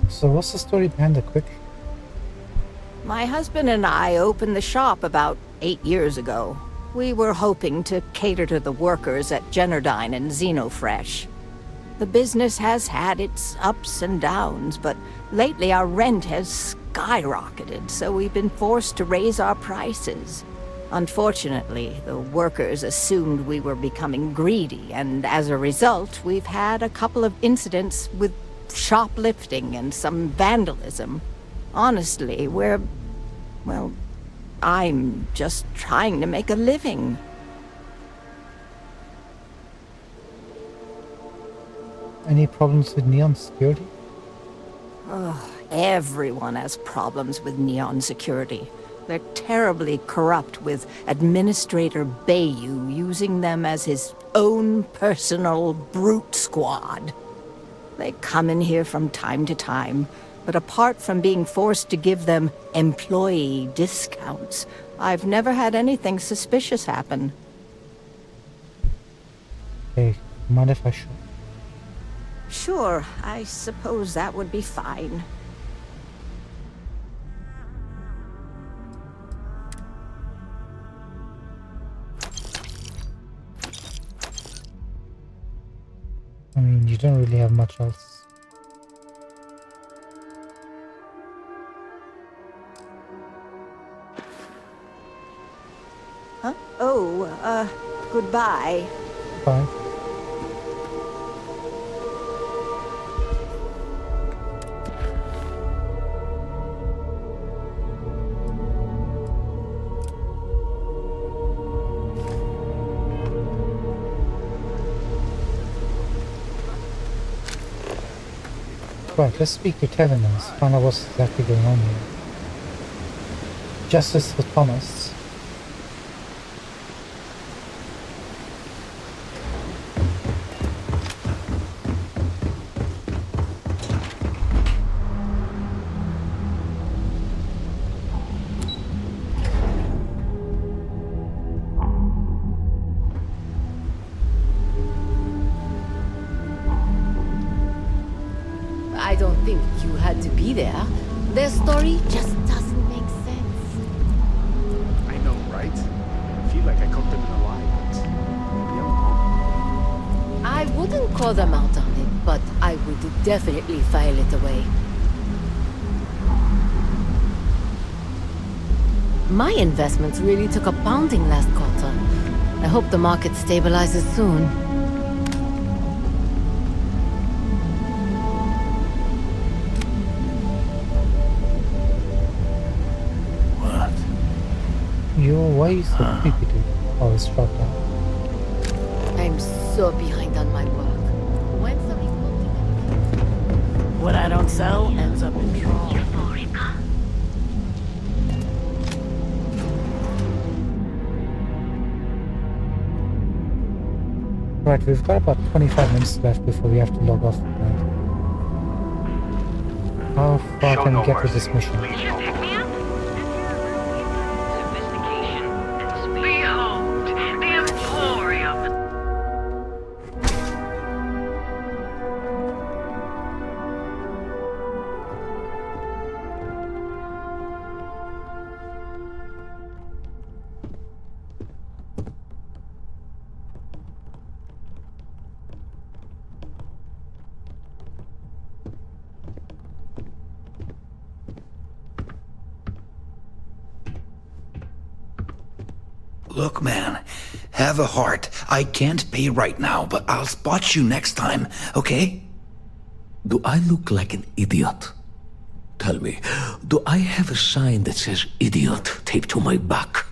So what's the story behind the quick? My husband and I opened the shop about 8 years ago. We were hoping to cater to the workers at Generdyne and Xenofresh. The business has had its ups and downs, but lately our rent has skyrocketed, so we've been forced to raise our prices. Unfortunately, the workers assumed we were becoming greedy, and as a result, we've had a couple of incidents with shoplifting and some vandalism. Honestly, well, I'm just trying to make a living. Any problems with Neon Security? Oh, everyone has problems with Neon Security. They're terribly corrupt, with Administrator Bayou using them as his own personal brute squad. They come in here from time to time, but apart from being forced to give them employee discounts, I've never had anything suspicious happen. Hey, mind if I show? Sure, I suppose that would be fine. I mean, you don't really have much else. Huh? Oh, goodbye. Bye. Right, let's speak to Tevin now, find out what's exactly going on here. Justice for Thomas. I don't think you had to be there. Their story just doesn't make sense. I know, right? I feel like I cooked them in a lie once. Maybe I'm wrong. I wouldn't call them out on it, but I would definitely file it away. My investments really took a pounding last quarter. I hope the market stabilizes soon. Why are you so creepy, dude? Oh, it's dropped down. I'm so behind on my work. When's the reporting? What I don't sell ends up in draw. Right, we've got about 25 minutes left before we have to log off. How far can we get with this mission? Look, man, have a heart. I can't pay right now, but I'll spot you next time, okay? Do I look like an idiot? Tell me, do I have a sign that says idiot taped to my back?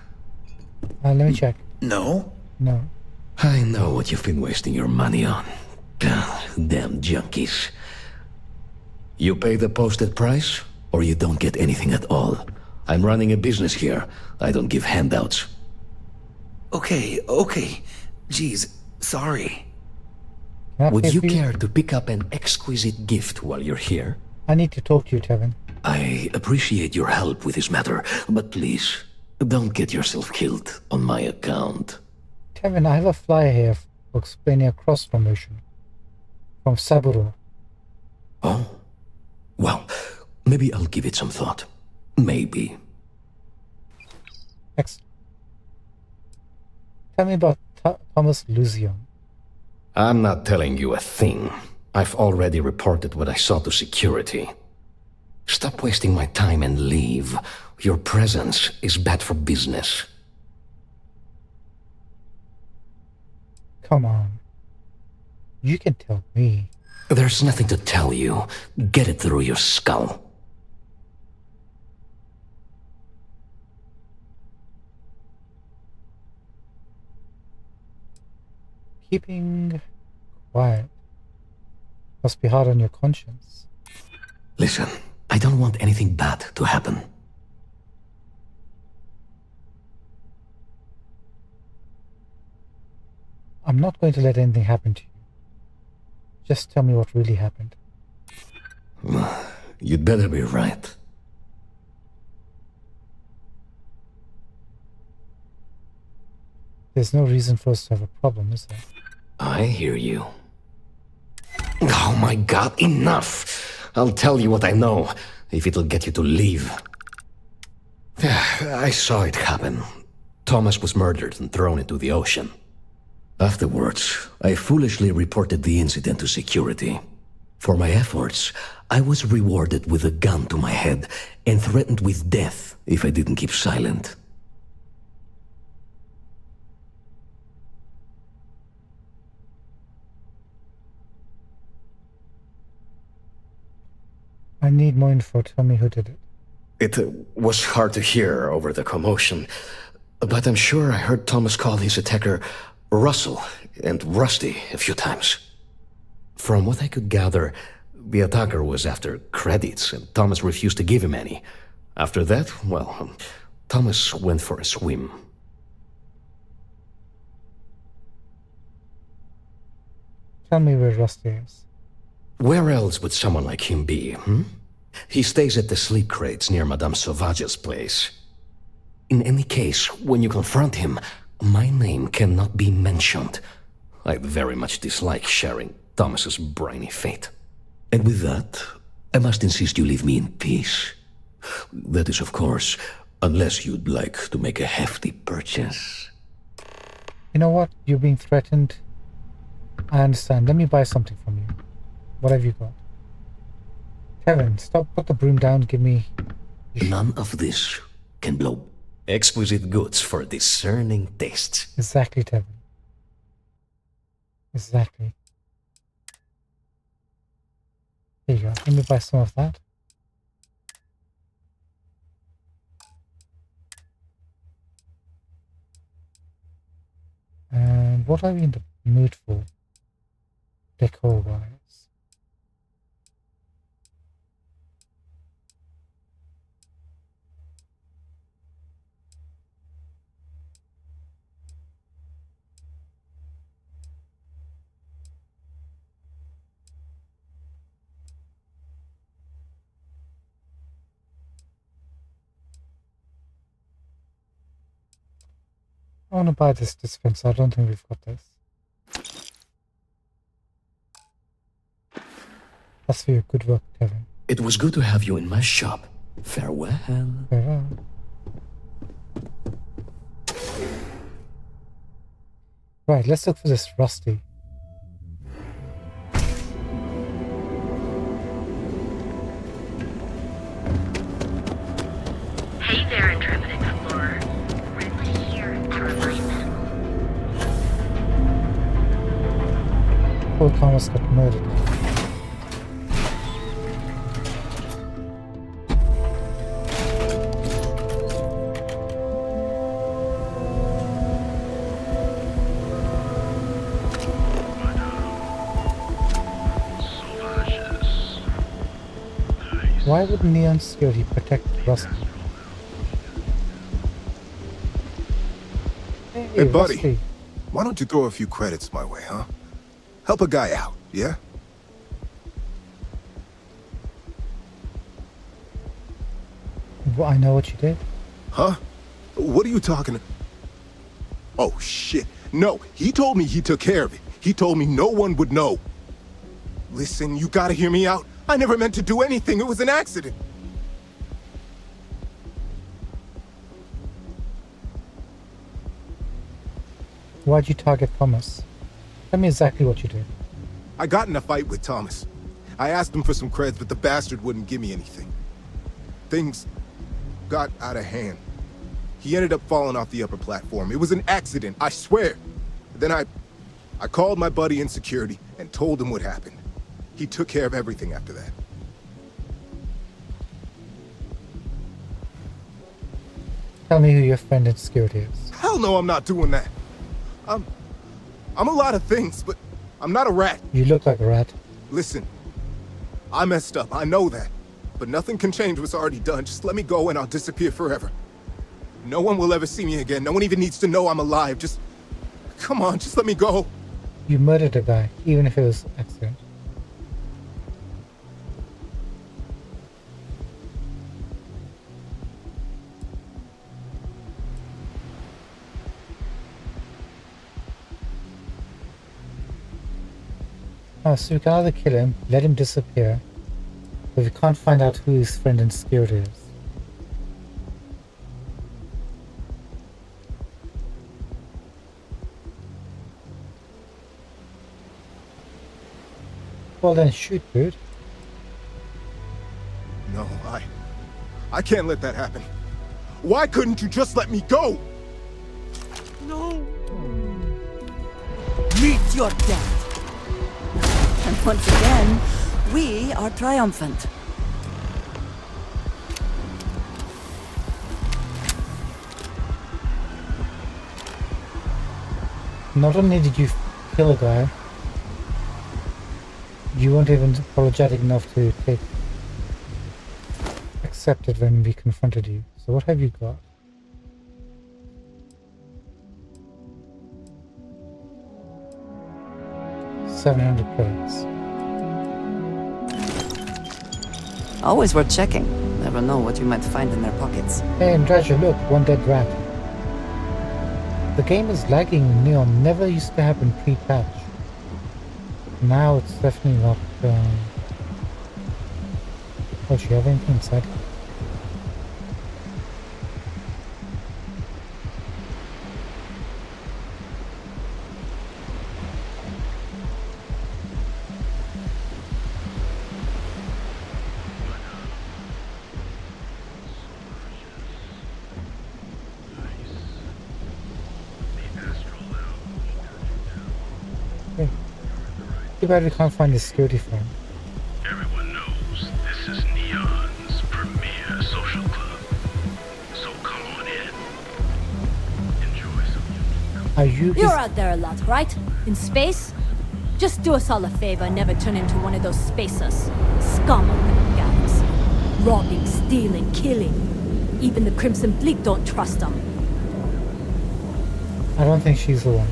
Let me check. No? No. I know what you've been wasting your money on. Damn junkies. You pay the posted price, or you don't get anything at all. I'm running a business here. I don't give handouts. Okay. Jeez, sorry. Would you care to pick up an exquisite gift while you're here? I need to talk to you, Tevin. I appreciate your help with this matter, but please, don't get yourself killed on my account. Tevin, I have a flyer here for explaining a cross promotion from Saburo. Oh? Well, maybe I'll give it some thought. Maybe. Excellent. Tell me about Thomas Luzion. I'm not telling you a thing. I've already reported what I saw to security. Stop wasting my time and leave. Your presence is bad for business. Come on. You can tell me. There's nothing to tell you. Get it through your skull. Keeping quiet must be hard on your conscience. Listen, I don't want anything bad to happen. I'm not going to let anything happen to you. Just tell me what really happened. You'd better be right. There's no reason for us to have a problem, is there? I hear you. Oh my god, enough! I'll tell you what I know, if it'll get you to leave. I saw it happen. Thomas was murdered and thrown into the ocean. Afterwards, I foolishly reported the incident to security. For my efforts, I was rewarded with a gun to my head and threatened with death if I didn't keep silent. I need more info. Tell me who did it. It was hard to hear over the commotion, but I'm sure I heard Thomas call his attacker Russell and Rusty a few times. From what I could gather, the attacker was after credits, and Thomas refused to give him any. After that, well, Thomas went for a swim. Tell me where Rusty is. Where else would someone like him be, He stays at the sleep crates near Madame Sauvage's place. In any case, when you confront him, my name cannot be mentioned. I very much dislike sharing Thomas's briny fate. And with that, I must insist you leave me in peace. That is, of course, unless you'd like to make a hefty purchase. You know what? You're being threatened. I understand. Let me buy something from you. What have you got? Kevin, stop. Put the broom down. Give me... None of this can blow. Exquisite goods for discerning tastes. Exactly, Tevin. Exactly. There you go. Let me buy some of that. And what are we in the mood for? Decor-wise. I want to buy this dispenser. I don't think we've got this. That's for your good work, Kevin. It was good to have you in my shop. Farewell. Farewell. Right, let's look for this Rusty. Hey there, intrepid explorer. Ridley here to remind them. Poor Thomas got murdered. Why would Neon Security protect Rusty? Hey, buddy. Rusty. Why don't you throw a few credits my way, huh? Help a guy out, yeah? Well, I know what you did. Huh? What are you talking? Oh, shit. No, he told me he took care of it. He told me no one would know. Listen, you gotta hear me out. I never meant to do anything. It was an accident. Why'd you target Thomas? Tell me exactly what you did. I got in a fight with Thomas. I asked him for some creds, but the bastard wouldn't give me anything. Things got out of hand. He ended up falling off the upper platform. It was an accident, I swear. Then I called my buddy in security and told him what happened. He took care of everything after that. Tell me who your friend in security is. Hell no, I'm not doing that. I'm a lot of things, but I'm not a rat. You look like a rat. Listen, I messed up, I know that. But nothing can change what's already done. Just let me go and I'll disappear forever. No one will ever see me again. No one even needs to know I'm alive. Just, come on, just let me go. You murdered a guy, even if it was accident. Oh, so we can either kill him, let him disappear, but we can't find out who his friend in security is. Well then shoot, dude. No, I can't let that happen. Why couldn't you just let me go? No. Meet your death. And once again, we are triumphant. Not only did you kill a guy, you weren't even apologetic enough to accept it when we confronted you. So what have you got? $700 credits. Always worth checking. Never know what you might find in their pockets. Hey, Andraja, look, one dead rat. The game is lagging. Neon never used to happen pre-patch. Now it's definitely not. Oh, do you have anything inside? Too bad we can't find the security phone. Everyone knows this is Neon's premier social club. So come on in. Enjoy some. Are you? You're out there a lot, right? In space? Just do us all a favor and never turn into one of those spacers. Scum of the galaxy. Robbing, stealing, killing. Even the Crimson Fleet don't trust them. I don't think she's the one.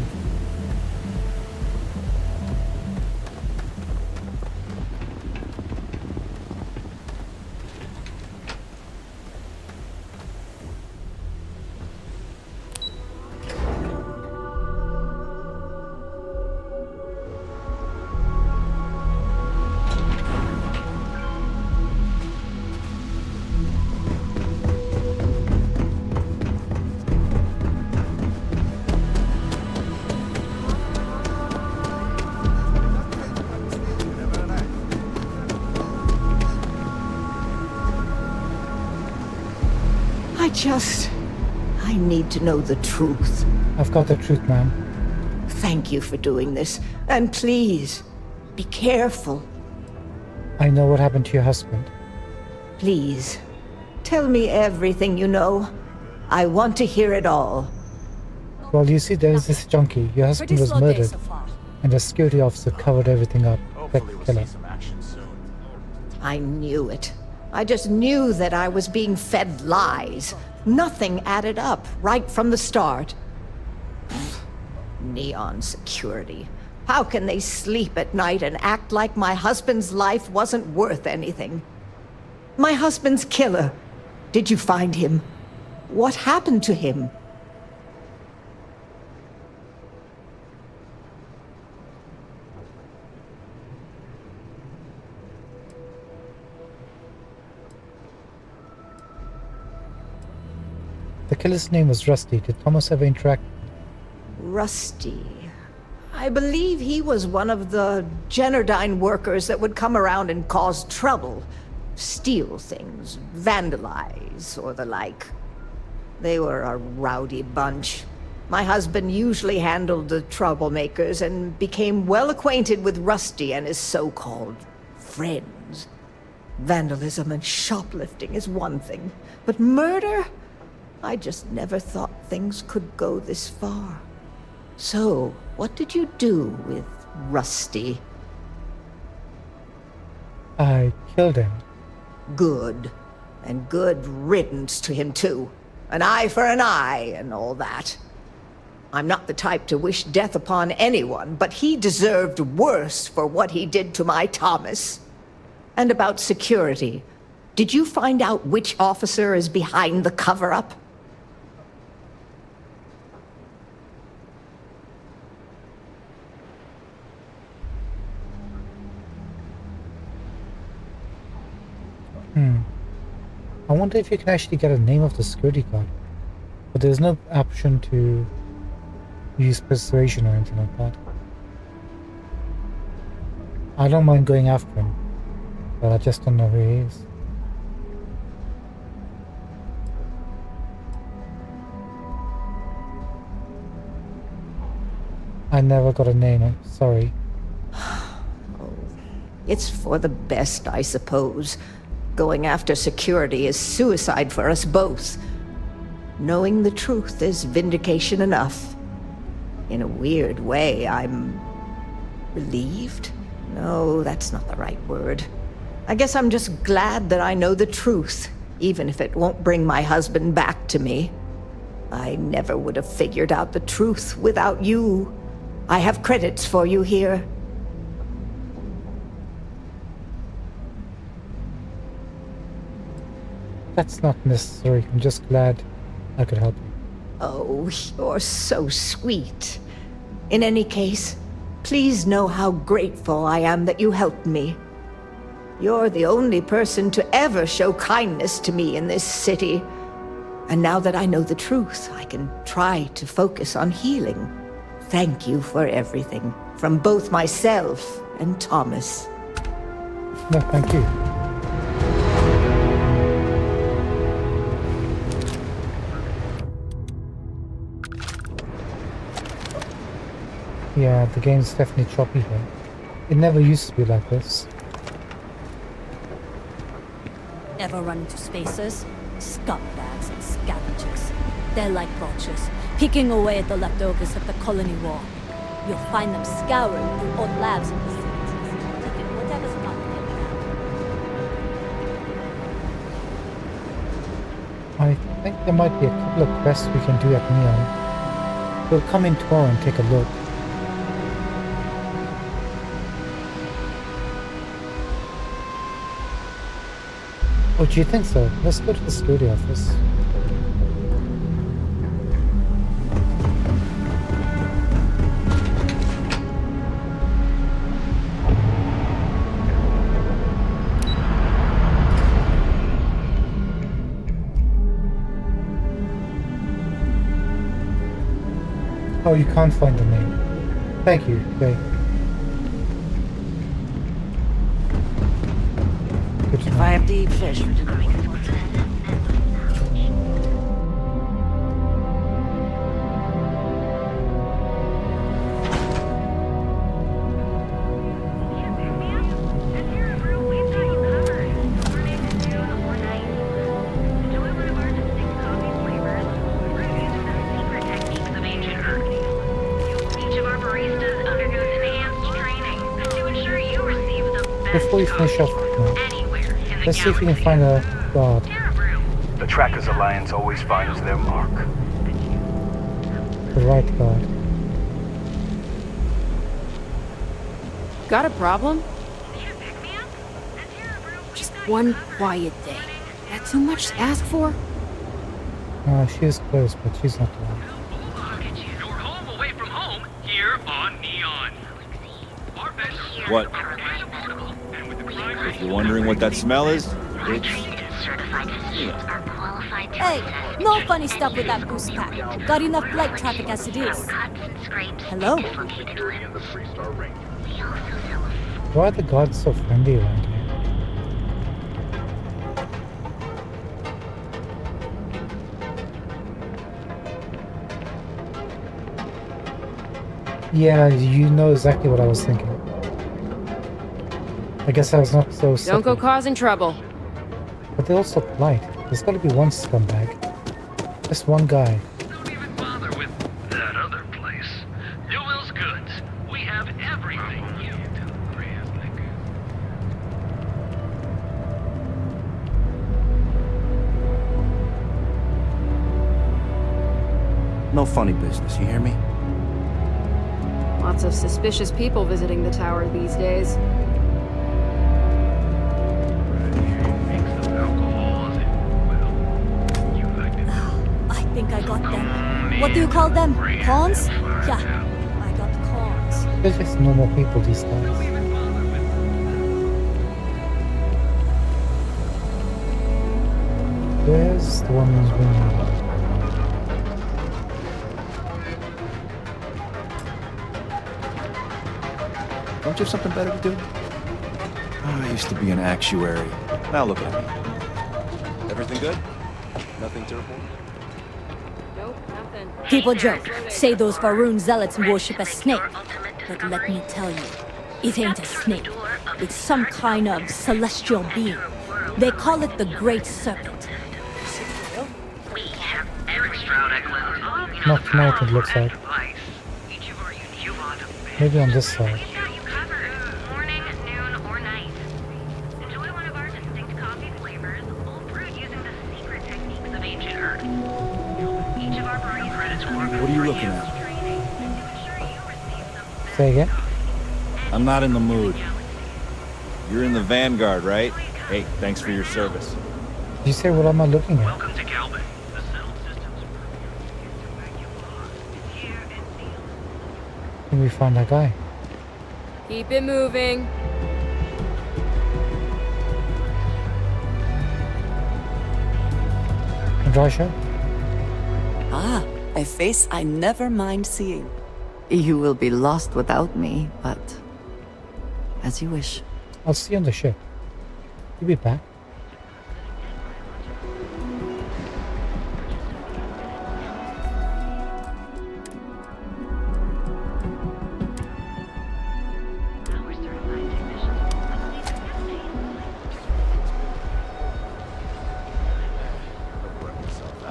I need to know the truth. I've got the truth, ma'am. Thank you for doing this. And please, be careful. I know what happened to your husband. Please, tell me everything you know. I want to hear it all. Well, you see, there was this junkie. Your husband was murdered, and the security officer covered everything up. Hopefully we'll see some action soon. I knew it. I just knew that I was being fed lies. Nothing added up right from the start. Neon security. How can they sleep at night and act like my husband's life wasn't worth anything? My husband's killer. Did you find him? What happened to him? The killer's name was Rusty. Did Thomas ever interact? Rusty. I believe he was one of the Generdyne workers that would come around and cause trouble. Steal things, vandalize, or the like. They were a rowdy bunch. My husband usually handled the troublemakers and became well acquainted with Rusty and his so-called friends. Vandalism and shoplifting is one thing, but murder? I just never thought things could go this far. So, what did you do with Rusty? I killed him. Good. And good riddance to him, too. An eye for an eye and all that. I'm not the type to wish death upon anyone, but he deserved worse for what he did to my Thomas. And about security. Did you find out which officer is behind the cover-up? I wonder if you can actually get a name of the security guard. But there's no option to use persuasion or anything like that. I don't mind going after him, but I just don't know who he is. I never got a name, I'm sorry. It's for the best, I suppose. Going after security is suicide for us both. Knowing the truth is vindication enough. In a weird way, I'm relieved? No, that's not the right word. I guess I'm just glad that I know the truth, even if it won't bring my husband back to me. I never would have figured out the truth without you. I have credits for you here. That's not necessary. I'm just glad I could help you. Oh, you're so sweet. In any case, please know how grateful I am that you helped me. You're the only person to ever show kindness to me in this city. And now that I know the truth, I can try to focus on healing. Thank you for everything, from both myself and Thomas. No, thank you. Yeah, the game's definitely choppy here. It never used to be like this. Ever run into spacers? Scumbags and scavengers. They're like vultures, picking away at the leftovers of the colony war. You'll find them scouring through old labs and facilities, taking whatever's not there. I think there might be a couple of quests we can do at Neon. We'll come in tomorrow and take a look. Oh, do you think so? Let's go to the security office. Oh, you can't find the name. Thank you, Jay. Good to If know. I have to eat fish for dinner. Before we finish off, let's see if we can find a guard. The Trackers Alliance always finds their mark. The right guard. Got a problem? Just one quiet day. That too much to ask for? She is close, but she's not the one. You're home away from home here on Neon. What? If you're wondering what that smell is, it's... Hey, no funny stuff with that boost pack. Got enough flight traffic as it is. Hello? Why are the guards so friendly around here? Yeah, you know exactly what I was thinking. I guess I was not so Don't go subtle. causing trouble. But they're also polite. There's gotta be one scumbag. Just one guy. That other place. Newell's Goods. We have everything you No funny business, you hear me? Lots of suspicious people visiting the tower these days. I think I got them. What do you call them? Cons? Yeah, I got cons. They're just normal people these days. Where's the woman's room? Don't you have something better to do? Oh, I used to be an actuary. Now look at me. Everything good? Nothing to report? Nope, nothing. People joke, say those Faroon zealots worship a snake. But let me tell you, it ain't a snake. It's some kind of celestial being. They call it the Great Serpent. Not tonight, it looks like. Maybe on this side. What are you looking at? Say again? I'm not in the mood. You're in the Vanguard, right? Hey, thanks for your service. Did you say what am I looking at? Can we find that guy? Keep it moving. Andrasha? Ah, a face I never mind seeing. You will be lost without me, but as you wish. I'll see you on the ship. You'll be back.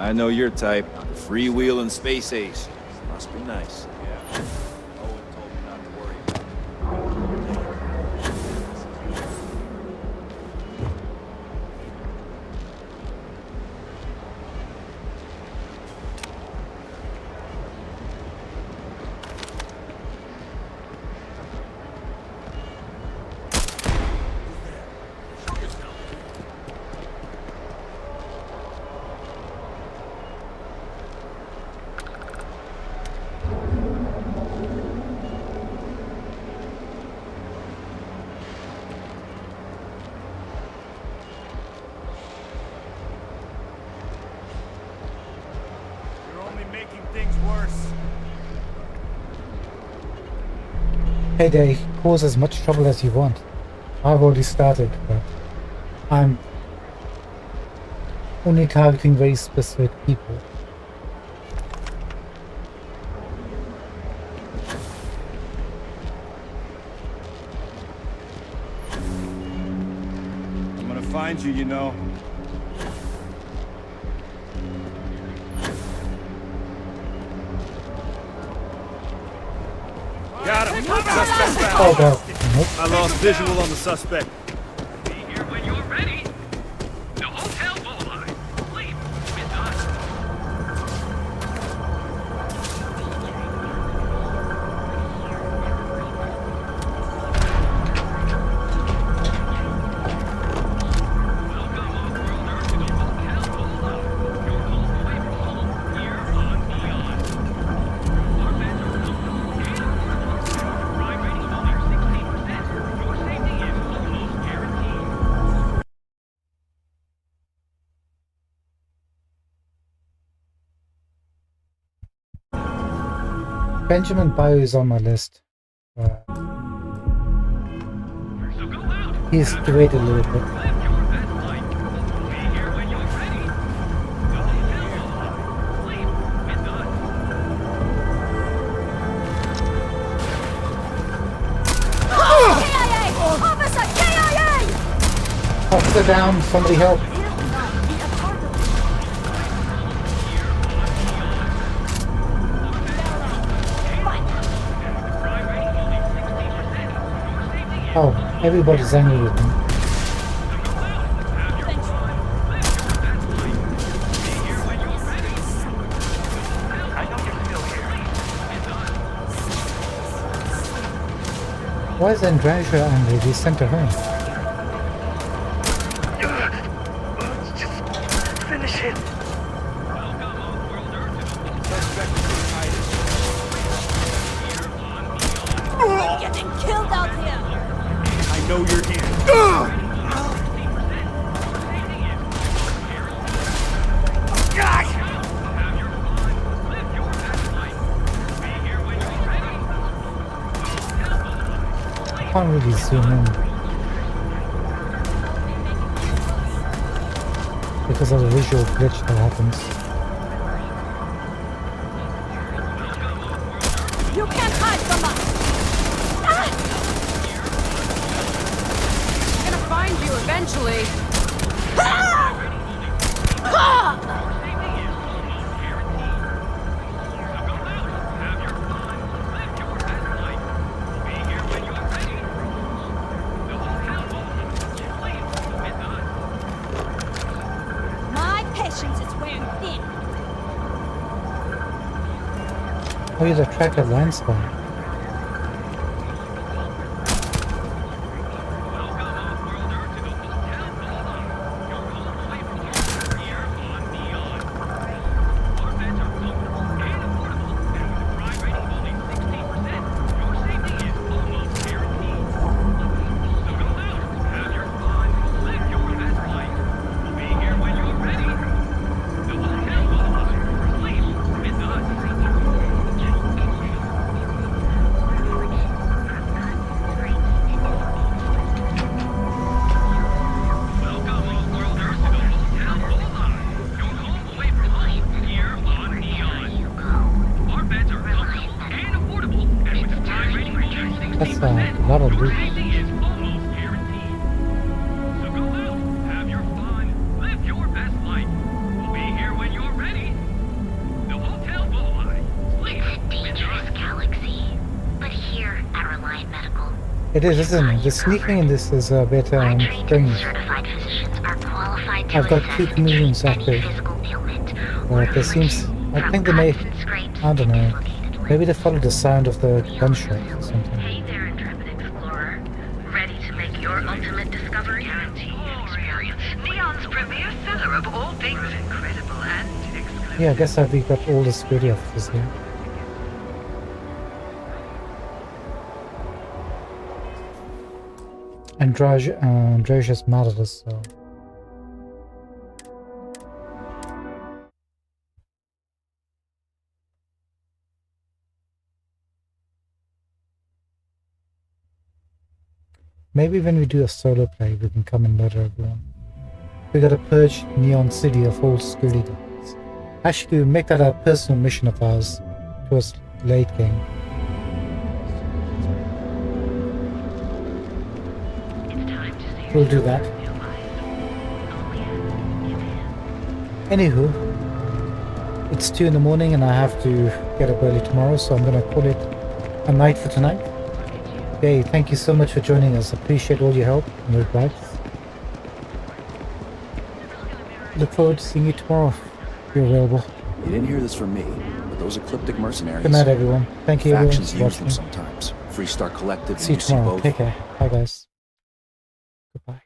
I know your type. Freewheeling space ace. Must be nice. Yeah. Owen told me not to worry about it. Hey Day, cause as much trouble as you want. I've already started, but I'm only targeting very specific people. I'm gonna find you, you know. Got him! Suspect found! Oh god. Nope. I lost visual on the suspect. Be here when you're ready. The hotel bowline. Sleep with us. Benjamin Bio is on my list. He's delayed a little bit. Officer down, somebody help. Oh, everybody's angry with me. Why is Andrantia angry? They sent her home. Finish it. We're getting killed out here! I know you're here. Can't really zoom in because of the visual glitch that happens. You can't hide from us! I'm gonna find you eventually. My patience is wearing thin. Oh, you're the tracker line spy. That's a lot of loot. Have your fun. Live your best life. We'll be here when you're ready. It is, isn't it? The sneaking in this is a bit strange. I've got 2 chameleons active. But there seems... I think they may... I don't know. Maybe they follow the sound of the gunshots or something. Hey there, intrepid explorer. Ready to make your ultimate discovery? Experience. Neon's premier seller of all things incredible and exclusive. Yeah, I guess we've got all the security officers here. And Drosia's mad at us, so... Maybe when we do a solo play, we can come and murder everyone. We gotta purge Neon City of all security guards. Actually, make that a personal mission of ours towards late game. We'll do that. Anywho, it's 2 in the morning and I have to get up early tomorrow, so I'm gonna call it a night for tonight. Hey, thank you so much for joining us. Appreciate all your help and your advice. Look forward to seeing you tomorrow if you're available. You didn't hear this from me, but those ecliptic mercenaries... Good night, everyone. Thank you, everyone, Factions for use them watching. sometimes. Freestar Collective See you and UC tomorrow. both. Take care. Bye, guys. Goodbye.